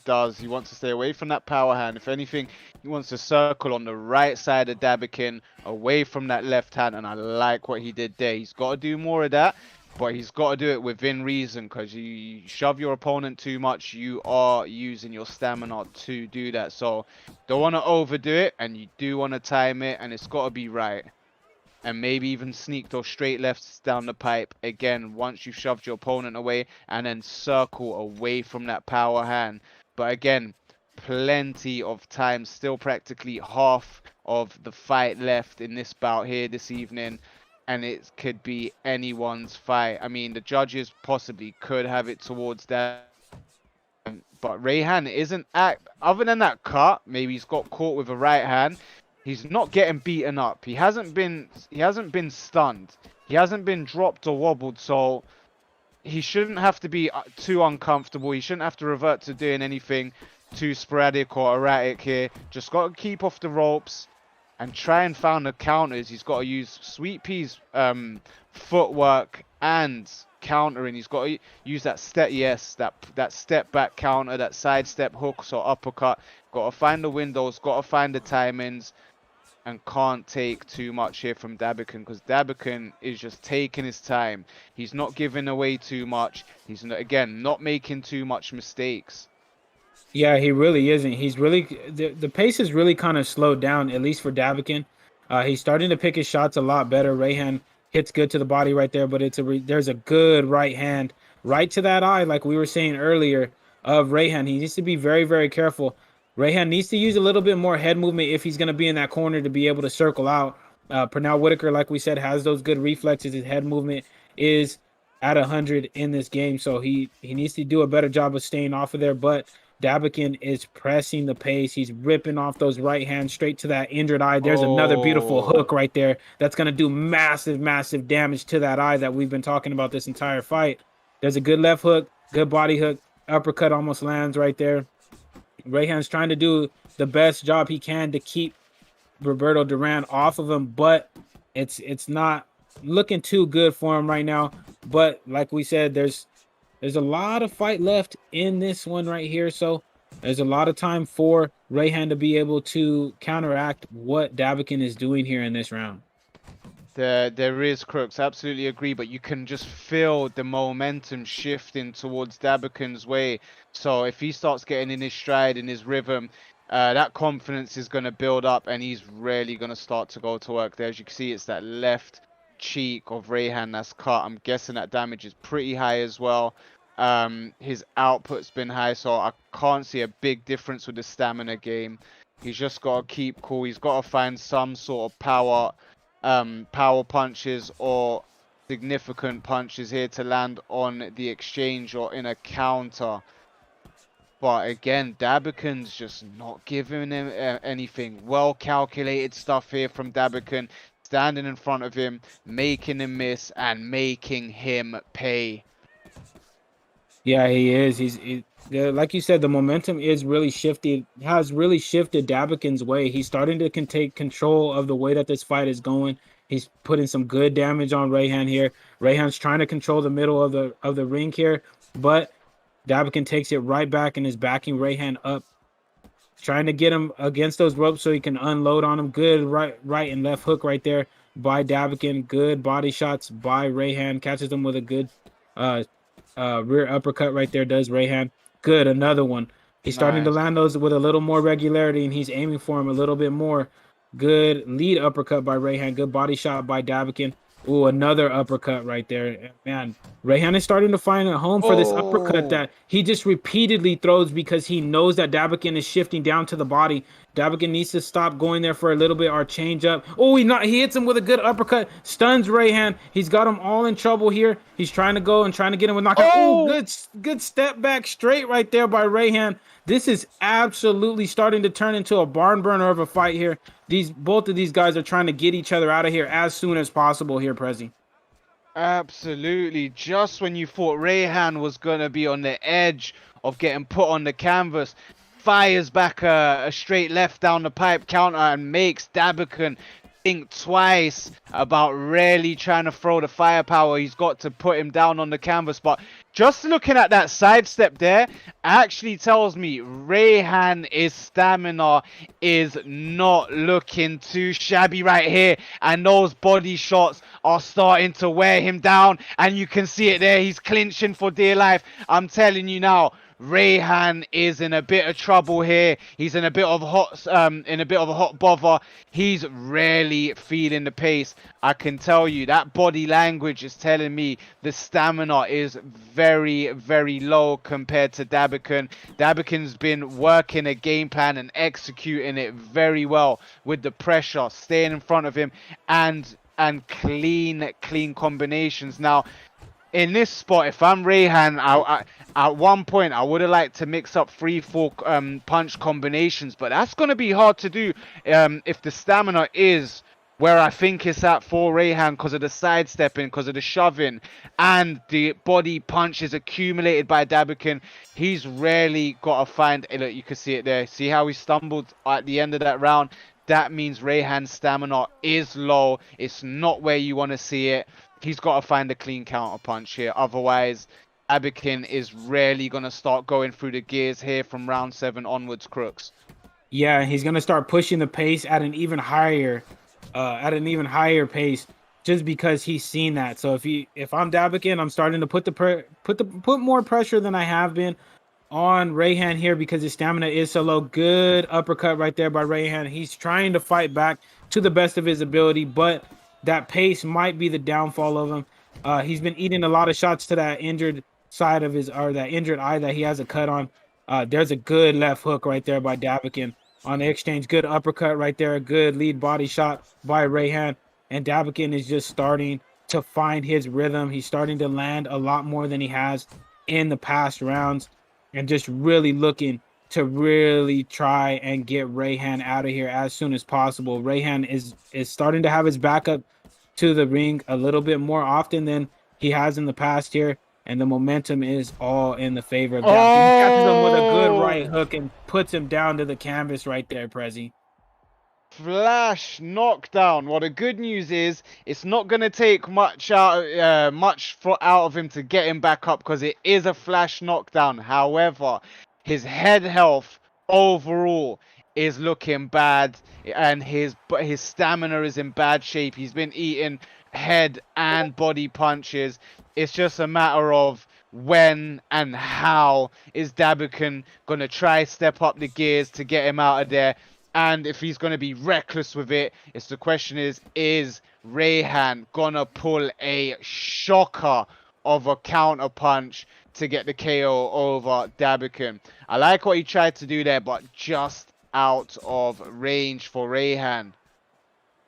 wants to stay away from that power hand. If anything, he wants to circle on the right side of Dabakin, away from that left hand, and I like what he did there. He's got to do more of that, but he's got to do it within reason, because you shove your opponent too much, you are using your stamina to do that. So don't want to overdo it, and you do want to time it, and it's got to be right. And maybe even sneak those straight lefts down the pipe again once you've shoved your opponent away, and then circle away from that power hand. But again, plenty of time, still practically half of the fight left in this bout here this evening, and it could be anyone's fight. I mean, the judges possibly could have it towards that, but Rahan isn't other than that cut. Maybe he's got caught with a right hand. He's not getting beaten up. He hasn't been stunned. He hasn't been dropped or wobbled. So he shouldn't have to be too uncomfortable. He shouldn't have to revert to doing anything too sporadic or erratic here. Just got to keep off the ropes and try and find the counters. He's got to use Sweet Pea's footwork and countering. He's got to use that step, that step back counter, that side step hooks or uppercut. Got to find the windows. Got to find the timings. And can't take too much here from Dabakin, because Dabakin is just taking his time. He's not giving away too much. He's not making too much mistakes. Yeah, he really isn't. He's really the pace is really kind of slowed down, at least for Dabakin. He's starting to pick his shots a lot better. Rahan hits good to the body right there, but there's a good right hand right to that eye, like we were saying earlier, of Rahan. He needs to be very, very careful. Rahan needs to use a little bit more head movement if he's going to be in that corner to be able to circle out. Pernell Whitaker, like we said, has those good reflexes. His head movement is at 100 in this game, so he needs to do a better job of staying off of there. But Dabakin is pressing the pace. He's ripping off those right hands straight to that injured eye. There's another beautiful hook right there that's going to do massive, massive damage to that eye that we've been talking about this entire fight. There's a good left hook, good body hook, uppercut almost lands right there. Rahan's trying to do the best job he can to keep Roberto Duran off of him, but it's not looking too good for him right now. But like we said, there's a lot of fight left in this one right here, so there's a lot of time for Rahan to be able to counteract what Dabakin is doing here in this round. There is, Crooks, absolutely agree, but you can just feel the momentum shifting towards Dabakin's way. So if he starts getting in his stride, in his rhythm, that confidence is going to build up, and he's really going to start to go to work there. As you can see, it's that left cheek of Rahan that's cut. I'm guessing that damage is pretty high as well. His output's been high, so I can't see a big difference with the stamina game. He's just got to keep cool. He's got to find some sort of power punches or significant punches here to land on the exchange or in a counter. But again, Dabakin's just not giving him anything. Well calculated stuff here from Dabakin, standing in front of him, making him miss and making him pay. Yeah, he is. Like you said, the momentum is really shifted, has really shifted Dabakin's way. He's starting to take control of the way that this fight is going. He's putting some good damage on Rahan here. Rahan's trying to control the middle of the ring here, but Dabakin takes it right back and is backing Rahan up, trying to get him against those ropes so he can unload on him. Good right and left hook right there by Dabakin. Good body shots by Rahan. Catches him with a good rear uppercut right there, does Rahan. Good, another one. He's starting to land those with a little more regularity, and he's aiming for him a little bit more. Good lead uppercut by Rahan. Good body shot by Dabakin. Ooh, another uppercut right there. Man, Rahan is starting to find a home for this uppercut that he just repeatedly throws because he knows that Dabakin is shifting down to the body. Dabakin needs to stop going there for a little bit or change up. Oh, he hits him with a good uppercut. Stuns Rahan. He's got him all in trouble here. He's trying to go and trying to get him with knockout. Oh, good step back straight right there by Rahan. This is absolutely starting to turn into a barn burner of a fight here. Both of these guys are trying to get each other out of here as soon as possible here, Prezi. Absolutely. Just when you thought Rahan was going to be on the edge of getting put on the canvas, fires back a straight left down the pipe counter and makes Dabakin think twice about really trying to throw the firepower he's got to put him down on the canvas. But just looking at that sidestep there actually tells me Rahan's stamina is not looking too shabby right here, and those body shots are starting to wear him down, and you can see it there. He's clinching for dear life. I'm telling you now, Rahan is in a bit of trouble here. He's in a bit of a hot bother. He's really feeling the pace. I can tell you that body language is telling me the stamina is very, very low compared to Dabakin. Dabakin's been working a game plan and executing it very well with the pressure, staying in front of him, and clean combinations. Now, in this spot, if I'm Rahan, at one point I would have liked to mix up 3-4 punch combinations, but that's going to be hard to do if the stamina is where I think it's at for Rahan because of the sidestepping, because of the shoving, and the body punches accumulated by Dabakin. He's really got to find... Look, you can see it there. See how he stumbled at the end of that round? That means Rahan's stamina is low. It's not where you want to see it. He's got to find a clean counter punch here. Otherwise, Dabakin is really going to start going through the gears here from round 7 onwards, Crooks. Yeah, he's going to start pushing the pace at an even higher pace just because he's seen that. So if I'm Dabakin, I'm starting to put more pressure than I have been on Rahan here because his stamina is so low. Good uppercut right there by Rahan. He's trying to fight back to the best of his ability, but that pace might be the downfall of him. He's been eating a lot of shots to that injured side of that injured eye that he has a cut on. There's a good left hook right there by Dabakin on the exchange. Good uppercut right there. A good lead body shot by Rahan. And Dabakin is just starting to find his rhythm. He's starting to land a lot more than he has in the past rounds, and just really looking to really try and get Rahan out of here as soon as possible. Rahan is starting to have his backup to the ring a little bit more often than he has in the past here, and the momentum is all in the favor of Dabakin. He catches him with a good right hook and puts him down to the canvas right there, Prezi. Flash knockdown. Well, the good news is it's not going to take much out of him to get him back up, because it is a flash knockdown. However, his head health overall is looking bad, and his stamina is in bad shape. He's been eating head and body punches. It's just a matter of when and how is Dabakin going to try step up the gears to get him out of there. And if he's going to be reckless with it, it's the question is Rahan going to pull a shocker of a counter punch to get the KO over Dabakin? I like what he tried to do there, but just out of range for Rahan.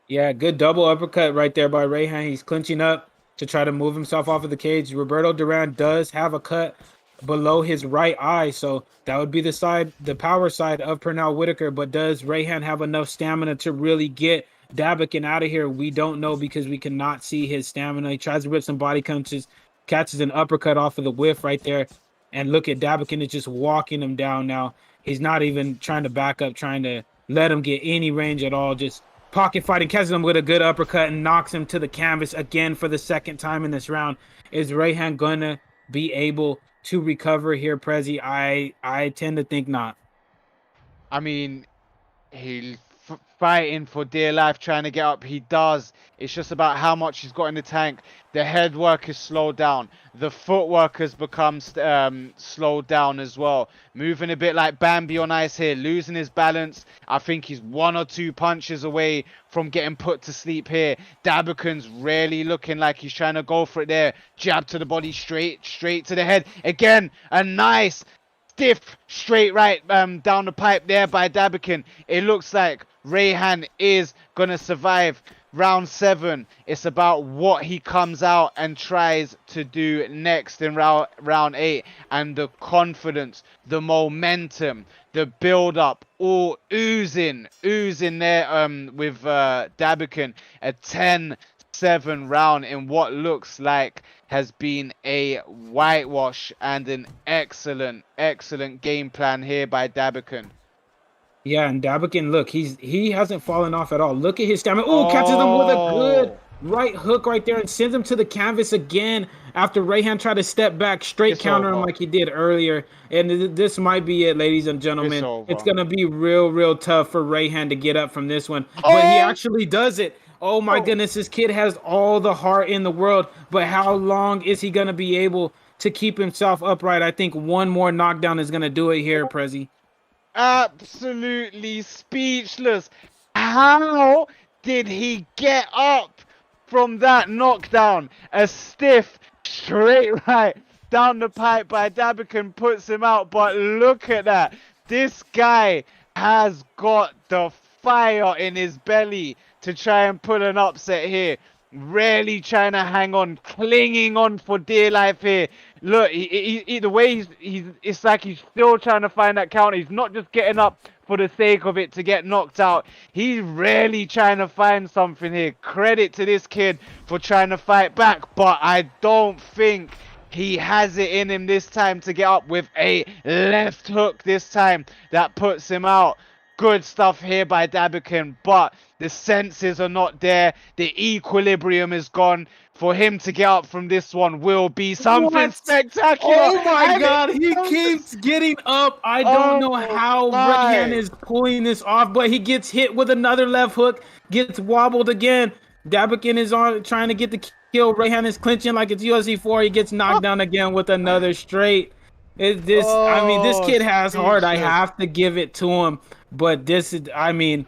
Yeah, good double uppercut right there by Rahan. He's clinching up to try to move himself off of the cage. Roberto Duran does have a cut below his right eye, so that would be the power side of Pernell Whitaker. But does Rahan have enough stamina to really get Dabakin out of here? We don't know, because we cannot see his stamina. He tries to rip some body punches, catches an uppercut off of the whiff right there, and look at Dabakin is just walking him down now. He's not even trying to back up, trying to let him get any range at all, just pocket fighting, catches him with a good uppercut and knocks him to the canvas again for the second time in this round. Is Rahan gonna be able to recover here, Prezi? I tend to think not. I mean, he's fighting for dear life, trying to get up. He does. It's just about how much he's got in the tank. The head work is slowed down. The footwork has become slowed down as well. Moving a bit like Bambi on ice here, losing his balance. I think he's 1 or 2 punches away from getting put to sleep here. Dabakin's really looking like he's trying to go for it there. Jab to the body, straight to the head. Again, a nice stiff straight right down the pipe there by Dabakin. It looks like Rahan is gonna survive round 7. It's about what he comes out and tries to do next in round 8, and the confidence, the momentum, the build up, all oozing there with Dabakin. A 10-7 round in what looks like has been a whitewash, and an excellent game plan here by Dabakin. Yeah, and Dabakin, look, he hasn't fallen off at all. Look at his stamina. Oh, catches him with a good right hook right there and sends him to the canvas again after Rahan tried to step back, straight counter him like he did earlier. And this might be it, ladies and gentlemen. It's going to be real tough for Rahan to get up from this one. But he actually does it. Oh my goodness, this kid has all the heart in the world, but how long is he going to be able to keep himself upright? I think one more knockdown is going to do it here, Prezi. Absolutely speechless. How did he get up from that knockdown? A stiff straight right down the pipe by Dabakin puts him out, but look at that. This guy has got the fire in his belly to try and pull an upset here. Really trying to hang on, clinging on for dear life here. Look, the way it's like he's still trying to find that counter. He's not just getting up for the sake of it to get knocked out. He's really trying to find something here. Credit to this kid for trying to fight back, but I don't think he has it in him this time to get up with a left hook this time that puts him out. Good stuff here by Dabakin, but the senses are not there. The equilibrium is gone. For him to get up from this one will be something spectacular. Oh my God, he keeps getting up. I don't know how Rahan is pulling this off, but he gets hit with another left hook, gets wobbled again. Dabakin is on trying to get the kill. Rahan is clinching like it's UFC 4. He gets knocked down again with another straight. I mean, this kid has heart. I have to give it to him. But this is, I mean,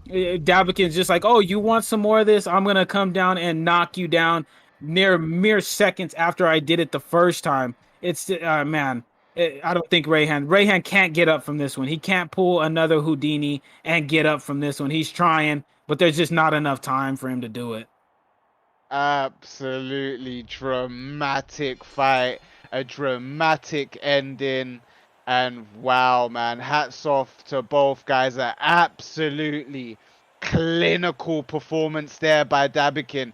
Dabakin's just like, oh, you want some more of this? I'm going to come down and knock you down mere seconds after I did it the first time. It's, man, I don't think Rahan can't get up from this one. He can't pull another Houdini and get up from this one. He's trying, but there's just not enough time for him to do it. Absolutely dramatic fight, a dramatic ending, and wow, man, hats off to both guys. An absolutely clinical performance there by Dabakin,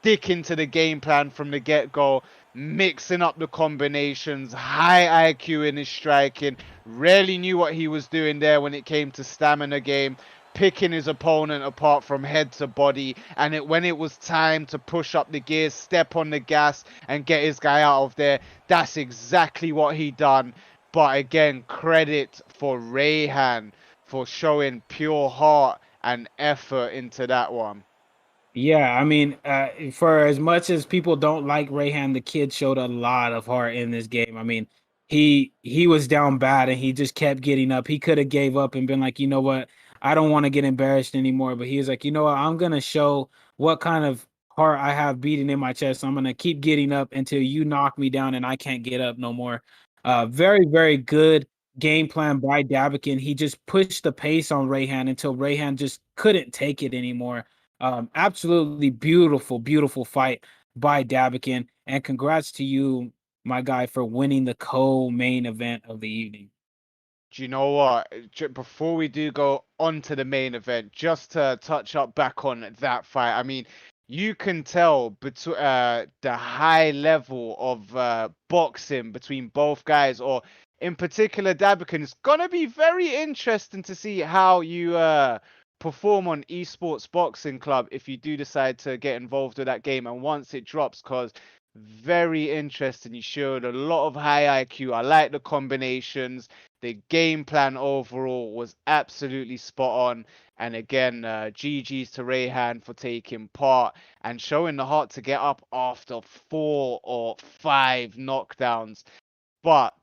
sticking to the game plan from the get-go, mixing up the combinations, high IQ in his striking, really knew what he was doing there when it came to stamina game, picking his opponent apart from head to body, and when it was time to push up the gears, step on the gas and get his guy out of there, that's exactly what he done. But again, credit for Rahan for showing pure heart and effort into that one. Yeah, I mean, for as much as people don't like Rahan, the kid showed a lot of heart in this game. I mean, he was down bad and he just kept getting up. He could have gave up and been like, you know what, I don't want to get embarrassed anymore. But he was like, you know what, I'm gonna show what kind of heart I have beating in my chest. I'm gonna keep getting up until you knock me down and I can't get up no more. Very, very good game plan by Dabakin. He just pushed the pace on Rahan until Rahan just couldn't take it anymore. Absolutely beautiful, beautiful fight by Dabakin. And congrats to you, my guy, for winning the co-main event of the evening. Do you know what? Before we do go on to the main event, just to touch up back on that fight, I mean, you can tell between the high level of boxing between both guys, or in particular Dabakin. It's gonna be very interesting to see how you perform on Esports Boxing Club if you do decide to get involved with that game, and once it drops, cause very interesting. You showed a lot of high IQ. I like the combinations. The game plan overall was absolutely spot on. And again, GG's to Rahan for taking part and showing the heart to get up after 4 or 5 knockdowns. But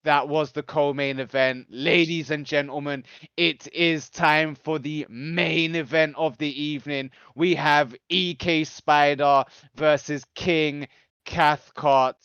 that was the co-main event. Ladies and gentlemen, it is time for the main event of the evening. We have EK Spider versus King Cathcart.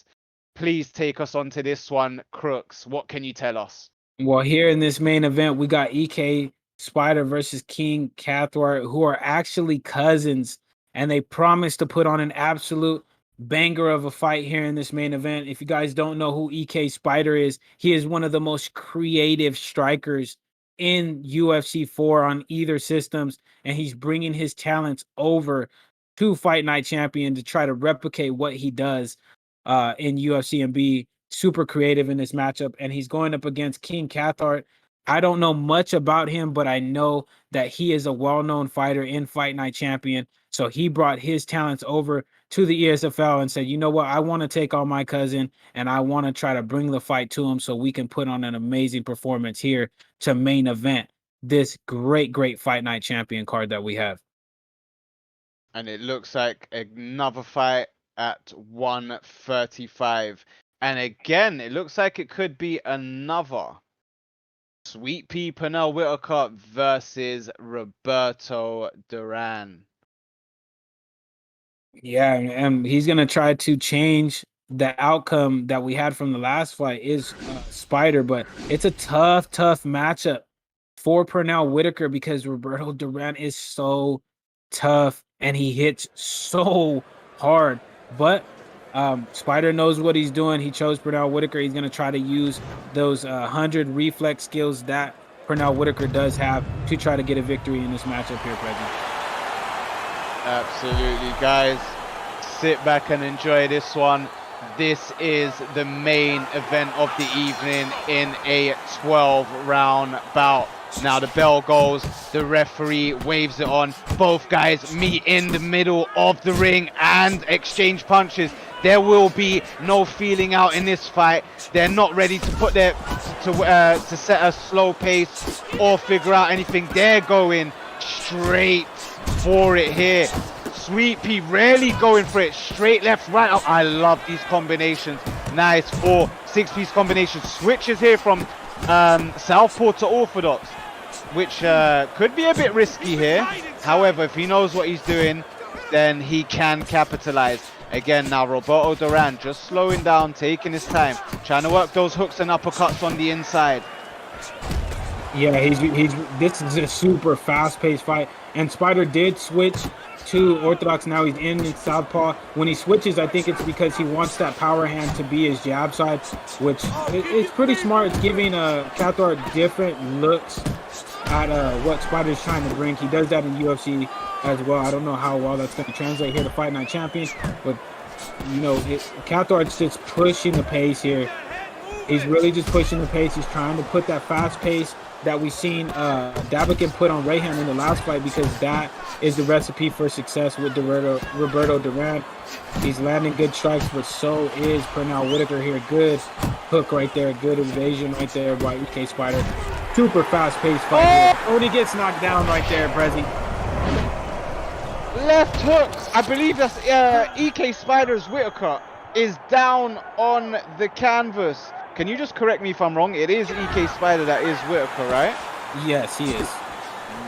Please take us on to this one, Crooks. What can you tell us? Well, here in this main event, we got EK Spider versus King Cathcart, who are actually cousins, and they promised to put on an absolute banger of a fight here in this main event. If you guys don't know who EK Spider is, he is one of the most creative strikers in UFC 4 on either systems, and he's bringing his talents over to Fight Night Champion to try to replicate what he does in UFC and be super creative in this matchup. And he's going up against King Cathcart. I don't know much about him, but I know that he is a well-known fighter in Fight Night Champion. So he brought his talents over to the ESFL and said, you know what, I want to take on my cousin and I want to try to bring the fight to him so we can put on an amazing performance here to main event this great, great Fight Night Champion card that we have. And it looks like another fight at 135. And again, it looks like it could be another Sweet Pea Pernell Whitaker versus Roberto Duran. Yeah, and he's gonna try to change the outcome that we had from the last fight is Spider, but it's a tough, tough matchup for Pernell Whitaker because Roberto Duran is so tough and he hits so hard. But Spider knows what he's doing. He chose Pernell Whitaker. He's gonna try to use those 100 reflex skills that Pernell Whitaker does have to try to get a victory in this matchup here, President. Absolutely, guys. Sit back and enjoy this one. This is the main event of the evening in a 12-round bout. Now the bell goes, the referee waves it on. Both guys meet in the middle of the ring and exchange punches. There will be no feeling out in this fight. They're not ready to put their to set a slow pace or figure out anything. They're going straight for it here. Sweet Pea rarely going for it. Straight left, right up. I love these combinations. Nice 4-6-piece combination. Switches here from southpaw to orthodox, which could be a bit risky here. However, if he knows what he's doing, then he can capitalize. Again, now Roberto Duran just slowing down, taking his time, trying to work those hooks and uppercuts on the inside. Yeah, this is a super fast-paced fight, and Spider did switch to orthodox. Now he's in southpaw. When he switches, I think it's because he wants that power hand to be his jab side, which it's pretty smart. It's giving Cathcart different looks at what Spider's trying to bring. He does that in UFC as well. I don't know how well that's going to translate here to Fight Night Champions, but you know, Cathcart's just pushing the pace here. He's really just pushing the pace. He's trying to put that fast pace that we've seen Dabakin put on Rahan in the last fight, because that is the recipe for success with Roberto Duran. He's landing good strikes, but so is Pernell Whitaker here. Good hook right there, good evasion right there by EK Spider. Super fast-paced fight. Oh, he gets knocked down right there, Prezi. Left hook. I believe that's EK Spider's Whitaker is down on the canvas. Can you just correct me if I'm wrong? It is EK Spider that is Whitaker, right? Yes, he is.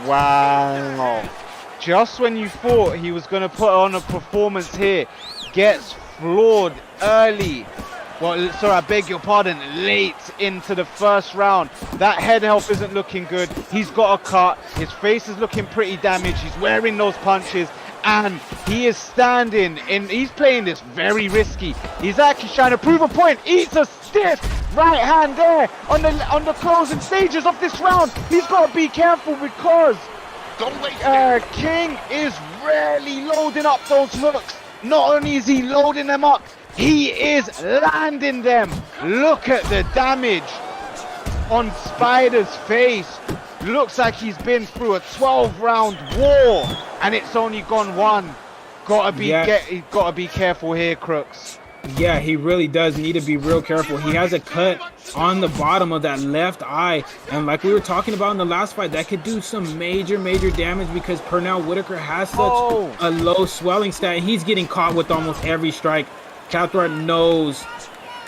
Wow. Just when you thought he was going to put on a performance here, gets floored early. Well, sorry, I beg your pardon, late into the first round. That head health isn't looking good. He's got a cut. His face is looking pretty damaged. He's wearing those punches. And he is standing in, he's playing this very risky. He's actually trying to prove a point. Eats a stiff right hand there on the closing stages of this round. He's got to be careful because King is really loading up those hooks. Not only is he loading them up, he is landing them. Look at the damage on Spider's face. Looks like he's been through a 12-round war, and it's only gone one. Gotta be careful here, Crooks. Yeah, he really does need to be real careful. He has a cut on the bottom of that left eye, and like we were talking about in the last fight, that could do some major damage because Pernell Whitaker has such a low swelling stat. He's getting caught with almost every strike. Cathcart knows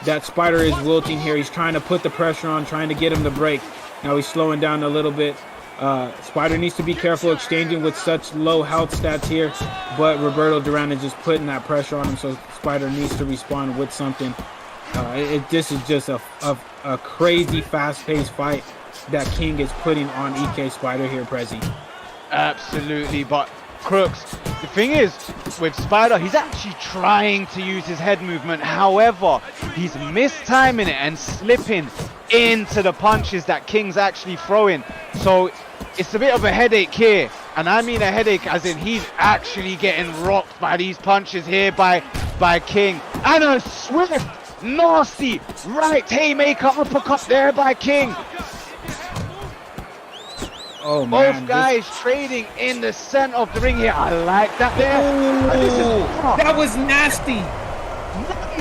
that Spider is wilting here. He's trying to put the pressure on, trying to get him to break. Now he's slowing down a little bit. Spider needs to be careful exchanging with such low health stats here, but Roberto Duran is just putting that pressure on him, so Spider needs to respond with something. This is just a crazy fast-paced fight that King is putting on EK Spider here, Prezi. Absolutely, but Crooks, the thing is, with Spider, he's actually trying to use his head movement. However, he's mistiming it and slipping into the punches that King's actually throwing. So it's a bit of a headache here. And I mean a headache as in he's actually getting rocked by these punches here by King. And a swift, nasty right haymaker uppercut there by King. Oh man, both guys trading in the center of the ring here. I like that there. That was nasty.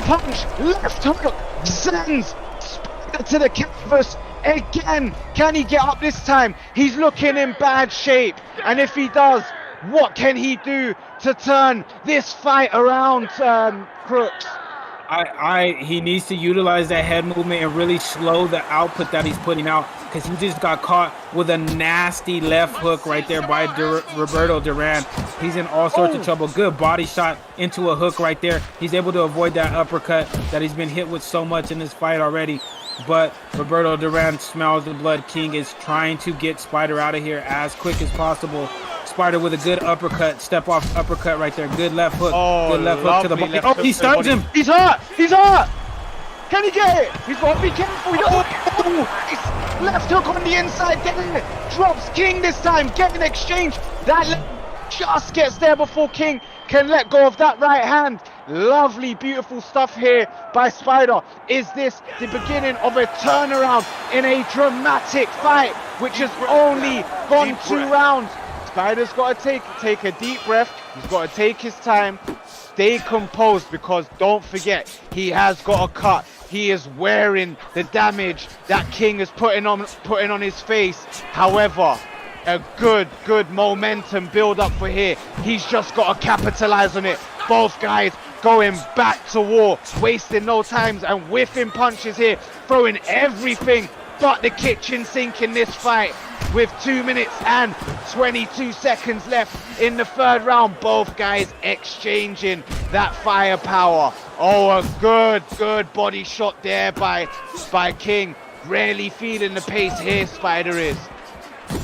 Punch, left hook, sends Spider to the canvas again. Can he get up this time? He's looking in bad shape. And if he does, what can he do to turn this fight around, Crooks? He needs to utilize that head movement and really slow the output that he's putting out, because he just got caught with a nasty left hook right there by Roberto Duran. He's in all sorts of trouble. Good body shot into a hook right there. He's able to avoid that uppercut that he's been hit with so much in this fight already. But Roberto Duran smells the blood. King is trying to get Spider out of here as quick as possible. Spider with a good uppercut, step off uppercut right there. Good left hook. Good left hook to the body. Oh, he stuns him. He's hurt. He's hurt. Can he get it? He's got to be careful. Left hook on the inside. There. Drops King this time. Get an exchange. That just gets there before King can let go of that right hand. Lovely, beautiful stuff here by Spider. Is this the beginning of a turnaround in a dramatic fight, which has only gone 2 rounds? Spider's got to take a deep breath. He's got to take his time, stay composed, because don't forget, he has got a cut. He is wearing the damage that King is putting on his face. However, a good momentum build up for here. He's just got to capitalize on it. Both guys going back to war, wasting no times and whiffing punches here, throwing everything but the kitchen sink in this fight. With 2 minutes and 22 seconds left in the third round, both guys exchanging that firepower. Oh, a good body shot there by King. Really feeling the pace here, Spider is.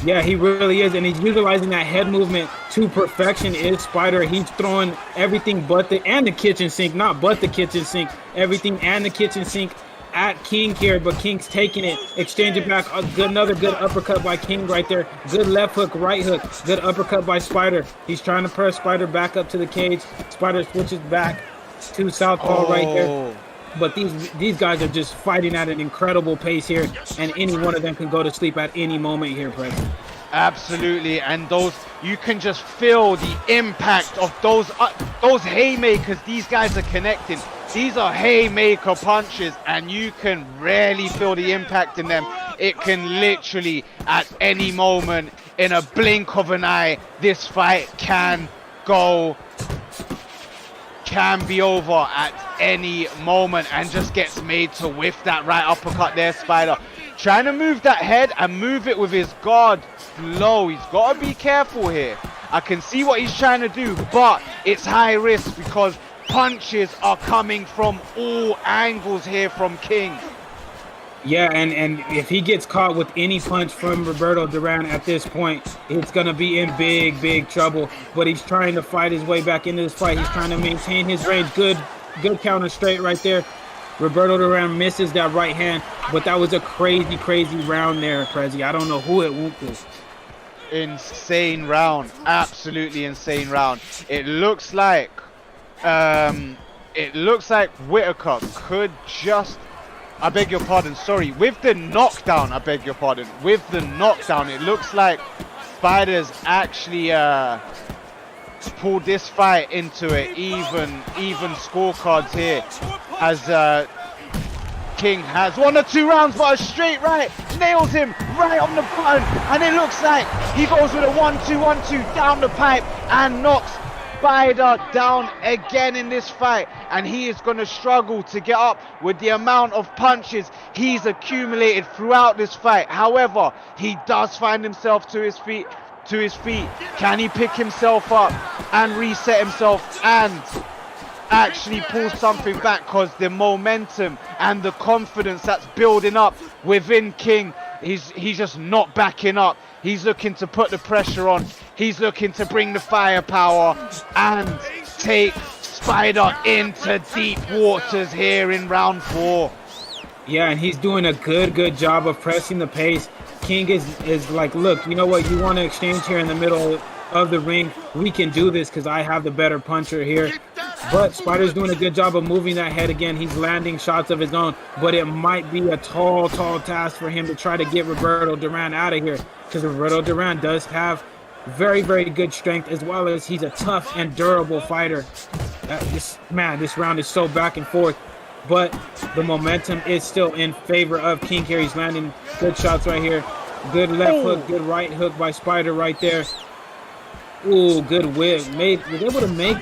Yeah, he really is, and he's utilizing that head movement to perfection. Is Spider? He's throwing everything but the kitchen sink, not but the kitchen sink, everything and the kitchen sink at King here, but King's taking it, exchanging back. Another good uppercut by King right there. Good left hook, right hook, good uppercut by Spider. He's trying to press Spider back up to the cage. Spider switches back to southpaw right there. But these guys are just fighting at an incredible pace here, and any one of them can go to sleep at any moment here, President. Absolutely, and you can just feel the impact of those haymakers. These guys are connecting. These are haymaker punches, and you can really feel the impact in them. It can literally, at any moment, in a blink of an eye, this fight can be over at any moment, and just gets made to whiff that right uppercut there, Spider. Trying to move that head and move it with his guard low. He's got to be careful here. I can see what he's trying to do, but it's high risk because punches are coming from all angles here from King. Yeah, and if he gets caught with any punch from Roberto Duran at this point, it's going to be in big trouble. But he's trying to fight his way back into this fight. He's trying to maintain his range. Good counter straight right there. Roberto Duran misses that right hand, but that was a crazy round there, Prezi. I don't know who it went to. Insane round. Absolutely insane round. It looks like Whitaker could just... I beg your pardon, sorry. With the knockdown, With the knockdown, it looks like Spider's actually pulled this fight into an even scorecards here, as King has 1 or 2 rounds, but a straight right nails him right on the button, and it looks like he goes with a 1-2-1-2 down the pipe and knocks Spider down again in this fight, and he is going to struggle to get up with the amount of punches he's accumulated throughout this fight. However, he does find himself to his feet. Can he pick himself up and reset himself and actually pull something back? Because the momentum and the confidence that's building up within King, he's just not backing up. He's looking to put the pressure on. He's looking to bring the firepower and take Spider into deep waters here in round 4. Yeah, and he's doing a good job of pressing the pace. King is like, look, you know what? You want to exchange here in the middle of the ring? We can do this because I have the better puncher here. But Spider's doing a good job of moving that head again. He's landing shots of his own, but it might be a tall task for him to try to get Roberto Duran out of here, because Roberto Duran does have very good strength, as well as he's a tough and durable fighter. This round is so back and forth, but the momentum is still in favor of King here. He's landing good shots right here. Good left hook, good right hook by Spider right there. Ooh, good whiff. Was able to make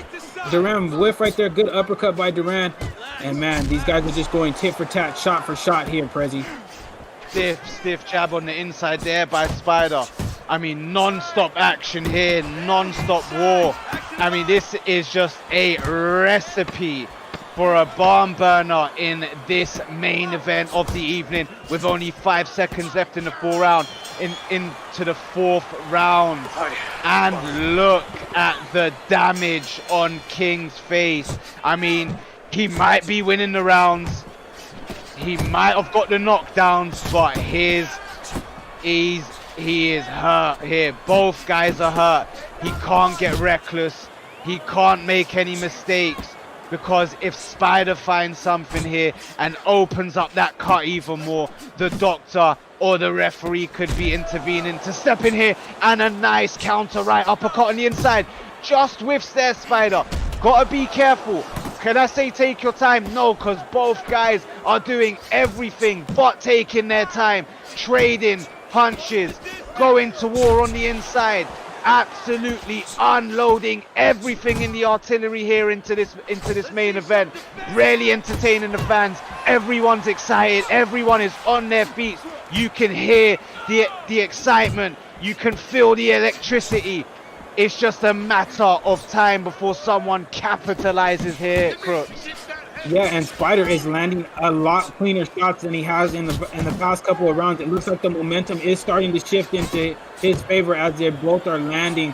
Duran whiff right there. Good uppercut by Duran. And man, these guys are just going tit for tat, shot for shot here, Prezi. Stiff jab on the inside there by Spider. I mean, non-stop action here, non-stop war. I mean, this is just a recipe for a barn burner in this main event of the evening, with only 5 seconds left in the into the 4th round. And look at the damage on King's face. I mean, he might be winning the rounds. He might have got the knockdowns, but he is hurt here. Both guys are hurt. He can't get reckless. He can't make any mistakes, because if Spider finds something here and opens up that cut even more, the doctor or the referee could be intervening to step in here, and a nice counter right uppercut on the inside. Just whiffs there, Spider. Gotta be careful. Can I say take your time? No, because both guys are doing everything but taking their time, trading punches, going to war on the inside, absolutely unloading everything in the artillery here into this main event. Really entertaining the fans. Everyone's excited. Everyone is on their feet, You can hear the excitement. You can feel the electricity. It's just a matter of time before someone capitalizes here, Crooks. Yeah, and Spider is landing a lot cleaner shots than he has in the past couple of rounds. It looks like the momentum is starting to shift into his favor as they both are landing.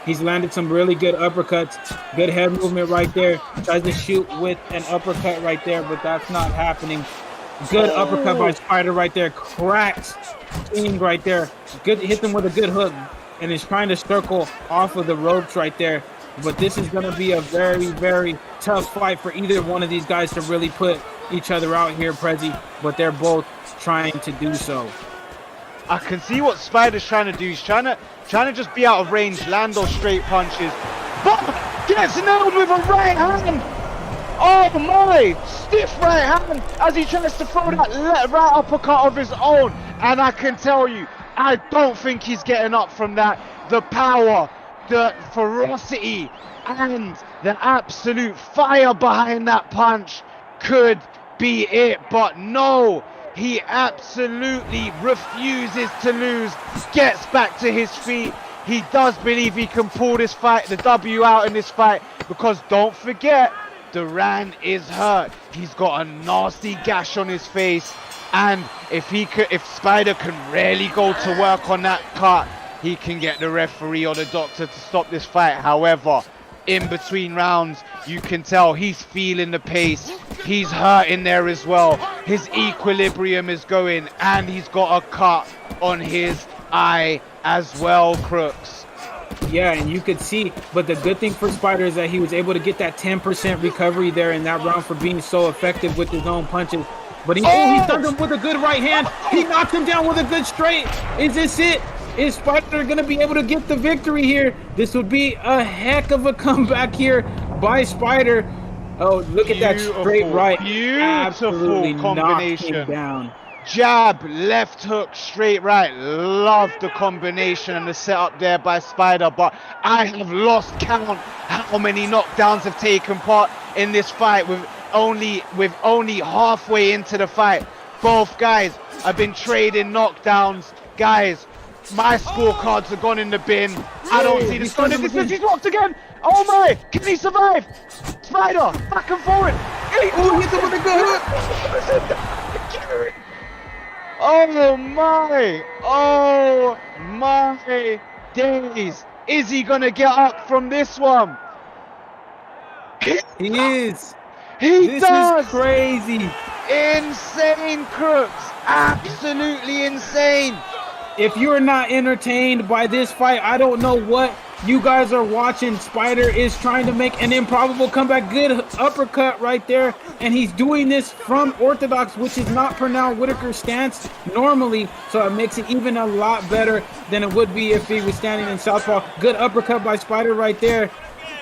He's landed some really good uppercuts, good head movement right there. Tries to shoot with an uppercut right there, but that's not happening. Good uppercut by Spider right there. Cracks clean right there. Good, hits him with a good hook, and is trying to circle off of the ropes right there. But this is going to be a very, very tough fight for either one of these guys to really put each other out here, Prezi. But they're both trying to do so. I can see what Spider's trying to do. He's trying to just be out of range, land those straight punches. But gets nailed with a right hand. Oh my! Stiff right hand as he tries to throw that right uppercut of his own. And I can tell you, I don't think he's getting up from that. The power, the ferocity, and the absolute fire behind that punch could be it. But no, he absolutely refuses to lose, gets back to his feet. He does believe he can pull this fight, the W out in this fight, because don't forget, Duran is hurt. He's got a nasty gash on his face, and if Spider can really go to work on that cut, he can get the referee or the doctor to stop this fight. However, in between rounds, you can tell he's feeling the pace. He's hurting there as well. His equilibrium is going, and he's got a cut on his eye as well, Crooks. Yeah, and you could see, but the good thing for Spider is that he was able to get that 10% recovery there in that round for being so effective with his own punches. But he stunned him with a good right hand. He knocked him down with a good straight. Is this it? Is Spider going to be able to get the victory here? This would be a heck of a comeback here by Spider. Oh, look at that straight right. Beautiful combination. Knocked him down. Jab, left hook, straight right. Love the combination and the setup there by Spider, but I have lost count how many knockdowns have taken part in this fight with only halfway into the fight. Both guys have been trading knockdowns. Guys, my scorecards have gone in the bin. I don't see the score. He's blocked again. Oh my, can he survive? Spider, back and forward. Hit him with a good hook. Oh my days. Is he gonna get up from this one? He is. This is crazy. Insane, Crooks. Absolutely insane. If you're not entertained by this fight, I don't know what you guys are watching. Spider is trying to make an improbable comeback. Good uppercut right there. And he's doing this from orthodox, which is not Pernell Whitaker's stance normally. So it makes it even a lot better than it would be if he was standing in southpaw. Good uppercut by Spider right there.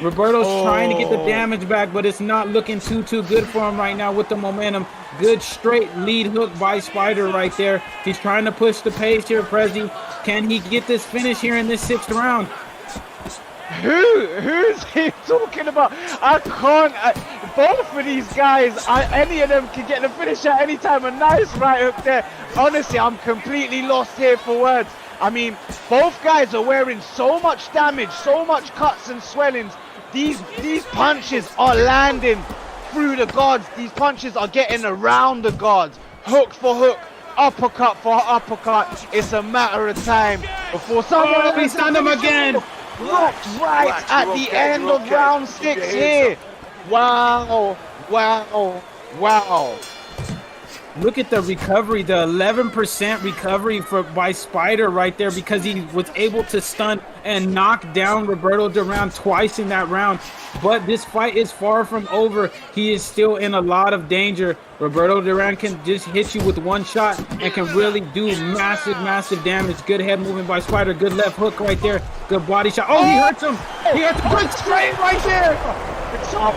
Roberto's trying to get the damage back, but it's not looking too good for him right now with the momentum. Good straight lead hook by Spider right there. He's trying to push the pace here, Prezi. Can he get this finish here in this 6th round? Who's he talking about? I can't. Both of these guys, any of them can get the finish at any time. A nice right hook there. Honestly, I'm completely lost here for words. I mean, both guys are wearing so much damage, so much cuts and swellings. These punches are landing through the guards. These punches are getting around the guards. Hook for hook, uppercut for uppercut. It's a matter of time before someone... he stunned him again. Rocked right at the end of round 6 here. Wow. Look at the recovery, the 11% recovery by Spider right there, because he was able to stun and knock down Roberto Duran twice in that round. But this fight is far from over. He is still in a lot of danger. Roberto Duran can just hit you with one shot and can really do massive damage. Good head movement by Spider. Good left hook right there. Good body shot. Oh, he hurts him. He hurts him. Good straight right there. It's all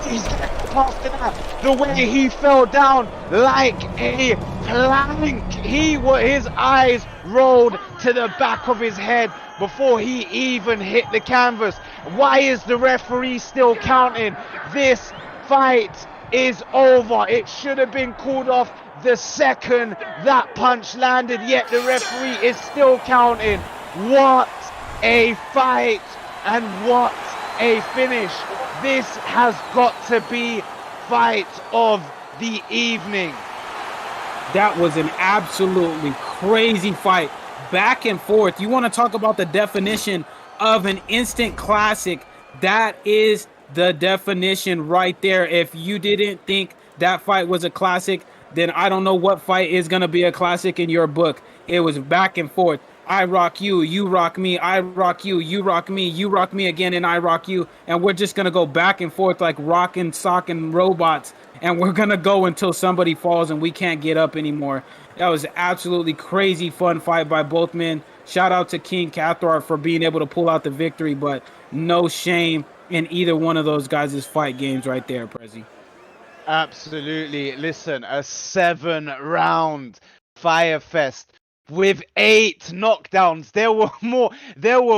he's getting past that. The way he fell down like a plank. His eyes rolled to the back of his head before he even hit the canvas. Why is the referee still counting? This fight is over. It should have been called off the second that punch landed, yet the referee is still counting. What a fight and what a finish. This has got to be fight of the evening. That was an absolutely crazy fight. Back and forth. You want to talk about the definition of an instant classic? That is the definition right there. If you didn't think that fight was a classic, then I don't know what fight is going to be a classic in your book. It was back and forth. I rock you, you rock me, I rock you, you rock me, you rock me again, and I rock you. And we're just going to go back and forth like rock and sock and robots. And we're going to go until somebody falls and we can't get up anymore. That was absolutely crazy fun fight by both men. Shout out to King Cathcart for being able to pull out the victory, but no shame in either one of those guys' fight games right there, Prezi. Absolutely. Listen, a 7-round fire fest with 8 knockdowns. There were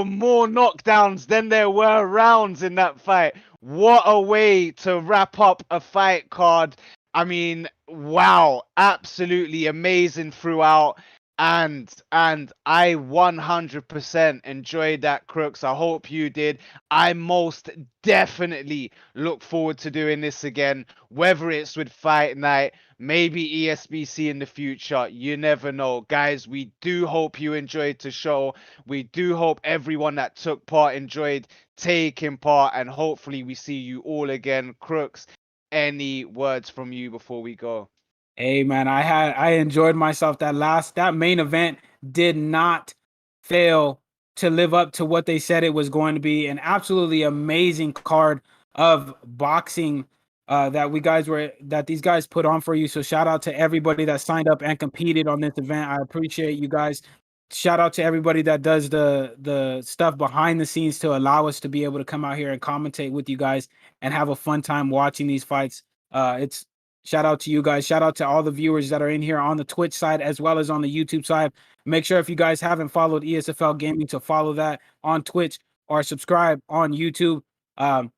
more knockdowns than there were rounds in that fight. What a way to wrap up a fight card. I mean, wow, absolutely amazing throughout. And I 100% enjoyed that, Crooks. I hope you did. I most definitely look forward to doing this again, whether it's with Fight Night, maybe ESBC in the future. You never know. Guys, we do hope you enjoyed the show. We do hope everyone that took part enjoyed taking part, and hopefully we see you all again. Crooks, any words from you before we go? Hey man, I enjoyed myself. That main event did not fail to live up to what they said it was going to be. An absolutely amazing card of boxing that these guys put on for you. So shout out to everybody that signed up and competed on this event. I appreciate you guys. Shout out to everybody that does the stuff behind the scenes to allow us to be able to come out here and commentate with you guys and have a fun time watching these fights. It's Shout out to you guys. Shout out to all the viewers that are in here on the Twitch side as well as on the YouTube side. Make sure if you guys haven't followed ESFL Gaming to follow that on Twitch or subscribe on YouTube. Man,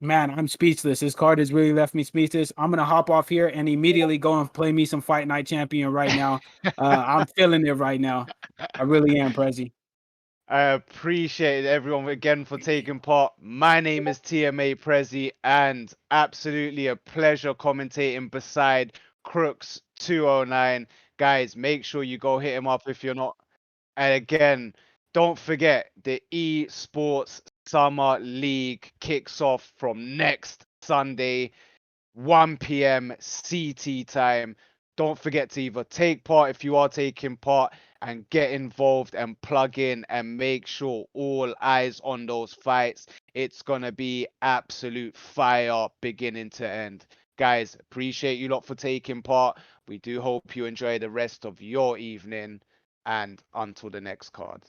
I'm speechless. This card has really left me speechless. I'm going to hop off here and immediately go and play me some Fight Night Champion right now. I'm feeling it right now. I really am, Prezi. I appreciate everyone again for taking part. My name is TMA Prezi, and absolutely a pleasure commentating beside Crooks 209. Guys, make sure you go hit him up if you're not. And again, don't forget the Esports Summer League kicks off from next Sunday, 1 p.m. CT time. Don't forget to either take part if you are taking part, and get involved and plug in and make sure all eyes on those fights. It's gonna be absolute fire beginning to end. Guys, appreciate you lot for taking part. We do hope you enjoy the rest of your evening, and until the next card.